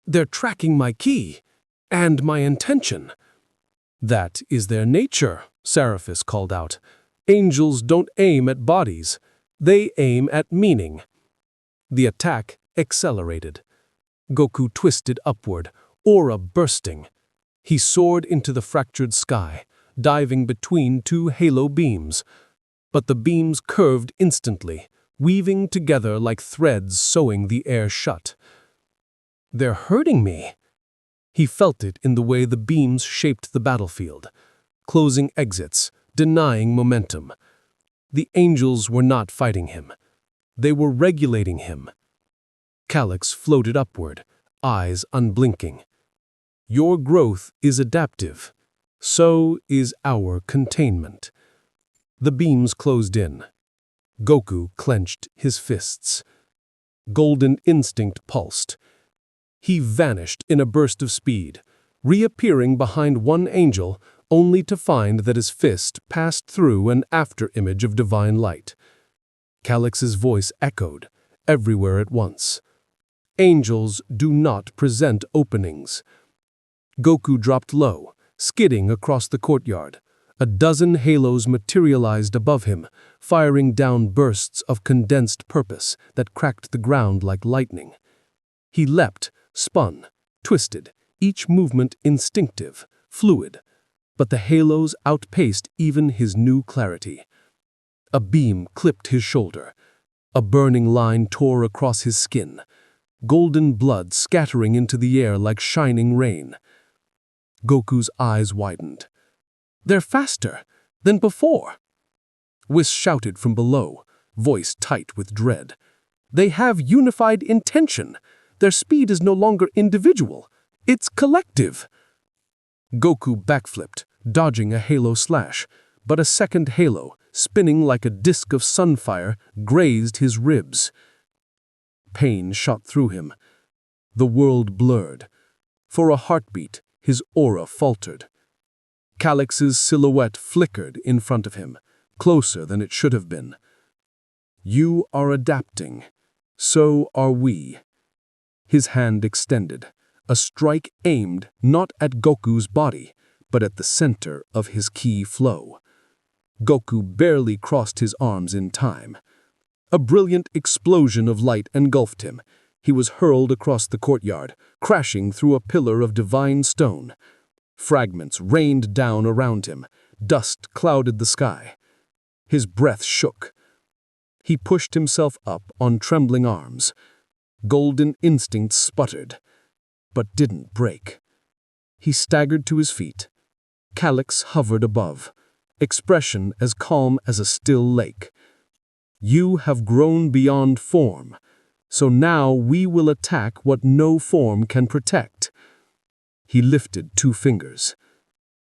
"They're tracking my ki, and my intention." "That is their nature," Seraphis called out. "Angels don't aim at bodies. They aim at meaning." The attack accelerated. Goku twisted upward, aura bursting. He soared into the fractured sky, diving between two halo beams. But the beams curved instantly, weaving together like threads sewing the air shut. "They're hurting me." He felt it in the way the beams shaped the battlefield, closing exits, denying momentum. The angels were not fighting him. They were regulating him. Calyx floated upward, eyes unblinking. "Your growth is adaptive. So is our containment." The beams closed in. Goku clenched his fists. Golden instinct pulsed. He vanished in a burst of speed, reappearing behind one angel only to find that his fist passed through an afterimage of divine light. Calyx's voice echoed, everywhere at once. "Angels do not present openings." Goku dropped low, skidding across the courtyard. A dozen halos materialized above him, firing down bursts of condensed purpose that cracked the ground like lightning. He leapt, spun, twisted, each movement instinctive, fluid. But the halos outpaced even his new clarity. A beam clipped his shoulder. A burning line tore across his skin, golden blood scattering into the air like shining rain. Goku's eyes widened. "They're faster than before!" Whis shouted from below, voice tight with dread. "They have unified intention. Their speed is no longer individual. It's collective." Goku backflipped, dodging a halo slash, but a second halo, spinning like a disk of sunfire, grazed his ribs. Pain shot through him. The world blurred. For a heartbeat, his aura faltered. Calyx's silhouette flickered in front of him, closer than it should have been. "You are adapting. So are we." His hand extended, a strike aimed not at Goku's body, but at the center of his ki flow. Goku barely crossed his arms in time. A brilliant explosion of light engulfed him. He was hurled across the courtyard, crashing through a pillar of divine stone. Fragments rained down around him. Dust clouded the sky. His breath shook. He pushed himself up on trembling arms. Golden instinct sputtered, but didn't break. He staggered to his feet. Calyx hovered above, expression as calm as a still lake. "You have grown beyond form. So now we will attack what no form can protect." He lifted 2 fingers.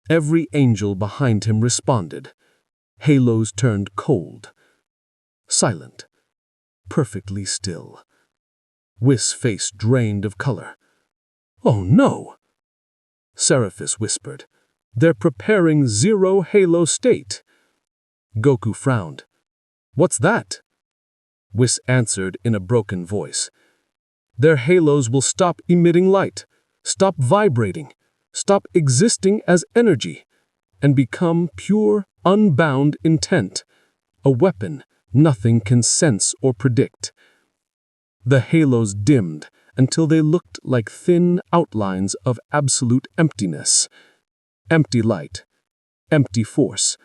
Every angel behind him responded. Halos turned cold, silent, perfectly still. Whis' face drained of color. "Oh no!" Seraphis whispered. "They're preparing zero halo state." Goku frowned. "What's that?" Whis answered in a broken voice. "Their halos will stop emitting light, stop vibrating, stop existing as energy, and become pure, unbound intent, a weapon nothing can sense or predict." The halos dimmed until they looked like thin outlines of absolute emptiness. Empty light, empty force,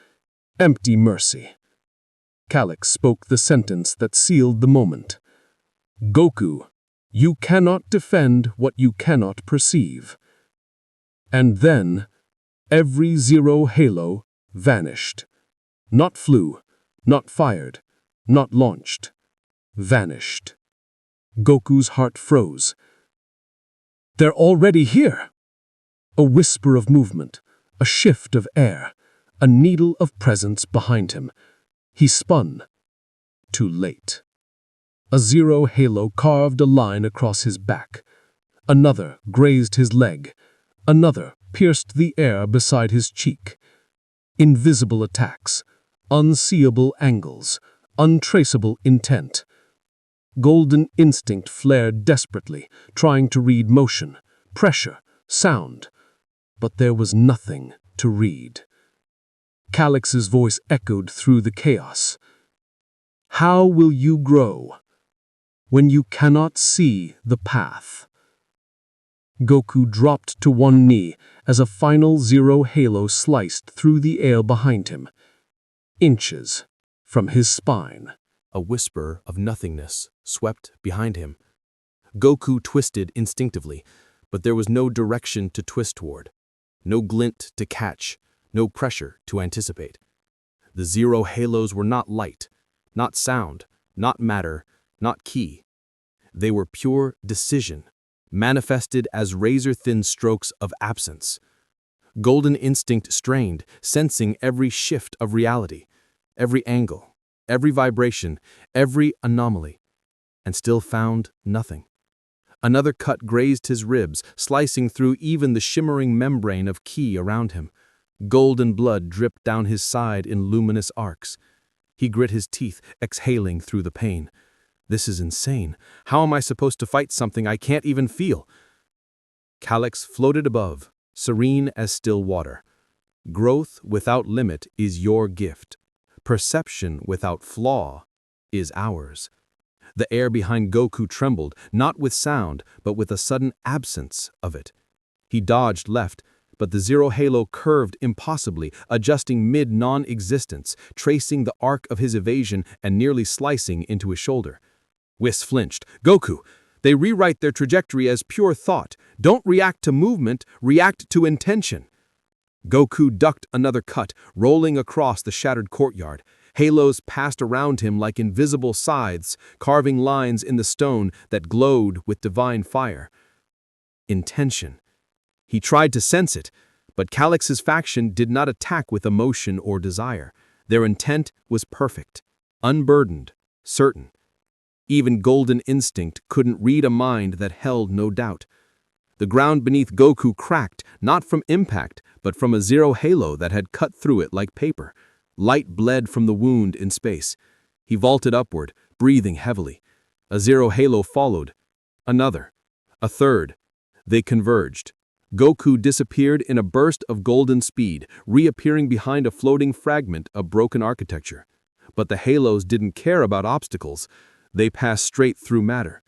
empty mercy. Calyx spoke the sentence that sealed the moment. "Goku, you cannot defend what you cannot perceive." And then, every zero halo vanished. Not flew, not fired, not launched. Vanished. Goku's heart froze. "They're already here!" A whisper of movement, a shift of air, a needle of presence behind him. He spun. Too late. A zero halo carved a line across his back. Another grazed his leg. Another pierced the air beside his cheek. Invisible attacks, unseeable angles, untraceable intent. Golden instinct flared desperately, trying to read motion, pressure, sound. But there was nothing to read. Calyx's voice echoed through the chaos. "How will you grow when you cannot see the path?" Goku dropped to one knee as a final zero halo sliced through the air behind him, inches from his spine. A whisper of nothingness swept behind him. Goku twisted instinctively, but there was no direction to twist toward, no glint to catch, no pressure to anticipate. The zero halos were not light, not sound, not matter, not ki. They were pure decision, manifested as razor-thin strokes of absence. Golden instinct strained, sensing every shift of reality, every angle, every vibration, every anomaly, and still found nothing. Another cut grazed his ribs, slicing through even the shimmering membrane of ki around him. Golden blood dripped down his side in luminous arcs. He grit his teeth, exhaling through the pain. "This is insane. How am I supposed to fight something I can't even feel?" Calyx floated above, serene as still water. "Growth without limit is your gift. Perception without flaw is ours." The air behind Goku trembled, not with sound, but with a sudden absence of it. He dodged left, but the zero halo curved impossibly, adjusting mid-non-existence, tracing the arc of his evasion and nearly slicing into his shoulder. Whis flinched. "Goku, they rewrite their trajectory as pure thought. Don't react to movement, react to intention." Goku ducked another cut, rolling across the shattered courtyard. Halos passed around him like invisible scythes, carving lines in the stone that glowed with divine fire. Intention. He tried to sense it, but Calyx's faction did not attack with emotion or desire. Their intent was perfect, unburdened, certain. Even golden instinct couldn't read a mind that held no doubt. The ground beneath Goku cracked, not from impact, but from a zero halo that had cut through it like paper. Light bled from the wound in space. He vaulted upward, breathing heavily. A zero halo followed. Another. A third. They converged. Goku disappeared in a burst of golden speed, reappearing behind a floating fragment of broken architecture. But the halos didn't care about obstacles. They passed straight through matter.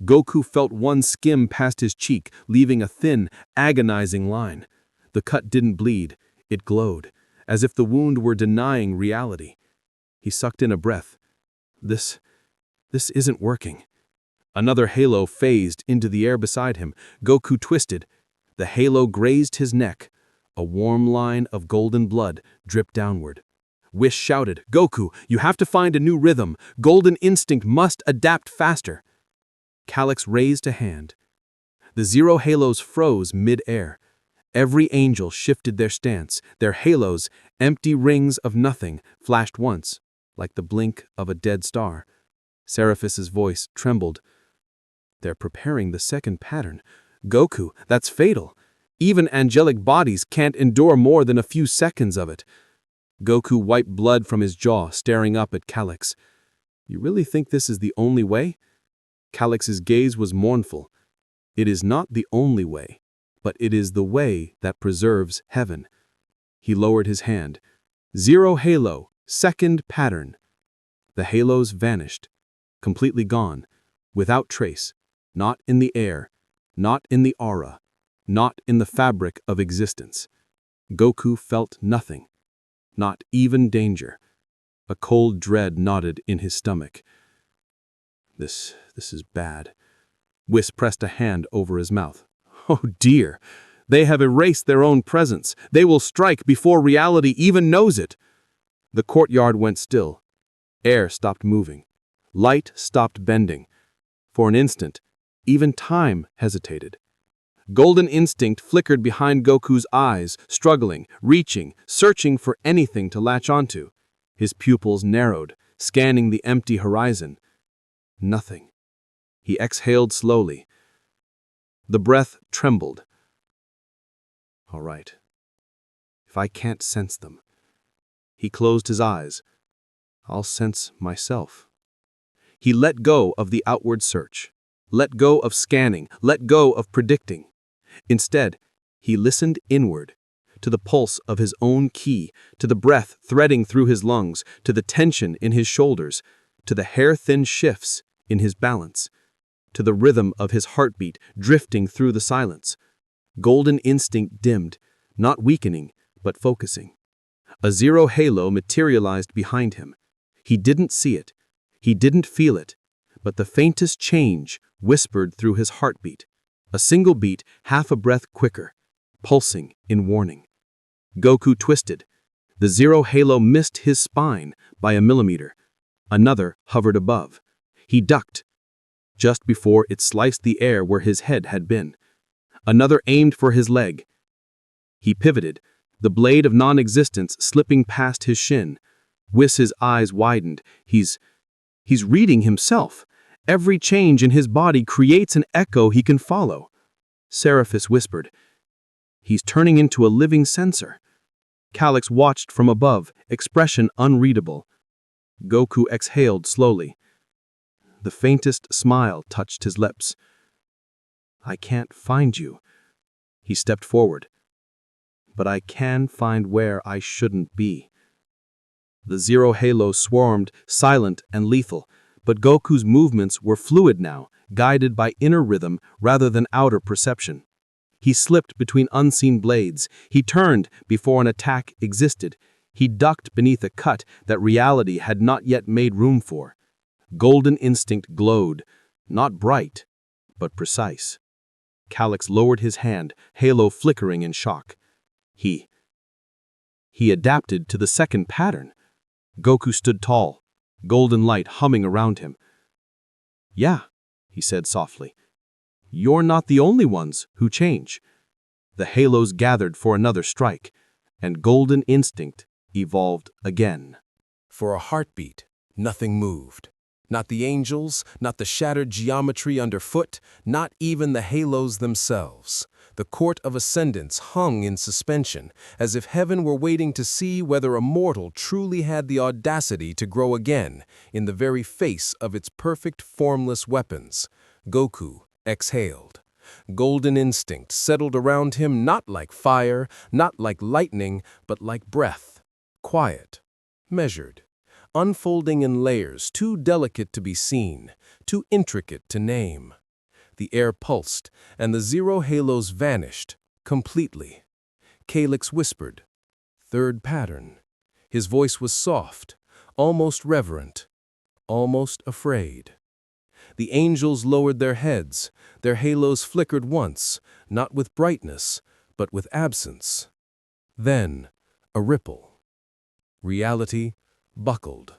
Goku felt one skim past his cheek, leaving a thin, agonizing line. The cut didn't bleed. It glowed, as if the wound were denying reality. He sucked in a breath. This isn't working. Another halo phased into the air beside him. Goku twisted. The halo grazed his neck. A warm line of golden blood dripped downward. Whis shouted, "Goku, you have to find a new rhythm. Golden instinct must adapt faster." Calyx raised a hand. The zero halos froze mid-air. Every angel shifted their stance. Their halos, empty rings of nothing, flashed once, like the blink of a dead star. Seraphis's voice trembled. They're preparing the second pattern. Goku, that's fatal. Even angelic bodies can't endure more than a few seconds of it. Goku wiped blood from his jaw, staring up at Calyx. You really think this is the only way? Calyx's gaze was mournful. It is not the only way, but it is the way that preserves heaven. He lowered his hand. Zero halo, second pattern. The halos vanished, completely gone, without trace, not in the air, not in the aura, not in the fabric of existence. Goku felt nothing, not even danger. A cold dread knotted in his stomach. This is bad. Whis pressed a hand over his mouth. Oh dear, they have erased their own presence. They will strike before reality even knows it. The courtyard went still. Air stopped moving. Light stopped bending. For an instant, even time hesitated. Golden instinct flickered behind Goku's eyes, struggling, reaching, searching for anything to latch onto. His pupils narrowed, scanning the empty horizon. Nothing. He exhaled slowly. The breath trembled. All right. If I can't sense them. He closed his eyes. I'll sense myself. He let go of the outward search. Let go of scanning. Let go of predicting. Instead, he listened inward, to the pulse of his own ki, to the breath threading through his lungs, to the tension in his shoulders, to the hair-thin shifts in his balance, to the rhythm of his heartbeat drifting through the silence. Golden instinct dimmed, not weakening, but focusing. A zero halo materialized behind him. He didn't see it. He didn't feel it. But the faintest change whispered through his heartbeat. A single beat, half a breath quicker, pulsing in warning. Goku twisted. The zero halo missed his spine by a millimeter. Another hovered above. He ducked, just before it sliced the air where his head had been. Another aimed for his leg. He pivoted, the blade of non-existence slipping past his shin. Whis' eyes widened. He's reading himself. Every change in his body creates an echo he can follow. Seraphis whispered. He's turning into a living sensor. Calyx watched from above, expression unreadable. Goku exhaled slowly. The faintest smile touched his lips. I can't find you. He stepped forward. But I can find where I shouldn't be. The zero halo swarmed, silent and lethal, but Goku's movements were fluid now, guided by inner rhythm rather than outer perception. He slipped between unseen blades. He turned before an attack existed. He ducked beneath a cut that reality had not yet made room for. Golden instinct glowed, not bright, but precise. Calyx lowered his hand, halo flickering in shock. He adapted to the second pattern. Goku stood tall, golden light humming around him. Yeah, he said softly. You're not the only ones who change. The halos gathered for another strike, and golden instinct evolved again. For a heartbeat, nothing moved. Not the angels, not the shattered geometry underfoot, not even the halos themselves. The court of ascendance hung in suspension, as if heaven were waiting to see whether a mortal truly had the audacity to grow again, in the very face of its perfect formless weapons. Goku exhaled. Golden instinct settled around him not like fire, not like lightning, but like breath. Quiet, measured, unfolding in layers too delicate to be seen, too intricate to name. The air pulsed, and the zero halos vanished, completely. Calyx whispered, "Third pattern." His voice was soft, almost reverent, almost afraid. The angels lowered their heads. Their halos flickered once, not with brightness, but with absence. Then, a ripple. Reality buckled.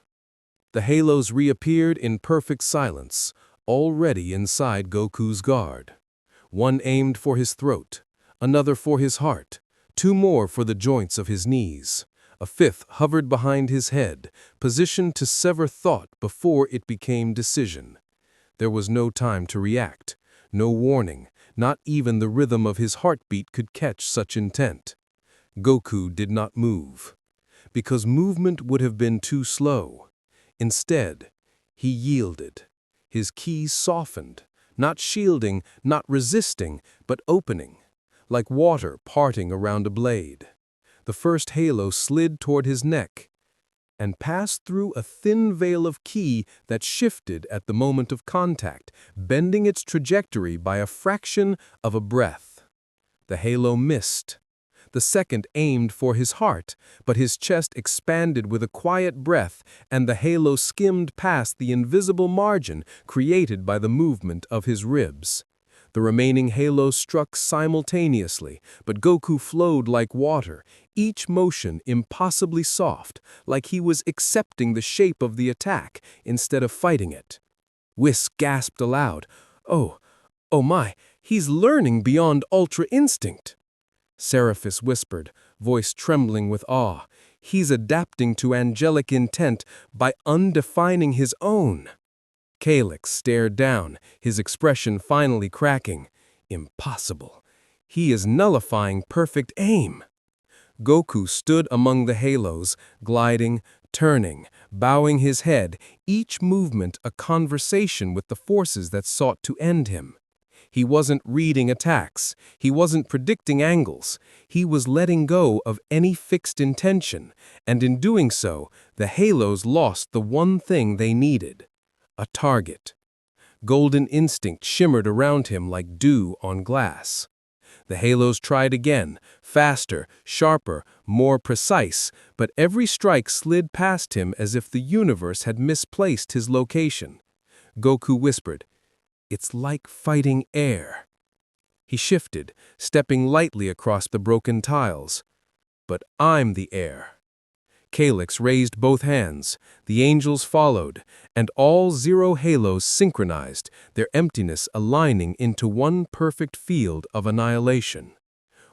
The halos reappeared in perfect silence, already inside Goku's guard. One aimed for his throat, another for his heart, two more for the joints of his knees. A fifth hovered behind his head, positioned to sever thought before it became decision. There was no time to react, no warning, not even the rhythm of his heartbeat could catch such intent. Goku did not move, because movement would have been too slow. Instead, he yielded. His ki softened, not shielding, not resisting, but opening, like water parting around a blade. The first halo slid toward his neck and passed through a thin veil of ki that shifted at the moment of contact, bending its trajectory by a fraction of a breath. The halo missed. The second aimed for his heart, but his chest expanded with a quiet breath, and the halo skimmed past the invisible margin created by the movement of his ribs. The remaining halos struck simultaneously, but Goku flowed like water, each motion impossibly soft, like he was accepting the shape of the attack instead of fighting it. Whis gasped aloud, "Oh my, he's learning beyond Ultra Instinct." Seraphis whispered, voice trembling with awe, "He's adapting to angelic intent by undefining his own." Calyx stared down, his expression finally cracking. Impossible. He is nullifying perfect aim. Goku stood among the halos, gliding, turning, bowing his head, each movement a conversation with the forces that sought to end him. He wasn't reading attacks. He wasn't predicting angles. He was letting go of any fixed intention, and in doing so, the halos lost the one thing they needed: a target. Golden instinct shimmered around him like dew on glass. The halos tried again, faster, sharper, more precise, but every strike slid past him as if the universe had misplaced his location. Goku whispered, "It's like fighting air." He shifted, stepping lightly across the broken tiles. "But I'm the air." Calyx raised both hands, the angels followed, and all zero halos synchronized, their emptiness aligning into one perfect field of annihilation.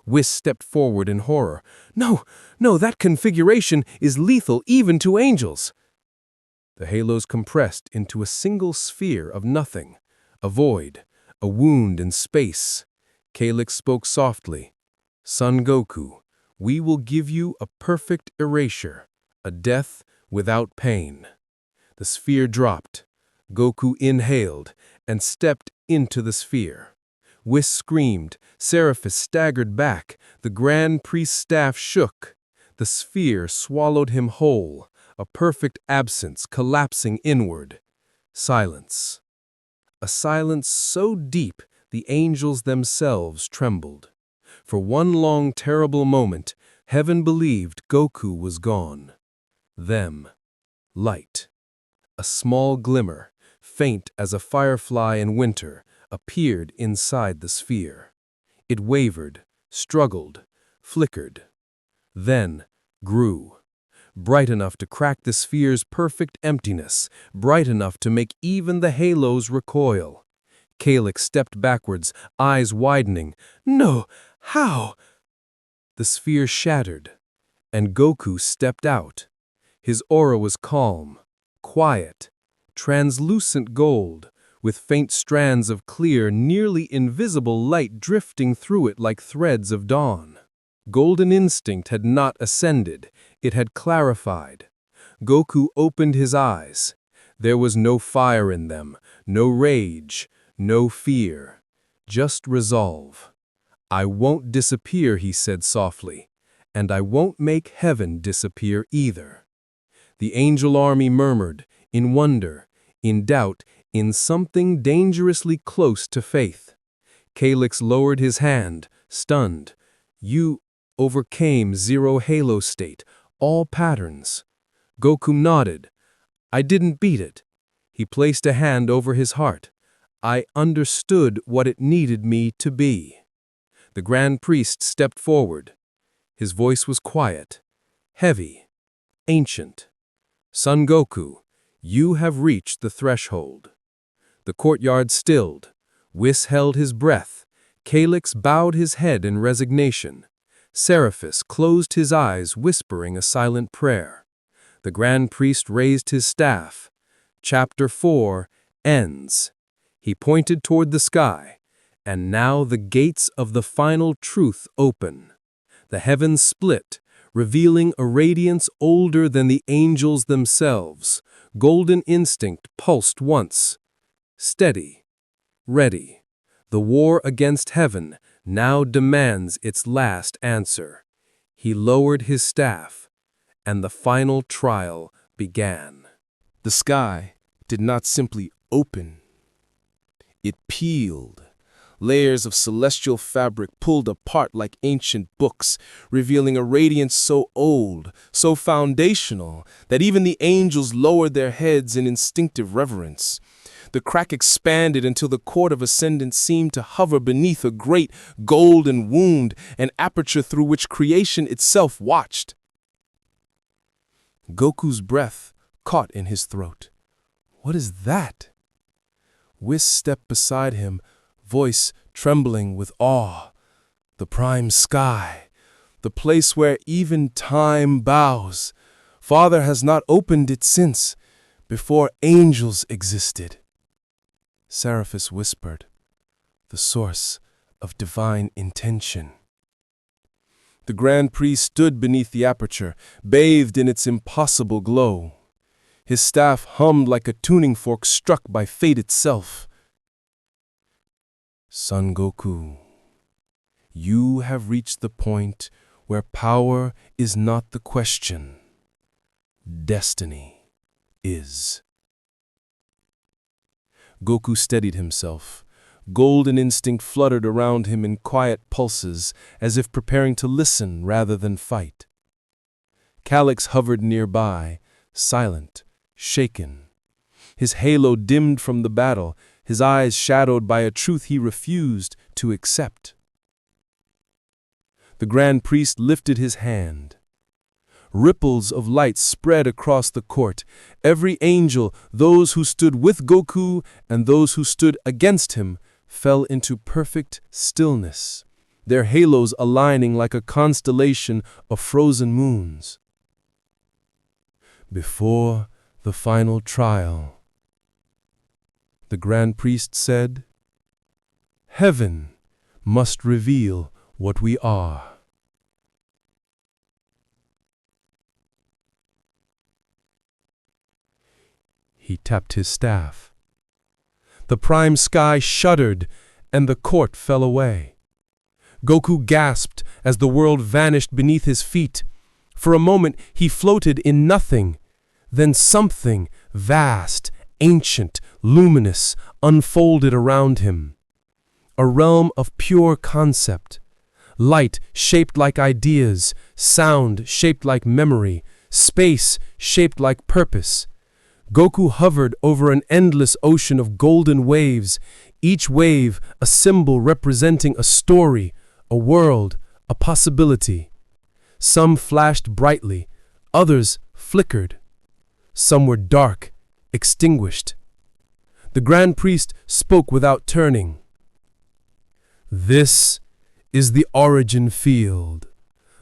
Whis stepped forward in horror. No, that configuration is lethal even to angels." The halos compressed into a single sphere of nothing, a void, a wound in space. Calyx spoke softly, "Son Goku, we will give you a perfect erasure, a death without pain." The sphere dropped. Goku inhaled and stepped into the sphere. Whis screamed, Seraphis staggered back, the Grand Priest's staff shook. The sphere swallowed him whole, a perfect absence collapsing inward. Silence. A silence so deep the angels themselves trembled. For one long terrible moment, heaven believed Goku was gone. Them. Light. A small glimmer, faint as a firefly in winter, appeared inside the sphere. It wavered, struggled, flickered. Then grew. Bright enough to crack the sphere's perfect emptiness, bright enough to make even the halos recoil. Calyx stepped backwards, eyes widening. "No, how?" The sphere shattered, and Goku stepped out. His aura was calm, quiet, translucent gold, with faint strands of clear, nearly invisible light drifting through it like threads of dawn. Golden instinct had not ascended, it had clarified. Goku opened his eyes. There was no fire in them, no rage, no fear, just resolve. "I won't disappear," he said softly, "and I won't make heaven disappear either." The angel army murmured, in wonder, in doubt, in something dangerously close to faith. Calyx lowered his hand, stunned. "You overcame zero halo state, all patterns." Goku nodded. "I didn't beat it." He placed a hand over his heart. "I understood what it needed me to be." The Grand Priest stepped forward. His voice was quiet, heavy, ancient. "Son Goku, you have reached the threshold." The courtyard stilled. Whis held his breath. Calyx bowed his head in resignation. Seraphis closed his eyes, whispering a silent prayer. The Grand Priest raised his staff. Chapter 4 ends. He pointed toward the sky, and now the gates of the final truth open. The heavens split, revealing a radiance older than the angels themselves. Golden instinct pulsed once. Steady. Ready. The war against heaven now demands its last answer. He lowered his staff, and the final trial began. The sky did not simply open. It peeled. Layers of celestial fabric pulled apart like ancient books, revealing a radiance so old, so foundational, that even the angels lowered their heads in instinctive reverence. The crack expanded until the court of ascendance seemed to hover beneath a great golden wound, an aperture through which creation itself watched. Goku's breath caught in his throat. What is that? Whis stepped beside him, voice trembling with awe. The prime sky, the place where even time bows. Father has not opened it since, before angels existed. Seraphis whispered, the source of divine intention. The Grand Priest stood beneath the aperture, bathed in its impossible glow. His staff hummed like a tuning fork struck by fate itself. Son Goku, you have reached the point where power is not the question. Destiny is. Goku steadied himself. Golden instinct fluttered around him in quiet pulses, as if preparing to listen rather than fight. Calyx hovered nearby, silent, shaken. His halo dimmed from the battle, his eyes shadowed by a truth he refused to accept. The Grand Priest lifted his hand. Ripples of light spread across the court. Every angel, those who stood with Goku and those who stood against him, fell into perfect stillness, their halos aligning like a constellation of frozen moons. Before the final trial, the Grand Priest said, "Heaven must reveal what we are." He tapped his staff. The prime sky shuddered, and the court fell away. Goku gasped as the world vanished beneath his feet. For a moment he floated in nothing. Then something vast, ancient, luminous unfolded around him. A realm of pure concept. Light shaped like ideas, sound shaped like memory, space shaped like purpose. Goku hovered over an endless ocean of golden waves, each wave a symbol representing a story, a world, a possibility. Some flashed brightly, others flickered. Some were dark, extinguished. The Grand Priest spoke without turning. This is the origin field,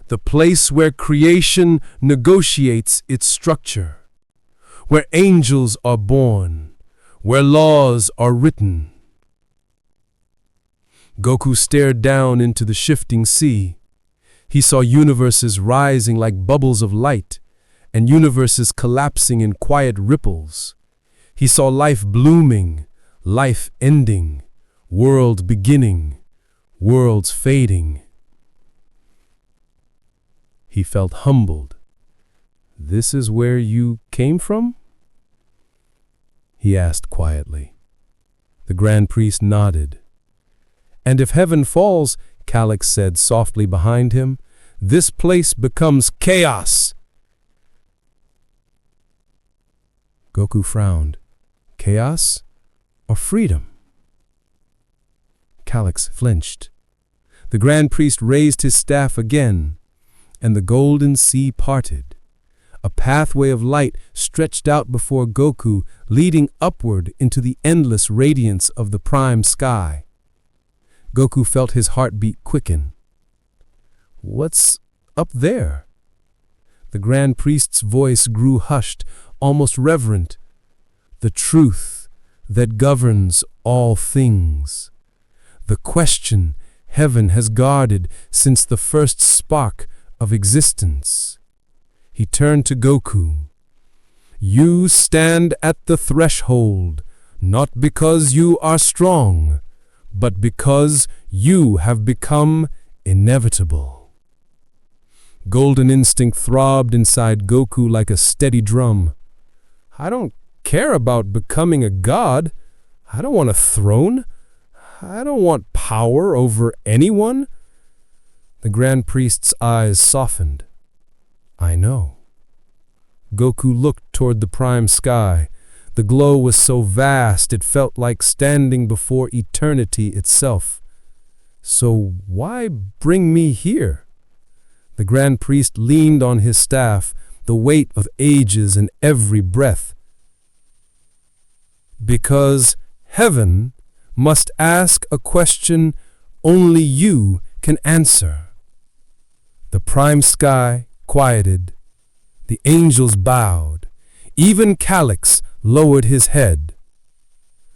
the place where creation negotiates its structure, where angels are born, where laws are written. Goku stared down into the shifting sea. He saw universes rising like bubbles of light, and universes collapsing in quiet ripples. He saw life blooming, life ending, world beginning, worlds fading. He felt humbled. "This is where you came from?" he asked quietly. The Grand Priest nodded. "And if heaven falls," Calyx said softly behind him, "this place becomes chaos." Goku frowned. Chaos or freedom? Calyx flinched. The Grand Priest raised his staff again, and the golden sea parted. A pathway of light stretched out before Goku, leading upward into the endless radiance of the prime sky. Goku felt his heartbeat quicken. What's up there? The Grand Priest's voice grew hushed, almost reverent. The truth that governs all things. The question heaven has guarded since the first spark of existence. He turned to Goku. You stand at the threshold, not because you are strong, but because you have become inevitable. Golden instinct throbbed inside Goku like a steady drum. I don't care about becoming a god. I don't want a throne. I don't want power over anyone. The Grand Priest's eyes softened. I know. Goku looked toward the prime sky. The glow was so vast it felt like standing before eternity itself. So why bring me here? The Grand Priest leaned on his staff, the weight of ages in every breath. Because heaven must ask a question only you can answer. The prime sky quieted. The angels bowed. Even Calyx lowered his head.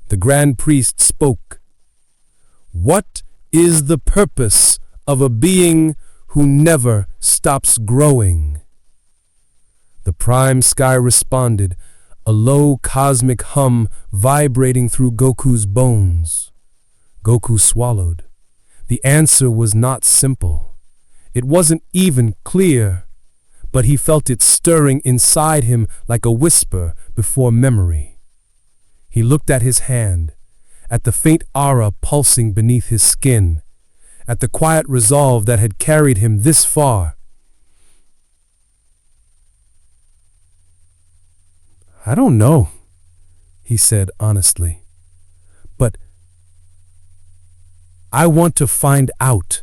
The Grand Priest spoke. What is the purpose of a being who never stops growing? The prime sky responded, a low cosmic hum vibrating through Goku's bones. Goku swallowed. The answer was not simple. It wasn't even clear, but he felt it stirring inside him like a whisper before memory. He looked at his hand, at the faint aura pulsing beneath his skin, at the quiet resolve that had carried him this far. I don't know, he said honestly, but I want to find out.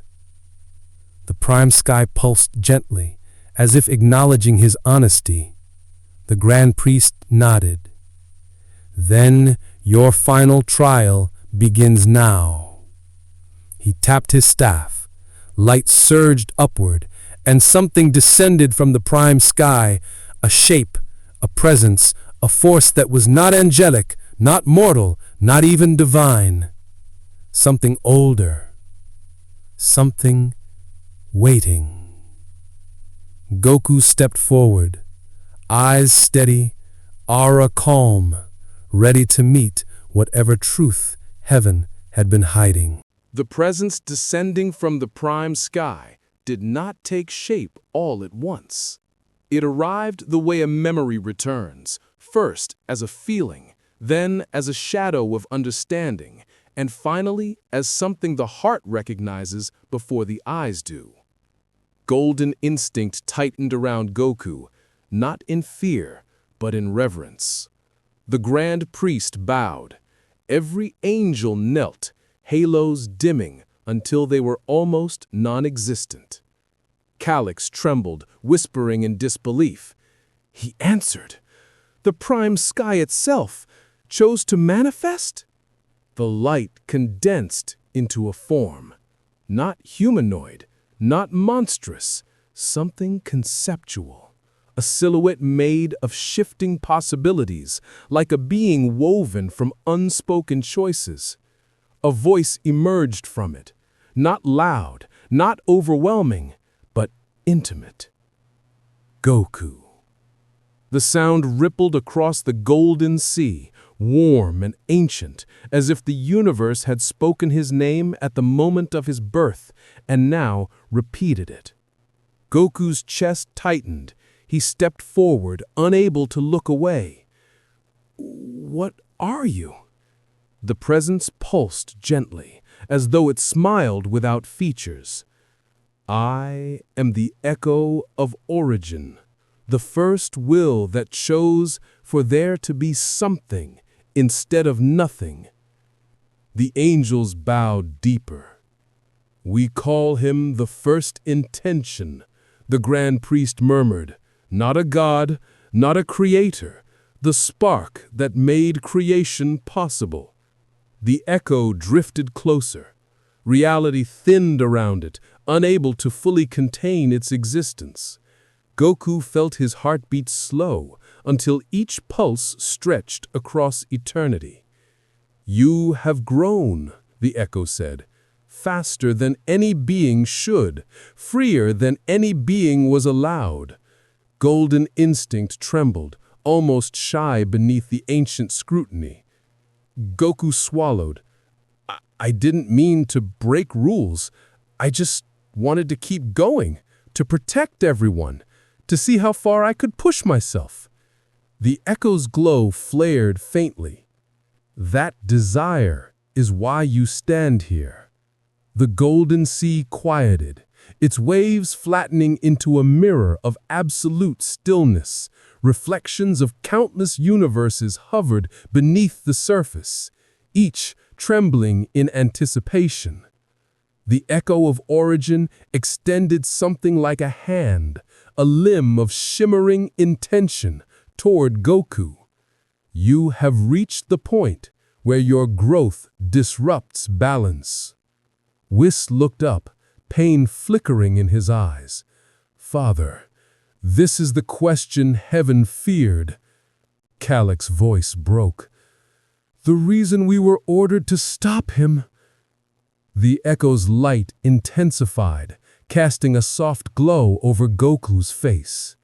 The prime sky pulsed gently, as if acknowledging his honesty. The Grand Priest nodded. Then your final trial begins now. He tapped his staff. Light surged upward, and something descended from the prime sky, a shape, a presence, a force that was not angelic, not mortal, not even divine. Something older. Something waiting. Goku stepped forward, eyes steady, aura calm, ready to meet whatever truth heaven had been hiding. The presence descending from the prime sky did not take shape all at once. It arrived the way a memory returns, first as a feeling, then as a shadow of understanding, and finally as something the heart recognizes before the eyes do. Golden instinct tightened around Goku, not in fear, but in reverence. The Grand Priest bowed. Every angel knelt, halos dimming until they were almost non-existent. Calyx trembled, whispering in disbelief. He answered. The prime sky itself chose to manifest? The light condensed into a form, not humanoid, not monstrous, something conceptual, a silhouette made of shifting possibilities, like a being woven from unspoken choices. A voice emerged from it, not loud, not overwhelming, but intimate. Goku. The sound rippled across the golden sea, warm and ancient, as if the universe had spoken his name at the moment of his birth, and now repeated it. Goku's chest tightened. He stepped forward, unable to look away. What are you? The presence pulsed gently, as though it smiled without features. I am the echo of origin, the first will that chose for there to be something instead of nothing. The angels bowed deeper. We call him the first intention, the Grand Priest murmured, Not a god, not a creator, the spark that made creation possible. The echo drifted closer. Reality thinned around it, unable to fully contain its existence. Goku felt his heartbeat slow until each pulse stretched across eternity. "You have grown," the echo said, "faster than any being should, freer than any being was allowed." Golden instinct trembled, almost shy beneath the ancient scrutiny. Goku swallowed. I didn't mean to break rules. I just wanted to keep going, to protect everyone, to see how far I could push myself." The echo's glow flared faintly. "That desire is why you stand here." The golden sea quieted, its waves flattening into a mirror of absolute stillness. Reflections of countless universes hovered beneath the surface, each trembling in anticipation. The echo of origin extended something like a hand, a limb of shimmering intention toward Goku. "You have reached the point where your growth disrupts balance." Whis looked up, pain flickering in his eyes. "Father, this is the question heaven feared." Kalix's voice broke. "The reason we were ordered to stop him." The echo's light intensified, casting a soft glow over Goku's face.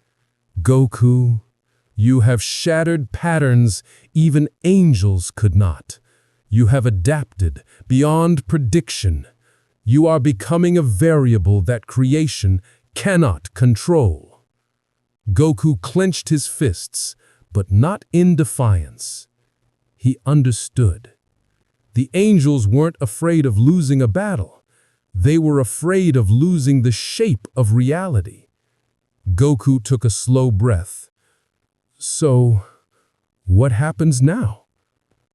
"Goku, you have shattered patterns even angels could not. You have adapted beyond prediction. You are becoming a variable that creation cannot control." Goku clenched his fists, but not in defiance. He understood. The angels weren't afraid of losing a battle. They were afraid of losing the shape of reality. Goku took a slow breath. "So, what happens now?"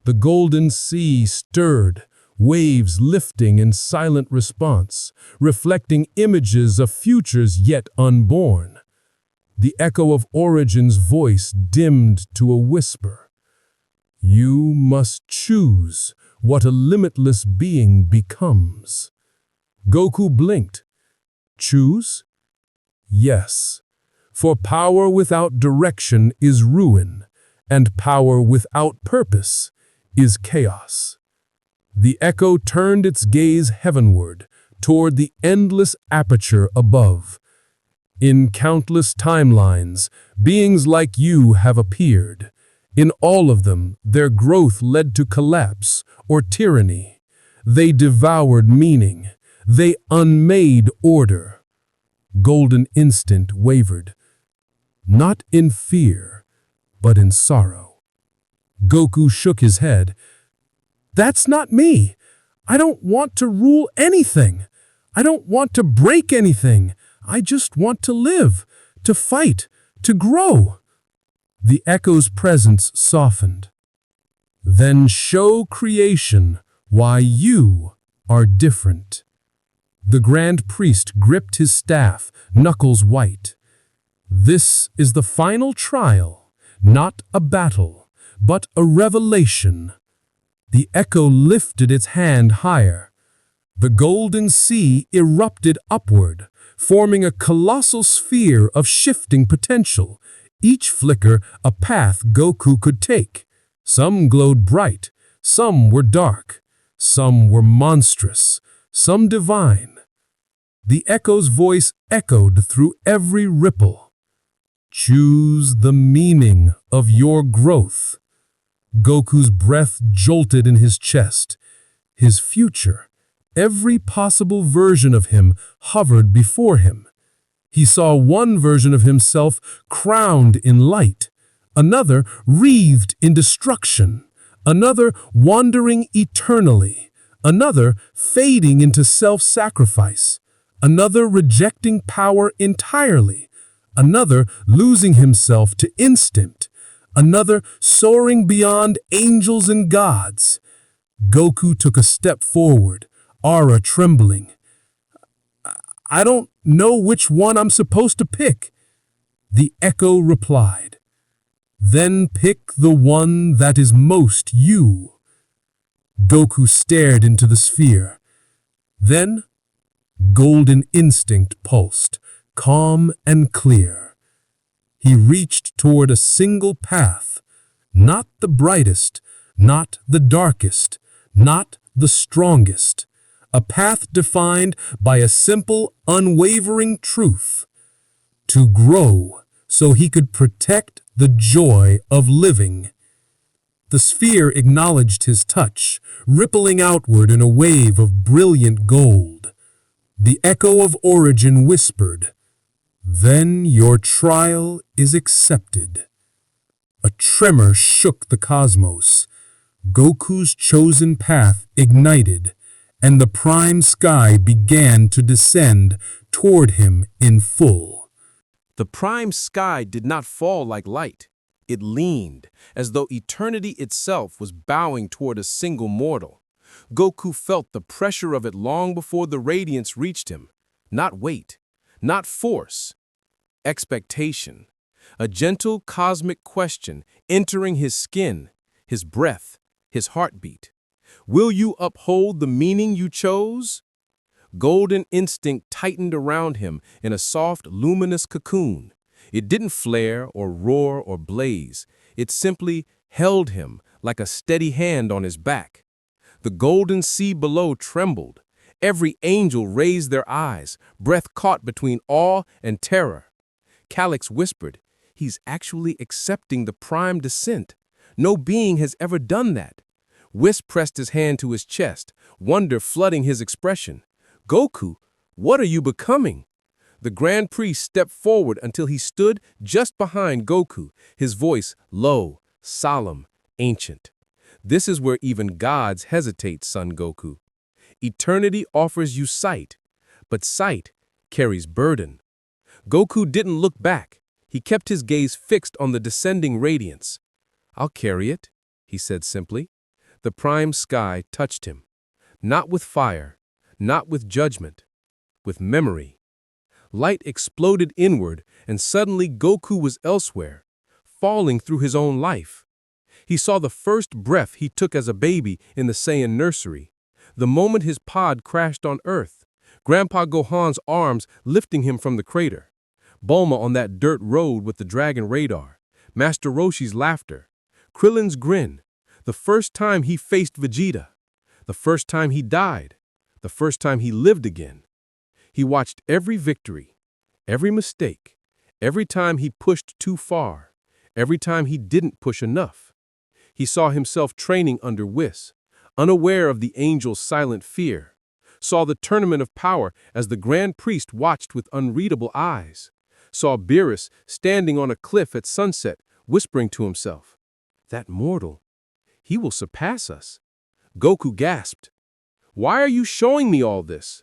The golden sea stirred, waves lifting in silent response, reflecting images of futures yet unborn. The echo of Origin's voice dimmed to a whisper. "You must choose what a limitless being becomes." Goku blinked. "Choose?" "Yes, for power without direction is ruin, and power without purpose is chaos." The echo turned its gaze heavenward, toward the endless aperture above. "In countless timelines, beings like you have appeared. In all of them, their growth led to collapse or tyranny. They devoured meaning. They unmade order." Golden instinct wavered, not in fear, but in sorrow. Goku shook his head. "That's not me. I don't want to rule anything. I don't want to break anything. I just want to live, to fight, to grow." The echo's presence softened. "Then show creation why you are different." The Grand Priest gripped his staff, knuckles white. "This is the final trial, not a battle, but a revelation." The echo lifted its hand higher. The golden sea erupted upward, forming a colossal sphere of shifting potential, each flicker a path Goku could take. Some glowed bright, some were dark, some were monstrous, some divine. The echo's voice echoed through every ripple. "Choose the meaning of your growth." Goku's breath jolted in his chest. His future, every possible version of him, hovered before him. He saw one version of himself crowned in light, another wreathed in destruction, another wandering eternally, another fading into self-sacrifice, another rejecting power entirely, another losing himself to instinct, another soaring beyond angels and gods. Goku took a step forward, aura trembling. "I don't know which one I'm supposed to pick." The echo replied, "Then pick the one that is most you." Goku stared into the sphere. Then, golden instinct pulsed, calm and clear. He reached toward a single path, not the brightest, not the darkest, not the strongest, a path defined by a simple, unwavering truth: to grow so he could protect the joy of living. The sphere acknowledged his touch, rippling outward in a wave of brilliant gold. The echo of origin whispered, "Then your trial is accepted." A tremor shook the cosmos. Goku's chosen path ignited, and the prime sky began to descend toward him in full. The prime sky did not fall like light. It leaned, as though eternity itself was bowing toward a single mortal. Goku felt the pressure of it long before the radiance reached him. Not weight, not force. Expectation. A gentle cosmic question entering his skin, his breath, his heartbeat. Will you uphold the meaning you chose? Golden instinct tightened around him in a soft, luminous cocoon. It didn't flare or roar or blaze. It simply held him like a steady hand on his back. The golden sea below trembled. Every angel raised their eyes, breath caught between awe and terror. Calyx whispered, "He's actually accepting the prime descent. No being has ever done that." Whis pressed his hand to his chest, wonder flooding his expression. "Goku, what are you becoming?" The Grand Priest stepped forward until he stood just behind Goku, his voice low, solemn, ancient. "This is where even gods hesitate, son Goku. Eternity offers you sight, but sight carries burden." Goku didn't look back. He kept his gaze fixed on the descending radiance. "I'll carry it," he said simply. The prime sky touched him. Not with fire, not with judgment, with memory. Light exploded inward, and suddenly Goku was elsewhere, falling through his own life. He saw the first breath he took as a baby in the Saiyan nursery, the moment his pod crashed on Earth, Grandpa Gohan's arms lifting him from the crater, Bulma on that dirt road with the Dragon radar, Master Roshi's laughter, Krillin's grin, the first time he faced Vegeta, the first time he died, the first time he lived again. He watched every victory, every mistake, every time he pushed too far, every time he didn't push enough. He saw himself training under Whis, unaware of the angel's silent fear, saw the tournament of power as the Grand Priest watched with unreadable eyes, saw Beerus standing on a cliff at sunset, whispering to himself, "That mortal, he will surpass us." Goku gasped, "Why are you showing me all this?"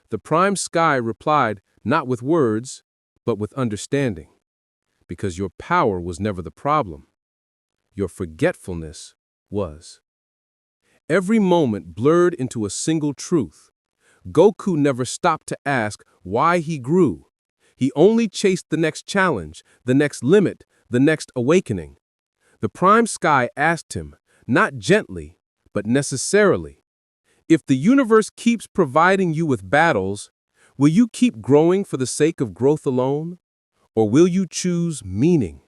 The prime sky replied, not with words, but with understanding. "Because your power was never the problem. Your forgetfulness was." Every moment blurred into a single truth. Goku never stopped to ask why he grew. He only chased the next challenge, the next limit, the next awakening. The prime sky asked him, not gently, but necessarily, "If the universe keeps providing you with battles, will you keep growing for the sake of growth alone? Or will you choose meaning?"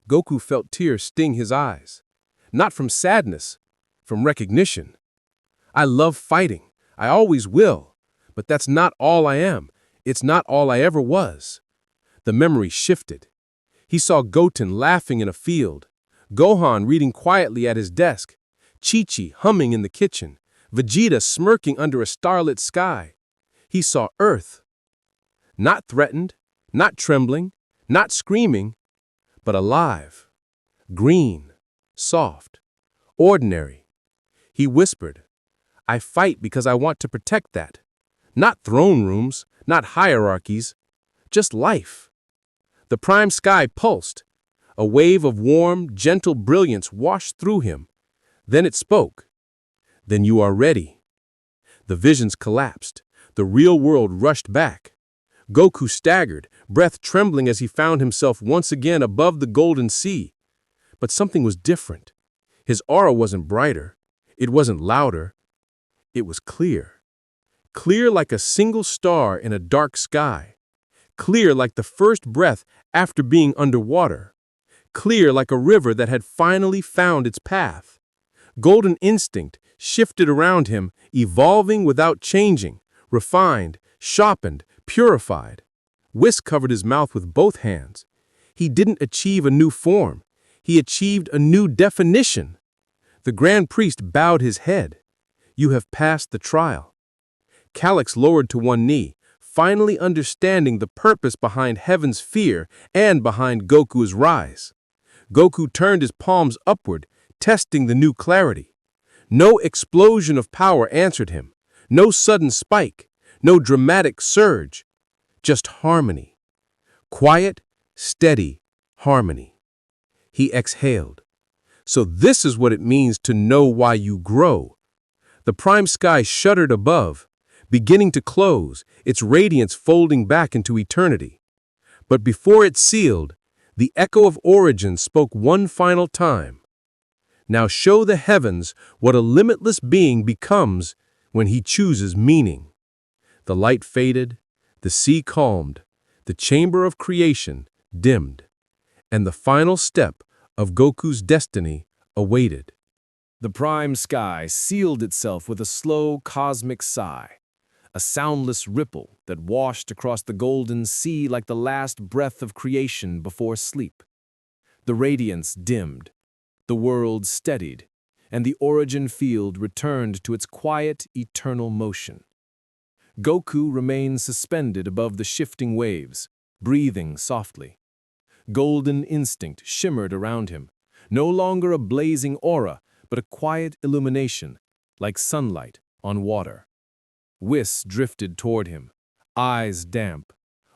Goku felt tears sting his eyes. Not from sadness, from recognition. "I love fighting. I always will. But that's not all I am. It's not all I ever was." The memory shifted. He saw Goten laughing in a field, Gohan reading quietly at his desk, Chi-Chi humming in the kitchen, Vegeta smirking under a starlit sky. He saw Earth. Not threatened, not trembling, not screaming, but alive, green, soft, ordinary. He whispered, "I fight because I want to protect that. Not throne rooms, not hierarchies, just life." The prime sky pulsed. A wave of warm, gentle brilliance washed through him. Then it spoke. "Then you are ready." The visions collapsed. The real world rushed back. Goku staggered, breath trembling as he found himself once again above the golden sea. But something was different. His aura wasn't brighter. It wasn't louder. It was clear. Clear like a single star in a dark sky. Clear like the first breath after being underwater. Clear like a river that had finally found its path. Golden instinct shifted around him, evolving without changing, refined, sharpened, purified. Whis covered his mouth with both hands. He didn't achieve a new form. He achieved a new definition. The Grand Priest bowed his head. You have passed the trial. Calyx lowered to one knee, finally understanding the purpose behind heaven's fear and behind Goku's rise. Goku turned his palms upward, testing the new clarity. No explosion of power answered him. No sudden spike. No dramatic surge. Just harmony. Quiet, steady harmony. He exhaled. So this is what it means to know why you grow. The prime sky shuddered above, beginning to close, its radiance folding back into eternity. But before it sealed, the echo of origin spoke one final time. Now show the heavens what a limitless being becomes when he chooses meaning. The light faded, the sea calmed, the chamber of creation dimmed, and the final step of Goku's destiny awaited. The prime sky sealed itself with a slow cosmic sigh, a soundless ripple that washed across the golden sea like the last breath of creation before sleep. The radiance dimmed, the world steadied, and the origin field returned to its quiet, eternal motion. Goku remained suspended above the shifting waves, breathing softly. Golden instinct shimmered around him, no longer a blazing aura, but a quiet illumination, like sunlight on water. Whis drifted toward him, eyes damp,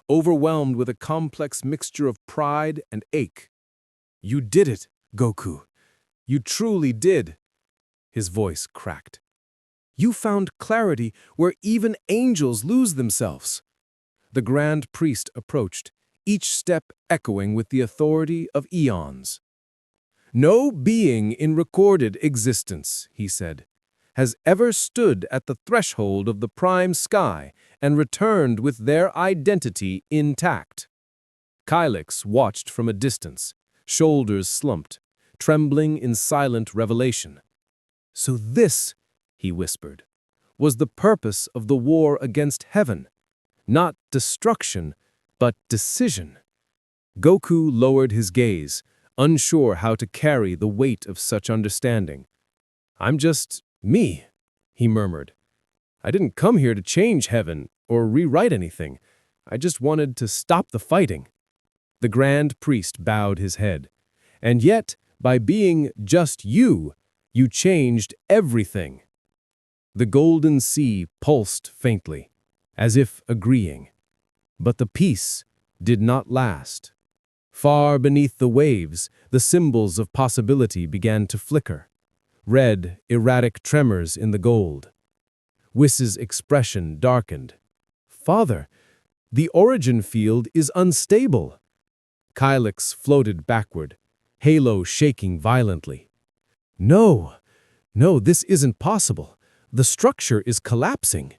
overwhelmed with a complex mixture of pride and ache. "You did it, Goku. You truly did." His voice cracked. "You found clarity where even angels lose themselves." The Grand Priest approached, each step echoing with the authority of eons. "No being in recorded existence," he said, "has ever stood at the threshold of the prime sky and returned with their identity intact." Calyx watched from a distance, shoulders slumped, trembling in silent revelation. "So this," he whispered, "was the purpose of the war against heaven. Not destruction, but decision." Goku lowered his gaze, unsure how to carry the weight of such understanding. "I'm just me," he murmured. "I didn't come here to change heaven or rewrite anything. I just wanted to stop the fighting." The Grand Priest bowed his head. "And yet, by being just you, you changed everything." The golden sea pulsed faintly, as if agreeing. But the peace did not last. Far beneath the waves, the symbols of possibility began to flicker. Red, erratic tremors in the gold. Whis's expression darkened. "Father, the origin field is unstable." Calyx floated backward, halo shaking violently. No, this isn't possible. The structure is collapsing."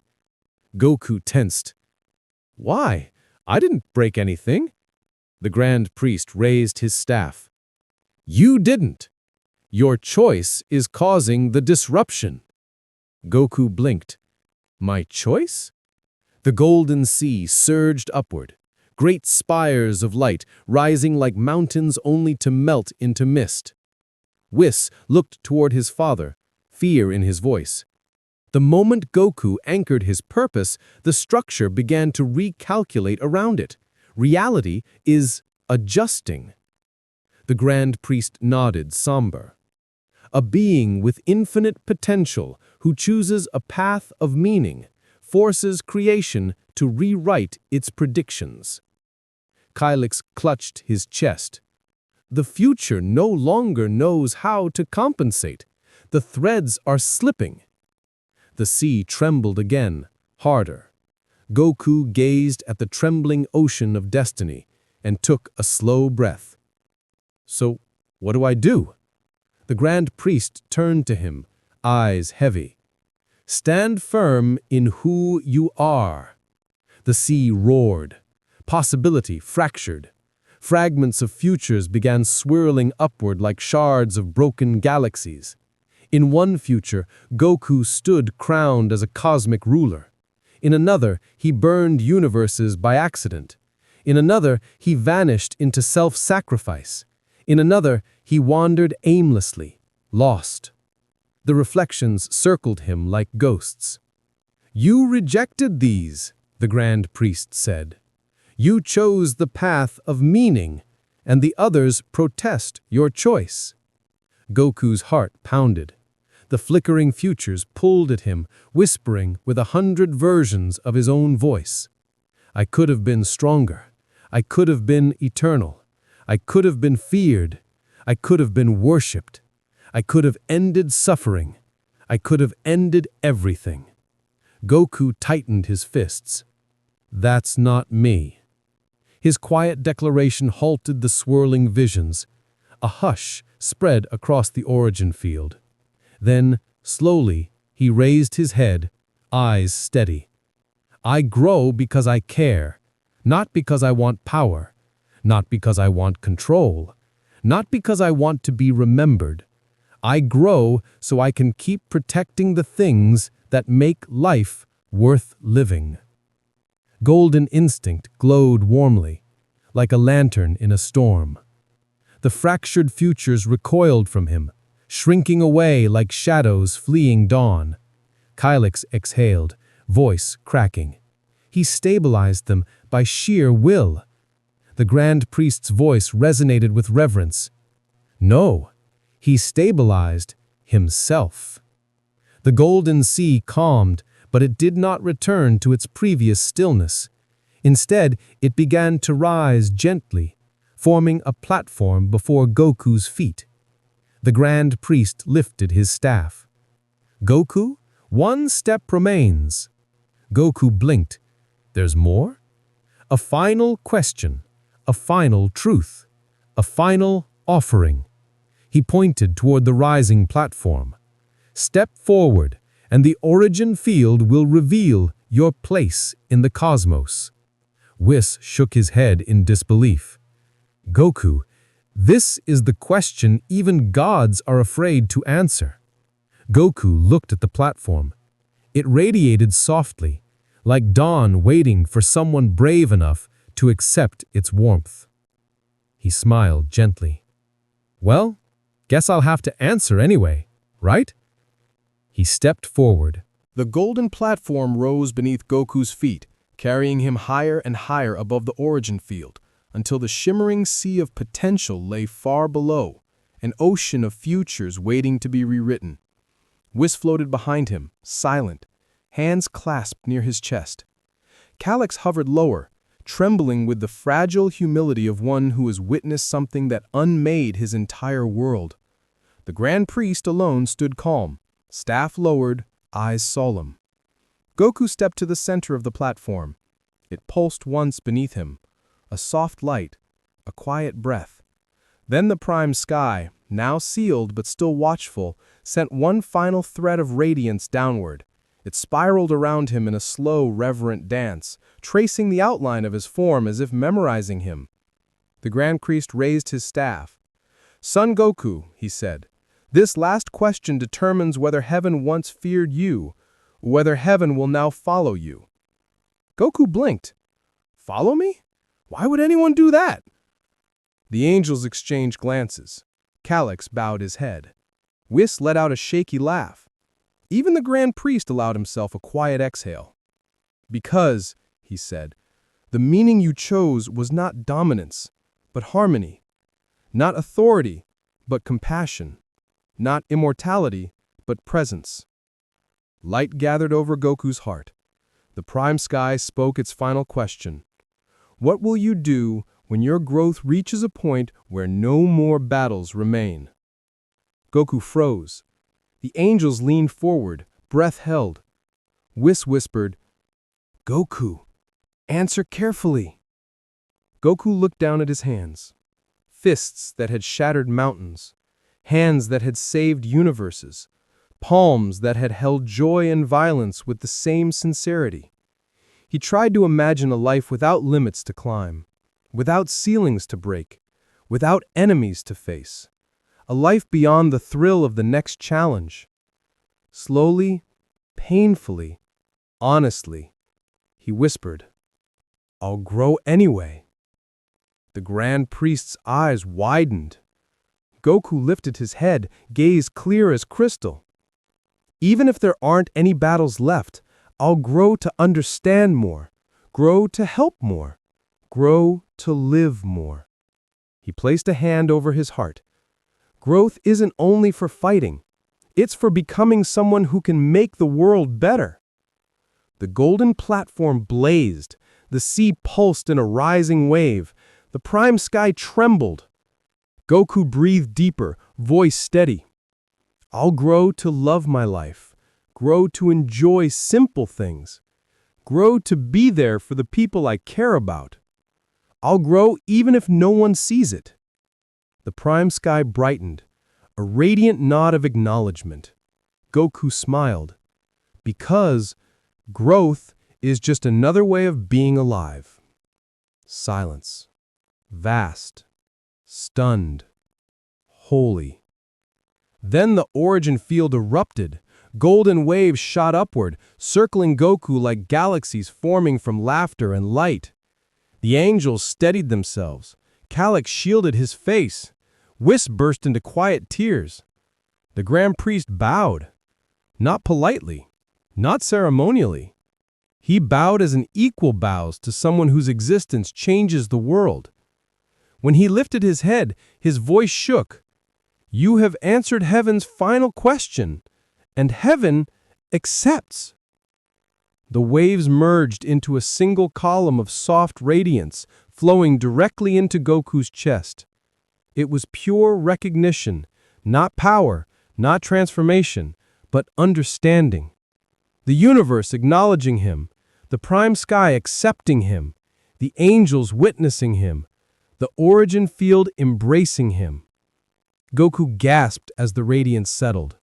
Goku tensed. "Why? I didn't break anything." The Grand Priest raised his staff. "You didn't. Your choice is causing the disruption." Goku blinked. "My choice?" The golden sea surged upward, great spires of light rising like mountains only to melt into mist. Whis looked toward his father, fear in his voice. The moment Goku anchored his purpose, the structure began to recalculate around it. Reality is adjusting. The Grand Priest nodded, somber. A being with infinite potential who chooses a path of meaning, forces creation to rewrite its predictions. Calyx clutched his chest. The future no longer knows how to compensate. The threads are slipping. The sea trembled again, harder. Goku gazed at the trembling ocean of destiny and took a slow breath. "So, what do I do?" The Grand Priest turned to him, eyes heavy. "Stand firm in who you are." The sea roared. Possibility fractured. Fragments of futures began swirling upward like shards of broken galaxies. In one future, Goku stood crowned as a cosmic ruler. In another, he burned universes by accident. In another, he vanished into self-sacrifice. In another, he wandered aimlessly, lost. The reflections circled him like ghosts. "You rejected these," the Grand Priest said. "You chose the path of meaning, and the others protest your choice." Goku's heart pounded. The flickering futures pulled at him, whispering with 100 versions of his own voice. "I could have been stronger. I could have been eternal. I could have been feared. I could have been worshipped. I could have ended suffering. I could have ended everything." Goku tightened his fists. "That's not me." His quiet declaration halted the swirling visions. A hush spread across the origin field. Then, slowly, he raised his head, eyes steady. "I grow because I care, not because I want power, not because I want control, not because I want to be remembered. I grow so I can keep protecting the things that make life worth living." Golden instinct glowed warmly, like a lantern in a storm. The fractured futures recoiled from him, shrinking away like shadows fleeing dawn. Kylix exhaled, voice cracking. He stabilized them by sheer will. The Grand Priest's voice resonated with reverence. No, he stabilized himself. The golden sea calmed, but it did not return to its previous stillness. Instead, it began to rise gently, forming a platform before Goku's feet. The Grand Priest lifted his staff. "Goku, one step remains." Goku blinked. "There's more?" "A final question, a final truth, a final offering." He pointed toward the rising platform. "Step forward, and the origin field will reveal your place in the cosmos." Whis shook his head in disbelief. "Goku, this is the question even gods are afraid to answer." Goku looked at the platform. It radiated softly, like dawn waiting for someone brave enough to accept its warmth. He smiled gently. "Well, guess I'll have to answer anyway, right?" He stepped forward. The golden platform rose beneath Goku's feet, carrying him higher and higher above the origin field, until the shimmering sea of potential lay far below, an ocean of futures waiting to be rewritten. Whis floated behind him, silent, hands clasped near his chest. Kylix hovered lower, trembling with the fragile humility of one who has witnessed something that unmade his entire world. The Grand Priest alone stood calm, staff lowered, eyes solemn. Goku stepped to the center of the platform. It pulsed once beneath him, a soft light, a quiet breath. Then the prime sky, now sealed but still watchful, sent one final thread of radiance downward. It spiraled around him in a slow, reverent dance, tracing the outline of his form as if memorizing him. The Grand Priest raised his staff. "Son Goku," he said, "this last question determines whether heaven once feared you, whether heaven will now follow you." Goku blinked. "Follow me? Why would anyone do that?" The angels exchanged glances. Kylix bowed his head. Whis let out a shaky laugh. Even the Grand Priest allowed himself a quiet exhale. "Because," he said, "the meaning you chose was not dominance, but harmony. Not authority, but compassion. Not immortality, but presence." Light gathered over Goku's heart. The prime sky spoke its final question. "What will you do when your growth reaches a point where no more battles remain?" Goku froze. The angels leaned forward, breath held. Whis whispered, Goku, answer carefully. Goku looked down at his hands. Fists that had shattered mountains, hands that had saved universes, palms that had held joy and violence with the same sincerity. He tried to imagine a life without limits to climb, without ceilings to break, without enemies to face. A life beyond the thrill of the next challenge. Slowly, painfully, honestly, he whispered, "I'll grow anyway." The Grand Priest's eyes widened. Goku lifted his head, gaze clear as crystal. "Even if there aren't any battles left, I'll grow to understand more, grow to help more, grow to live more." He placed a hand over his heart. Growth isn't only for fighting. It's for becoming someone who can make the world better. The golden platform blazed. The sea pulsed in a rising wave. The prime sky trembled. Goku breathed deeper, voice steady. "I'll grow to love my life, grow to enjoy simple things, grow to be there for the people I care about. I'll grow even if no one sees it." The prime sky brightened, a radiant nod of acknowledgement. Goku smiled, because growth is just another way of being alive. Silence. Vast. Stunned. Holy. Then the origin field erupted. Golden waves shot upward, circling Goku like galaxies forming from laughter and light. The angels steadied themselves. Calyx shielded his face. Whis burst into quiet tears. The Grand Priest bowed. Not politely, not ceremonially. He bowed as an equal bows to someone whose existence changes the world. When he lifted his head, his voice shook. "You have answered heaven's final question, and heaven accepts." The waves merged into a single column of soft radiance, flowing directly into Goku's chest. It was pure recognition, not power, not transformation, but understanding. The universe acknowledging him, the prime sky accepting him, the angels witnessing him, the origin field embracing him. Goku gasped as the radiance settled.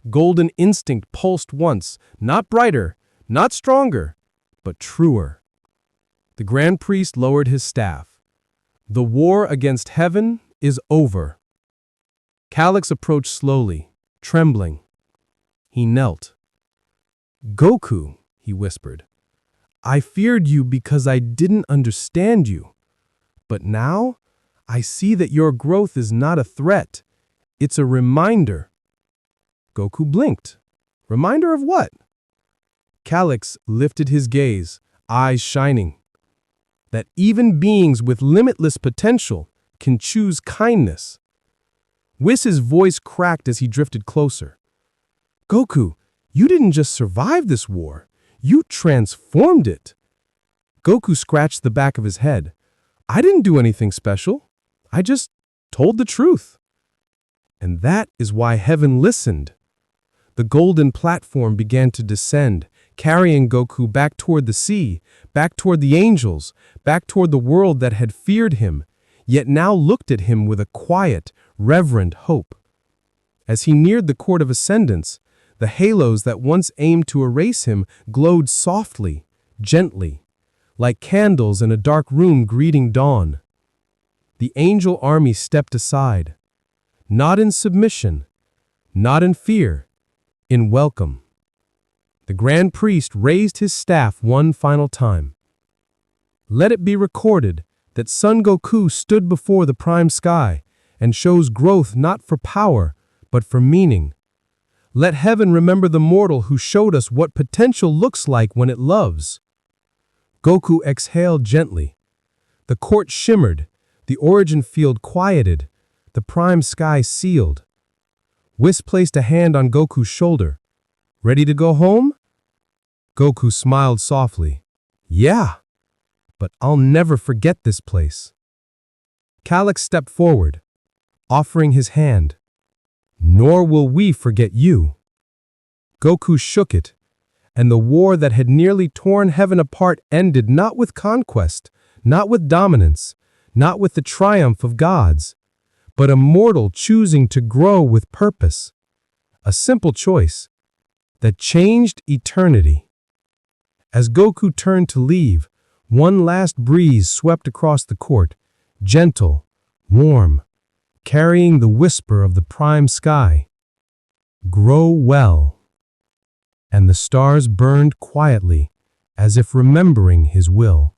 Golden instinct pulsed once, not brighter, not stronger, but truer. The Grand Priest lowered his staff. "The war against heaven is over." Calyx approached slowly, trembling. He knelt. "Goku," he whispered, "I feared you because I didn't understand you. But now, I see that your growth is not a threat. It's a reminder." Goku blinked. Reminder of what? Calyx lifted his gaze, eyes shining. That even beings with limitless potential can choose kindness. Whis' voice cracked as he drifted closer. "Goku, you didn't just survive this war. You transformed it." Goku scratched the back of his head. "I didn't do anything special. I just told the truth." And that is why heaven listened. The golden platform began to descend, carrying Goku back toward the sea, back toward the angels, back toward the world that had feared him, yet now looked at him with a quiet, reverent hope. As he neared the court of ascendance, the halos that once aimed to erase him glowed softly, gently, like candles in a dark room greeting dawn. The angel army stepped aside, not in submission, not in fear, in welcome. The Grand Priest raised his staff one final time. "Let it be recorded that Son Goku stood before the prime sky and shows growth not for power, but for meaning. Let heaven remember the mortal who showed us what potential looks like when it loves." Goku exhaled gently. The court shimmered, the origin field quieted, the prime sky sealed. Whis placed a hand on Goku's shoulder. "Ready to go home?" Goku smiled softly. "Yeah, but I'll never forget this place." Calyx stepped forward, offering his hand. "Nor will we forget you." Goku shook it. and the war that had nearly torn heaven apart ended not with conquest, not with dominance, not with the triumph of gods, but a mortal choosing to grow with purpose. A simple choice that changed eternity. As Goku turned to leave, one last breeze swept across the court, gentle, warm, carrying the whisper of the prime sky. Grow well. And the stars burned quietly, as if remembering his will.